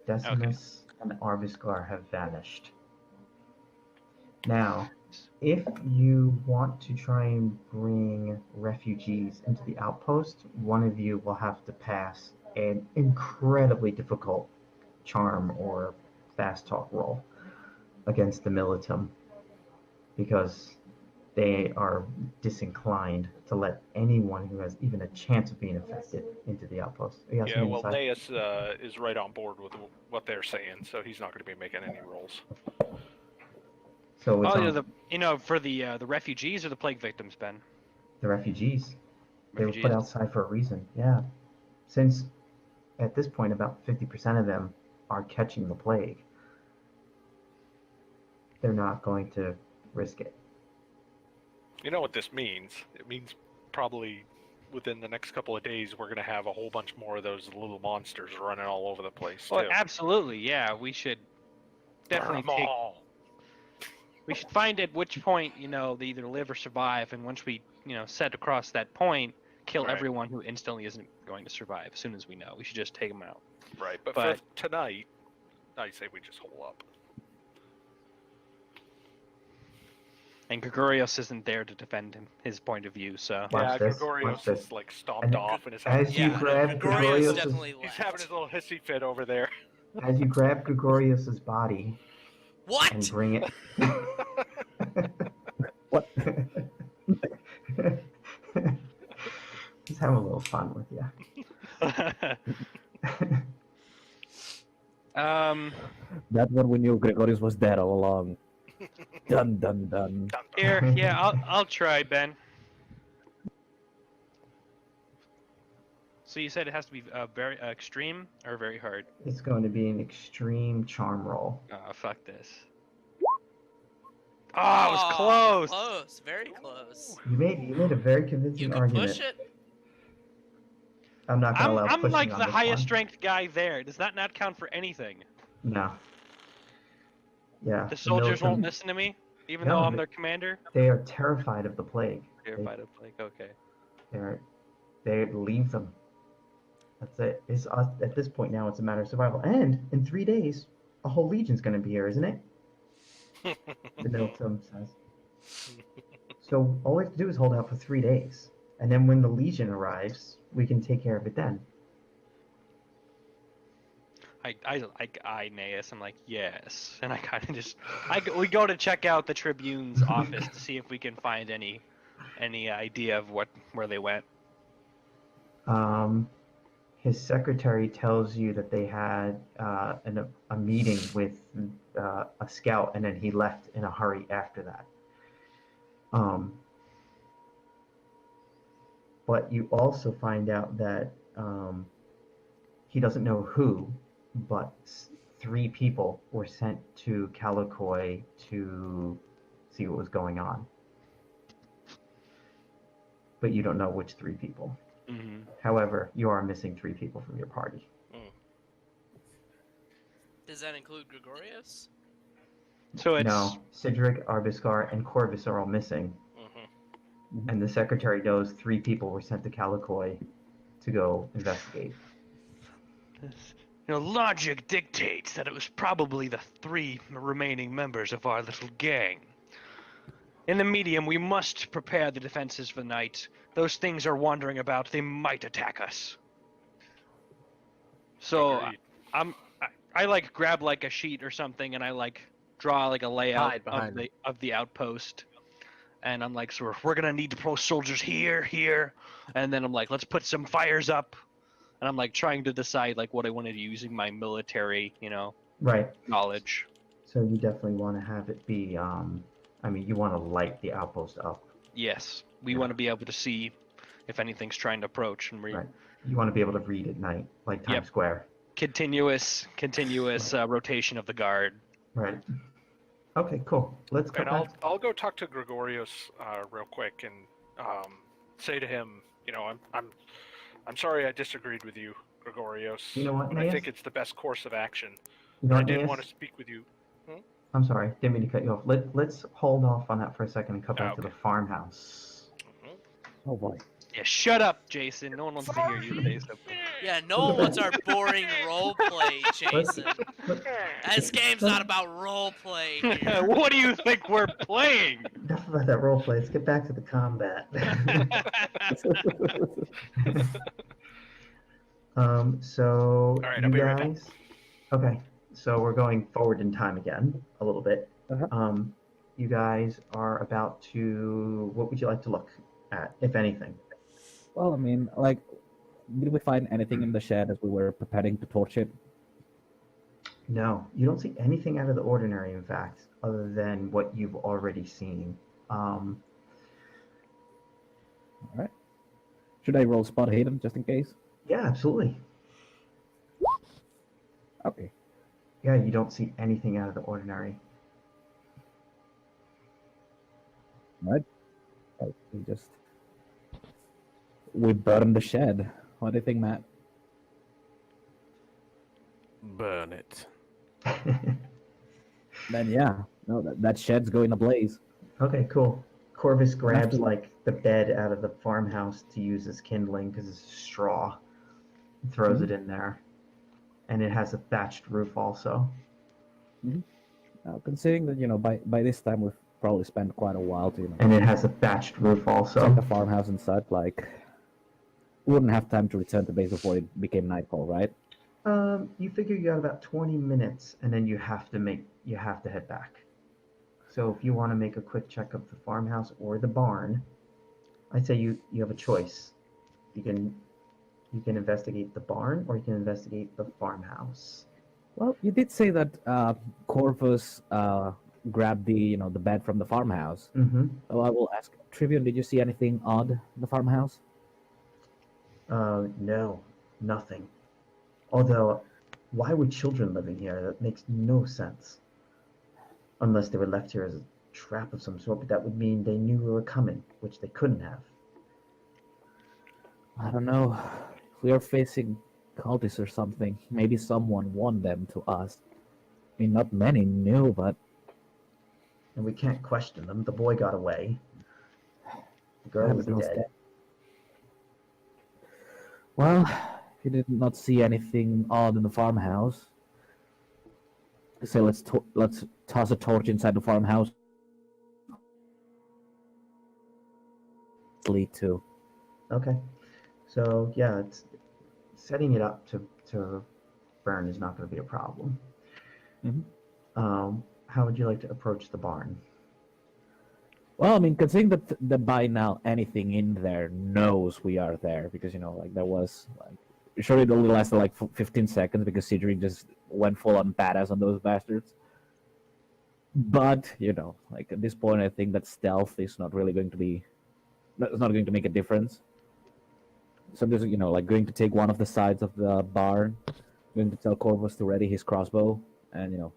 Decimus, and Arbuscar have vanished. Now, if you want to try and bring refugees into the outpost, one of you will have to pass an incredibly difficult charm or fast talk roll against the militum, because they are disinclined to let anyone who has even a chance of being affected into the outpost. You got
Yeah,
something
well,
inside?
Neas is right on board with what they're saying, so he's not going to be making any rolls.
So it's
Oh,
on
for the refugees or the plague victims, Ben?
the refugees. They were
Refugees.
put outside for a reason. Yeah, since at this point about 50% of them are catching the plague, they're not going to risk it.
You know what this means? It means probably within the next couple of days we're going to have a whole bunch more of those little monsters running all over the place,
Well,
too.
absolutely, yeah. We should definitely
Burn 'em all.
We should find at which point, they either live or survive, and once we, set across that point, kill
Right.
everyone who instantly isn't going to survive as soon as we know. We should just take them out.
Right, but
But-
for tonight, I say we just hole up.
And Gregorios isn't there to defend his point of view, so...
Watch
Yeah,
this,
Gregorios
watch this.
is like stomped
And
off and is
As you
Yeah,
grab
Gregorios
Gregorios'
definitely
he's
left.
having his little hissy fit over there.
as you grab Gregorius's body and
What?
bring it.
What?
Just have a little fun with you.
That's when we knew Gregorius was dead all along. Dun dun dun.
Here, yeah, I'll try, Ben. So you said it has to be very extreme or very hard?
It's going to be an extreme charm roll.
Oh, fuck this. Oh, it was close!
Close, very close.
You made a very
You
convincing
can
argument.
push it.
I'm not gonna allow
I'm
pushing
like
on
the
this
highest
one.
strength guy there. Does that not count for anything?
No. Yeah.
The soldiers won't
militant-
listen to me, even
No,
though I'm
they-
their commander.
They are terrified of the plague.
Terrified of like, okay.
They leave them. That's it. It's at this point now. It's a matter of survival. And in 3 days, a whole legion's going to be here, isn't it? The militum says. So all we have to do is hold out for 3 days, and then when the legion arrives, we can take care of it then.
I Naeus. I'm like, yes, and I kind of just, we go to check out the Tribune's office to see if we can find any idea of where they went.
His secretary tells you that they had a meeting with a scout, and then he left in a hurry after that. But you also find out that he doesn't know who, but 3 people were sent to Calicoy to see what was going on. But you don't know which 3 people.
Mm-hmm.
However, you are missing 3 people from your party.
Does that include Gregorius?
So it's
No, Cedric, Arbiscar, and Corvus are all missing. And the secretary knows 3 people were sent to Calicoy to go investigate.
Logic dictates that it was probably the 3 remaining members of our little gang. In the medium, we must prepare the defenses for the night. Those things are wandering about. They might attack us. So
Agreed.
I like grab like a sheet or something, and I like draw like a layout
Hide behind
of the outpost. And I'm like, so we're gonna need to post soldiers here, and then I'm like, let's put some fires up. And I'm like trying to decide like what I wanted using my military,
Right.
knowledge.
So you definitely want to have it be, you want to light the outpost up.
Yes, we
Yeah.
want to be able to see if anything's trying to approach, and
Right. You want to be able to read at night, like Times
Yep.
Square.
continuous rotation of the guard.
Right. Okay, cool. Let's go
And
back.
I'll go talk to Gregorios real quick and say to him, I'm sorry I disagreed with you, Gregorios.
You know what,
but I
Naeus?
think it's the best course of action.
You know
I
what,
didn't
Naeus?
want to speak with you.
I'm sorry, didn't mean to cut you off. Let's hold off on that for a second and come back to the
Okay.
farmhouse.
Oh boy.
Yeah, shut up, Jason. No one wants to hear you say something.
Yeah, no one wants our boring roleplay, Jason. This game's not about roleplay here.
What do you think we're playing?
Enough about that roleplay. Let's get back to the combat. So
All right,
you
I'll be right back.
guys. Okay, so we're going forward in time again a little bit.
Uh-huh.
You guys are about to. What would you like to look at, if anything?
Well, did we find anything in the shed as we were preparing to torch it?
No, you don't see anything out of the ordinary, in fact, other than what you've already seen.
All right. Should I roll spot hidden just in case?
Yeah, absolutely.
Okay.
Yeah, you don't see anything out of the ordinary.
All right. We burned the shed. What do you think, Matt?
Burn it.
Then yeah, no, that shed's going ablaze.
Okay, cool. Corvus grabs
to-
like the bed out of the farmhouse to use as kindling because it's straw. Throws it in there, and it has a thatched roof also.
Considering that by this time we've probably spent quite a while to
And it has a thatched roof also.
check the farmhouse and such. Like, we wouldn't have time to return to base before it became nightfall, right?
You figure you got about 20 minutes, and then you have to head back. So if you want to make a quick check of the farmhouse or the barn, I'd say you have a choice. You can investigate the barn, or you can investigate the farmhouse.
Well, you did say that Corvus grabbed the bed from the farmhouse.
Mm-hmm.
So I will ask Tribune, did you see anything odd in the farmhouse?
No, nothing. Although, why would children live in here? That makes no sense. Unless they were left here as a trap of some sort, but that would mean they knew we were coming, which they couldn't have.
I don't know. If we are facing cultists or something, maybe someone won them to us. I mean, not many knew, but
And we can't question them. The boy got away. The girl is dead.
Well, you did not see anything odd in the farmhouse. So let's toss a torch inside the farmhouse. Lead to.
Okay. So yeah, it's setting it up to burn is not going to be a problem.
Mhm.
How would you like to approach the barn?
Well, I mean, considering that by now anything in there knows we are there, because like there was surely it only lasted like 15 seconds because Cedric just went full on badass on those bastards. But like at this point, I think that stealth is not really going to be. It's not going to make a difference. So I'm just like going to take one of the sides of the barn, going to tell Corvus to ready his crossbow, and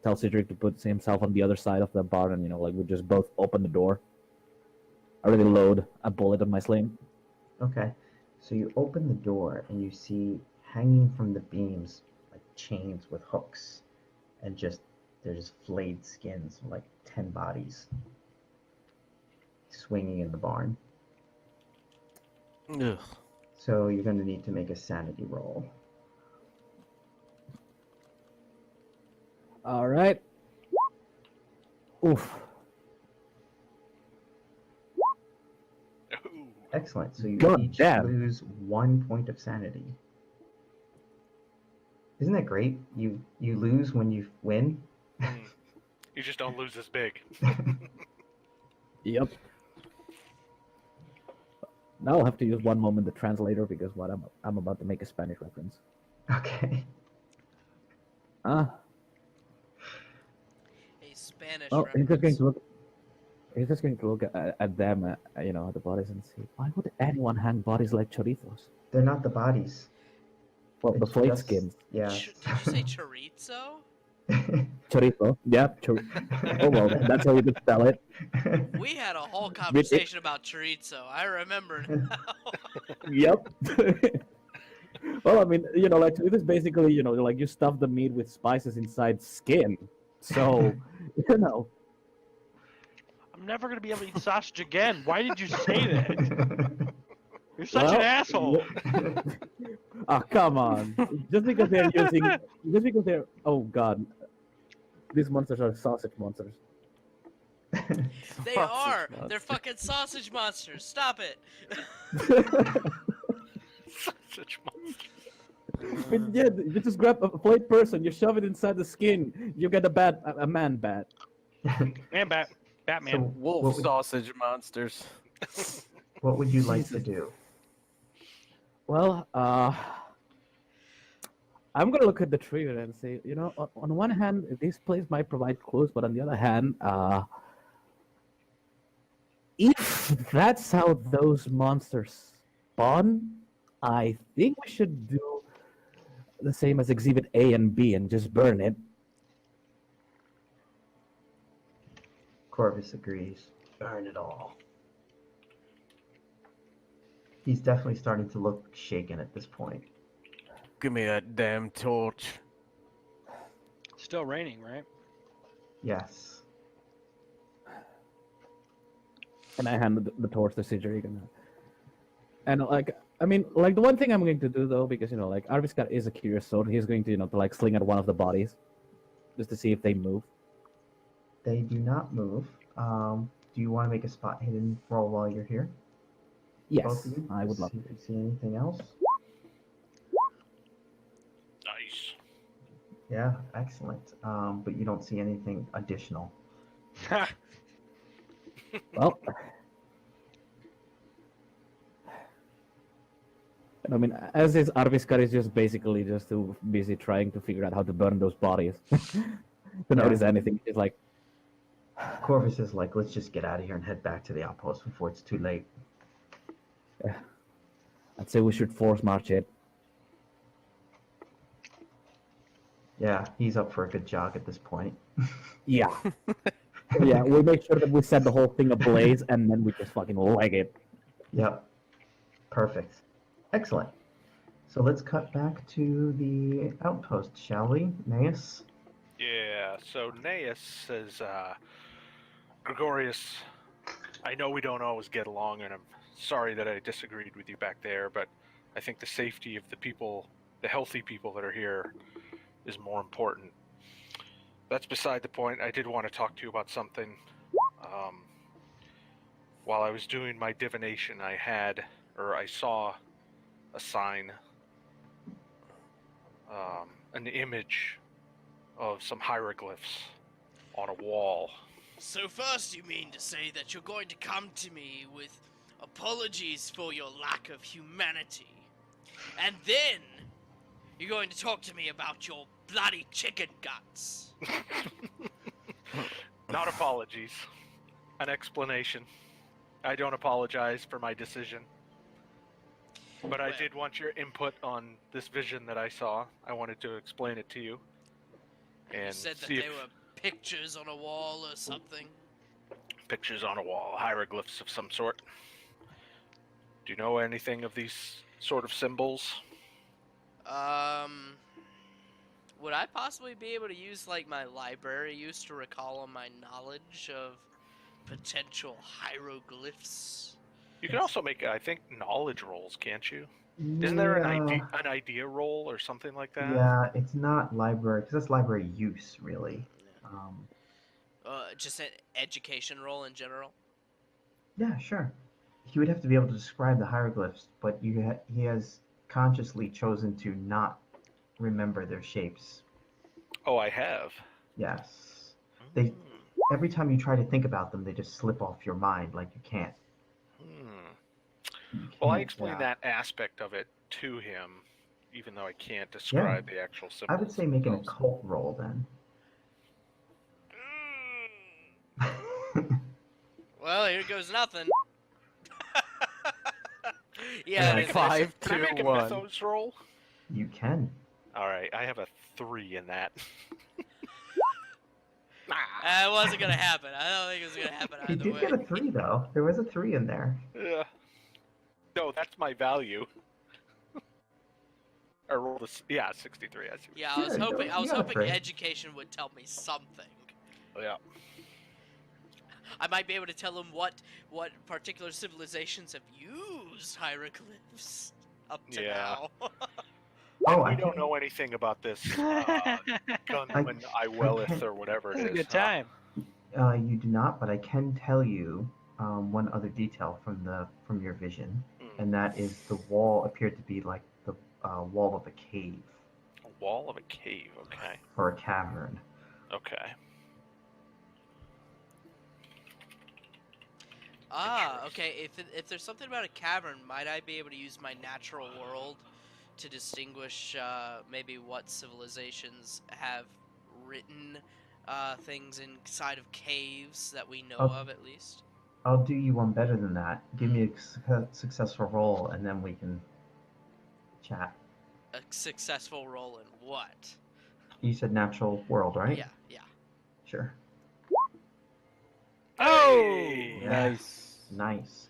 tell Cedric to put himself on the other side of the barn, and like we just both open the door. I already load a bullet on my sling.
Okay. So you open the door and you see hanging from the beams like chains with hooks, and they're just flayed skins, like 10 bodies swinging in the barn.
Ugh.
So you're going to need to make a sanity roll.
All right. Oof.
Ooh.
Excellent. So you
God
each
damn.
lose 1 point of sanity. Isn't that great? You lose when you win.
You just don't lose as big.
Yep. Now I'll have to use one moment the translator because I'm about to make a Spanish reference.
Okay.
A Spanish
Oh, he's just going
reference.
to look. He's just going to look at them, at the bodies, and see why would anyone hang bodies like chorizos?
They're not the bodies.
Well, the
It's
plate
just-
skins.
Yeah.
Did you say chorizo?
Chorizo. Yep. Oh well, that's how we could spell it.
We had a whole conversation about chorizo. I remember now.
Yep. Well, I mean, like it is basically, like you stuff the meat with spices inside skin. So,
I'm never gonna be able to eat sausage again. Why did you say that? You're such an
Well,
asshole.
Oh, come on. Just because they're, oh god. These monsters are sausage monsters.
They are. They're fucking sausage monsters. Stop it.
Such monsters.
But yeah, you just grab a plate person, you shove it inside the skin, you get a man bat.
Man, Batman.
So,
Wolf
what would-
sausage monsters.
What would you like to do?
Well, I'm gonna look at the tree and say, on one hand, this place might provide clues, but on the other hand, if that's how those monsters spawn, I think we should do the same as Exhibit A and B and just burn it.
Corvus agrees. Burn it all. He's definitely starting to look shaken at this point.
Give me that damn torch.
Still raining, right?
Yes.
And I hand the torch to Cedric. And like, I mean, like the one thing I'm going to do though, because like Arviskar is a curious soul, he's going to to like sling at one of the bodies, just to see if they move.
They do not move. Do you want to make a spot hidden roll while you're here?
Yes,
Both of you?
I would love
See
to.
if you see anything else.
Nice.
Yeah, excellent. But you don't see anything additional.
Well, and I mean, as is Arviskar is just basically just too busy trying to figure out how to burn those bodies to notice anything. It's like,
Corvus is like, let's just get out of here and head back to the outpost before it's too late.
I'd say we should force march it.
Yeah, he's up for a good jog at this point.
Yeah. Yeah, we'll make sure that we set the whole thing ablaze and then we just fucking leg it.
Yep. Perfect. Excellent. So let's cut back to the outpost, shall we, Naeus?
Yeah, so Naeus says, Gregorius, I know we don't always get along, and I'm sorry that I disagreed with you back there, but I think the safety of the people, the healthy people that are here, is more important. That's beside the point. I did want to talk to you about something. While I was doing my divination, I saw a sign, an image of some hieroglyphs on a wall.
So first you mean to say that you're going to come to me with apologies for your lack of humanity. And then you're going to talk to me about your bloody chicken guts.
Not apologies. An explanation. I don't apologize for my decision. But I
Well,
did want your input on this vision that I saw. I wanted to explain it to you. And
you said that
see
they
if
were pictures on a wall or something.
pictures on a wall, hieroglyphs of some sort. Do you know anything of these sort of symbols?
Would I possibly be able to use like my library use to recall on my knowledge of potential hieroglyphs?
You can also make, I think, knowledge rolls, can't you? Isn't there
Yeah,
an idea roll or something like that?
yeah, it's not library, because that's library use, really.
Just an education role in general.
Yeah, sure. He would have to be able to describe the hieroglyphs, but he has consciously chosen to not remember their shapes.
Oh, I have.
Yes. They every time you try to think about them, they just slip off your mind like you can't.
Well, I explained that aspect of it to him, even though I can't describe the actual symbols.
I would say make an
themselves.
occult roll then.
Well, here goes nothing. Yeah,
Like
it is-
5,
Can I
2,
make a
1.
mythos roll?
You can.
All right, I have a 3 in that.
It wasn't gonna happen. I don't think it was gonna happen
He
either
did
way.
get a 3 though. There was a 3 in there.
Yeah. No, that's my value. I rolled a 63. I see.
Yeah, I was
Yeah,
hoping.
you
I was
got a
hoping
three.
education would tell me something.
Yeah.
I might be able to tell him what particular civilizations have used hieroglyphs up to
Yeah.
now.
Oh,
We don't know anything about this gunman Iwellith or whatever it
That's
is.
a good time.
You do not, but I can tell you one other detail from your vision, and that is the wall appeared to be like the wall of a cave
A wall of a cave. Okay.
or a cavern.
Okay.
Okay. If there's something about a cavern, might I be able to use my natural world to distinguish maybe what civilizations have written things inside of caves that we know
Okay.
of at least?
I'll do you one better than that. Give me a successful roll, and then we can chat.
A successful roll in what?
You said natural world, right?
Yeah.
Sure.
Oh!
Yeah.
Nice.
Nice.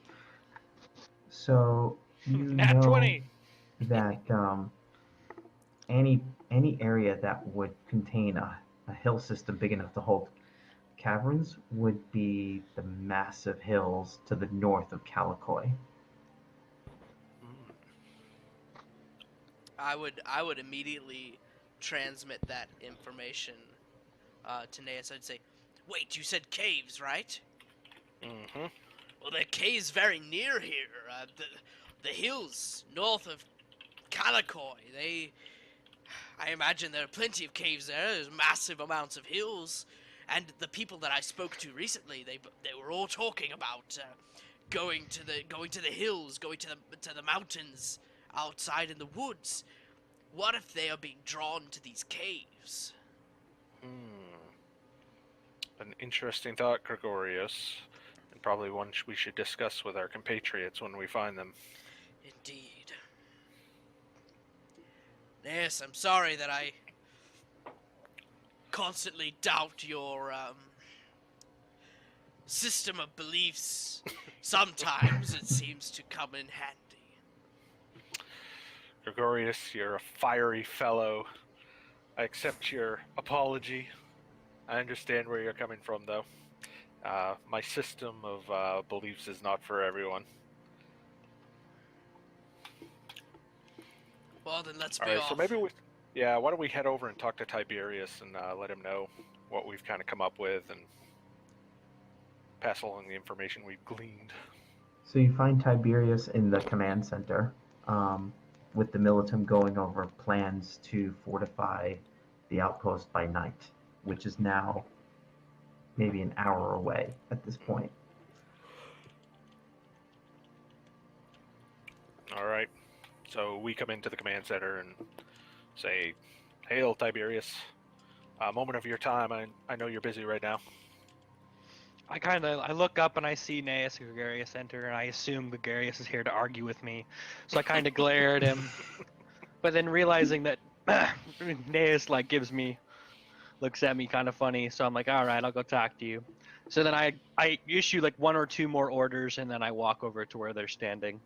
So you
Nat
know
20.
that any area that would contain a hill system big enough to hold caverns would be the massive hills to the north of Calicoy.
I would immediately transmit that information to Naeus. I'd say, wait, you said caves, right?
Mm-hmm.
Well, there are caves very near here. The hills north of Calicoy. I imagine there are plenty of caves there. There's massive amounts of hills, and the people that I spoke to recently, they were all talking about going to the hills, going to the mountains outside in the woods. What if they are being drawn to these caves?
An interesting thought, Gregorius, and probably one we should discuss with our compatriots when we find them.
Indeed. Yes, I'm sorry that I constantly doubt your system of beliefs. Sometimes it seems to come in handy.
Gregorius, you're a fiery fellow. I accept your apology. I understand where you're coming from, though. My system of beliefs is not for everyone.
Well, then let's
All
be
right,
off.
so maybe why don't we head over and talk to Tiberius and let him know what we've kind of come up with and pass along the information we've gleaned.
So you find Tiberius in the command center, with the militum going over plans to fortify the outpost by night, which is now maybe an hour away at this point.
All right. So we come into the command center and say, "Hail, Tiberius. A moment of your time. I know you're busy right now."
I look up and I see Gnaeus and Gregarious enter, and I assume Gregarious is here to argue with me. So I kind of glare at him, but then realizing that Gnaeus looks at me kind of funny, so I'm like, all right, I'll go talk to you. So then I issue like one or two more orders, and then I walk over to where they're standing.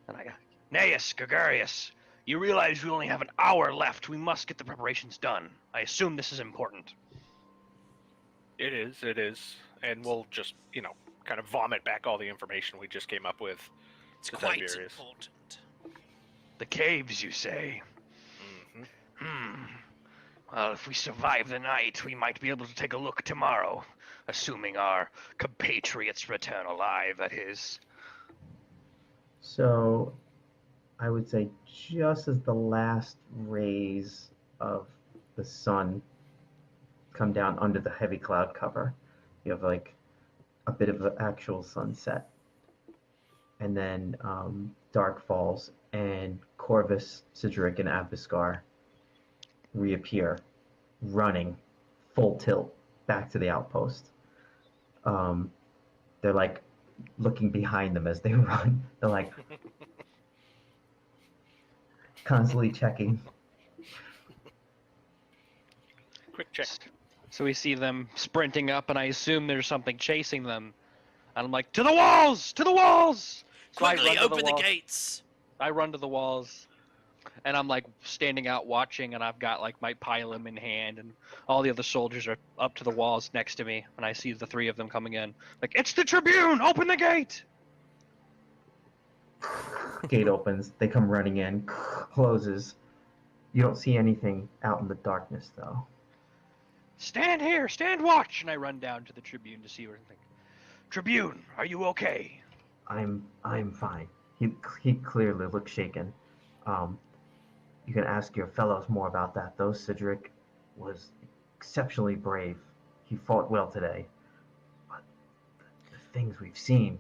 And I go, Gnaeus, Gregarious, you realize we only have an hour left. We must get the preparations done. I assume this is important.
It is. And we'll just, kind of vomit back all the information we just came up with.
It's
to
quite
Tiberius.
important.
The caves, you say?
Mm-hmm.
Well, if we survive the night, we might be able to take a look tomorrow. Assuming our compatriots return alive, that is.
So I would say just as the last rays of the sun come down under the heavy cloud cover, you have like a bit of an actual sunset. And then dark falls, and Corvus, Cedric, and Abiscar reappear, running full tilt back to the outpost. They're like looking behind them as they run. They're like constantly checking.
Quick check.
So we see them sprinting up, and I assume there's something chasing them. And I'm like, to the walls! To the walls! So I
Quickly
run to
open the
walls.
gates.
I run to the walls, and I'm like standing out watching, and I've got like my pilum in hand, and all the other soldiers are up to the walls next to me, and I see the three of them coming in. Like, it's the Tribune! Open the gate!
Gate opens. They come running in. Closes. You don't see anything out in the darkness, though.
Stand here! Stand watch! And I run down to the Tribune to see what I think. Tribune, are you okay?
I'm fine. He clearly looks shaken. You can ask your fellows more about that, though. Cedric was exceptionally brave. He fought well today. But the things we've seen,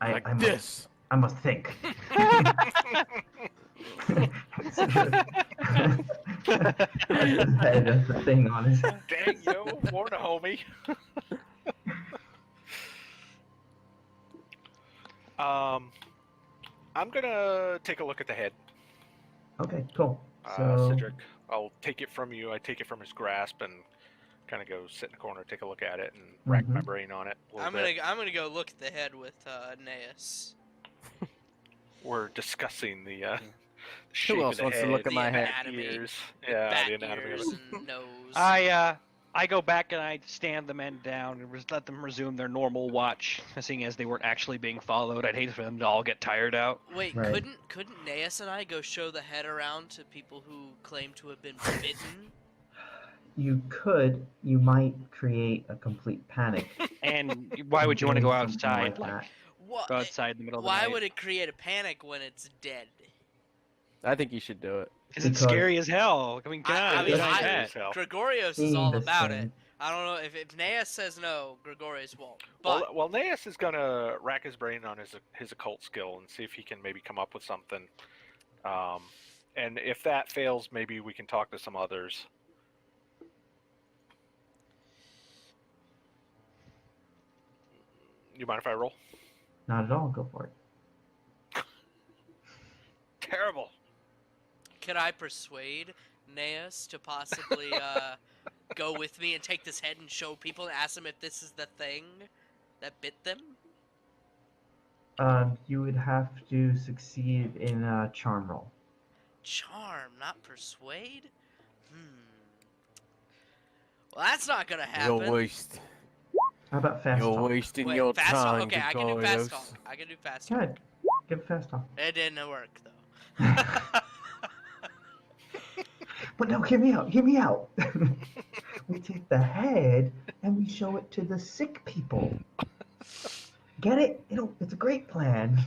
I must think. His head has the thing on his head.
Dang, warn a homie. I'm gonna take a look at the head.
Okay, cool. So,
Cedric, I'll take it from you. I take it from his grasp and kind of go sit in the corner, take a look at it, and rack my brain on it.
I'm gonna go look at the head with Gnaeus.
We're discussing the shape
Who else
of the
wants
head,
to look at
the
my head?
anatomy,
ears.
the
Yeah,
bat
the anatomy of
ears
it.
and nose.
I go back and I stand the men down and let them resume their normal watch, seeing as they weren't actually being followed. I'd hate for them to all get tired out.
Wait,
Right.
couldn't Gnaeus and I go show the head around to people who claim to have been bitten?
you might create a complete panic.
And why would you want to go
doing something
outside?
like
Like,
that.
What?
go outside in the middle of the
Why
night?
would it create a panic when it's dead?
I think you should do it.
Because it's
Because-
scary as hell. I mean, God,
I mean,
it's
I-
bad.
as hell.
Gregorios is
Seeing
all
this
about
thing.
it. I don't know if Gnaeus says no, Gregorios won't. But
Well, Gnaeus is gonna rack his brain on his occult skill and see if he can maybe come up with something. And if that fails, maybe we can talk to some others. You mind if I roll?
Not at all. Go for it.
Terrible.
could I persuade Gnaeus to possibly go with me and take this head and show people and ask them if this is the thing that bit them?
You would have to succeed in a charm roll.
Charm, not persuade? Well, that's not gonna
You'll
happen.
waste.
How about fast
You're
talk?
wasting
Wait,
your
fast talk?
time,
Okay, I can do fast
Gregorios.
talk. I can do fast talk.
Good. Give fast talk.
It didn't work though.
But no, hear me out. Hear me out. We take the head and we show it to the sick people. Get it? It's a great plan.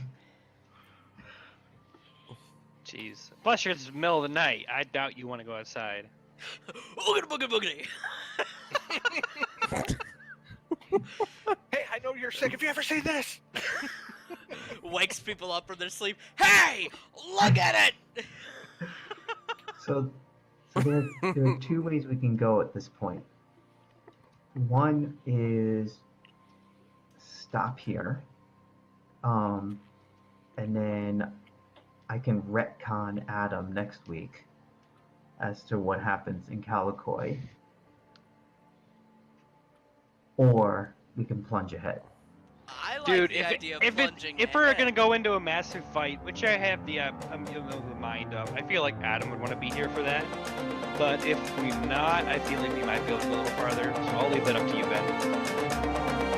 Jeez. Plus, it's the middle of the night. I doubt you want to go outside.
Boogity boogity boogity.
Hey, I know you're sick. Have you ever seen this?
Wakes people up from their sleep. Hey, look at it!
So there are two ways we can go at this point. One is stop here, and then I can retcon Adam next week as to what happens in Calicoy, or we can plunge ahead.
I like
Dude,
the idea of
if
plunging
we're
ahead.
gonna go into a massive fight, which I have the mind of, I feel like Adam would want to be here for that. But if we're not, I feel like we might be able to go a little farther. So I'll leave that up to you, Ben.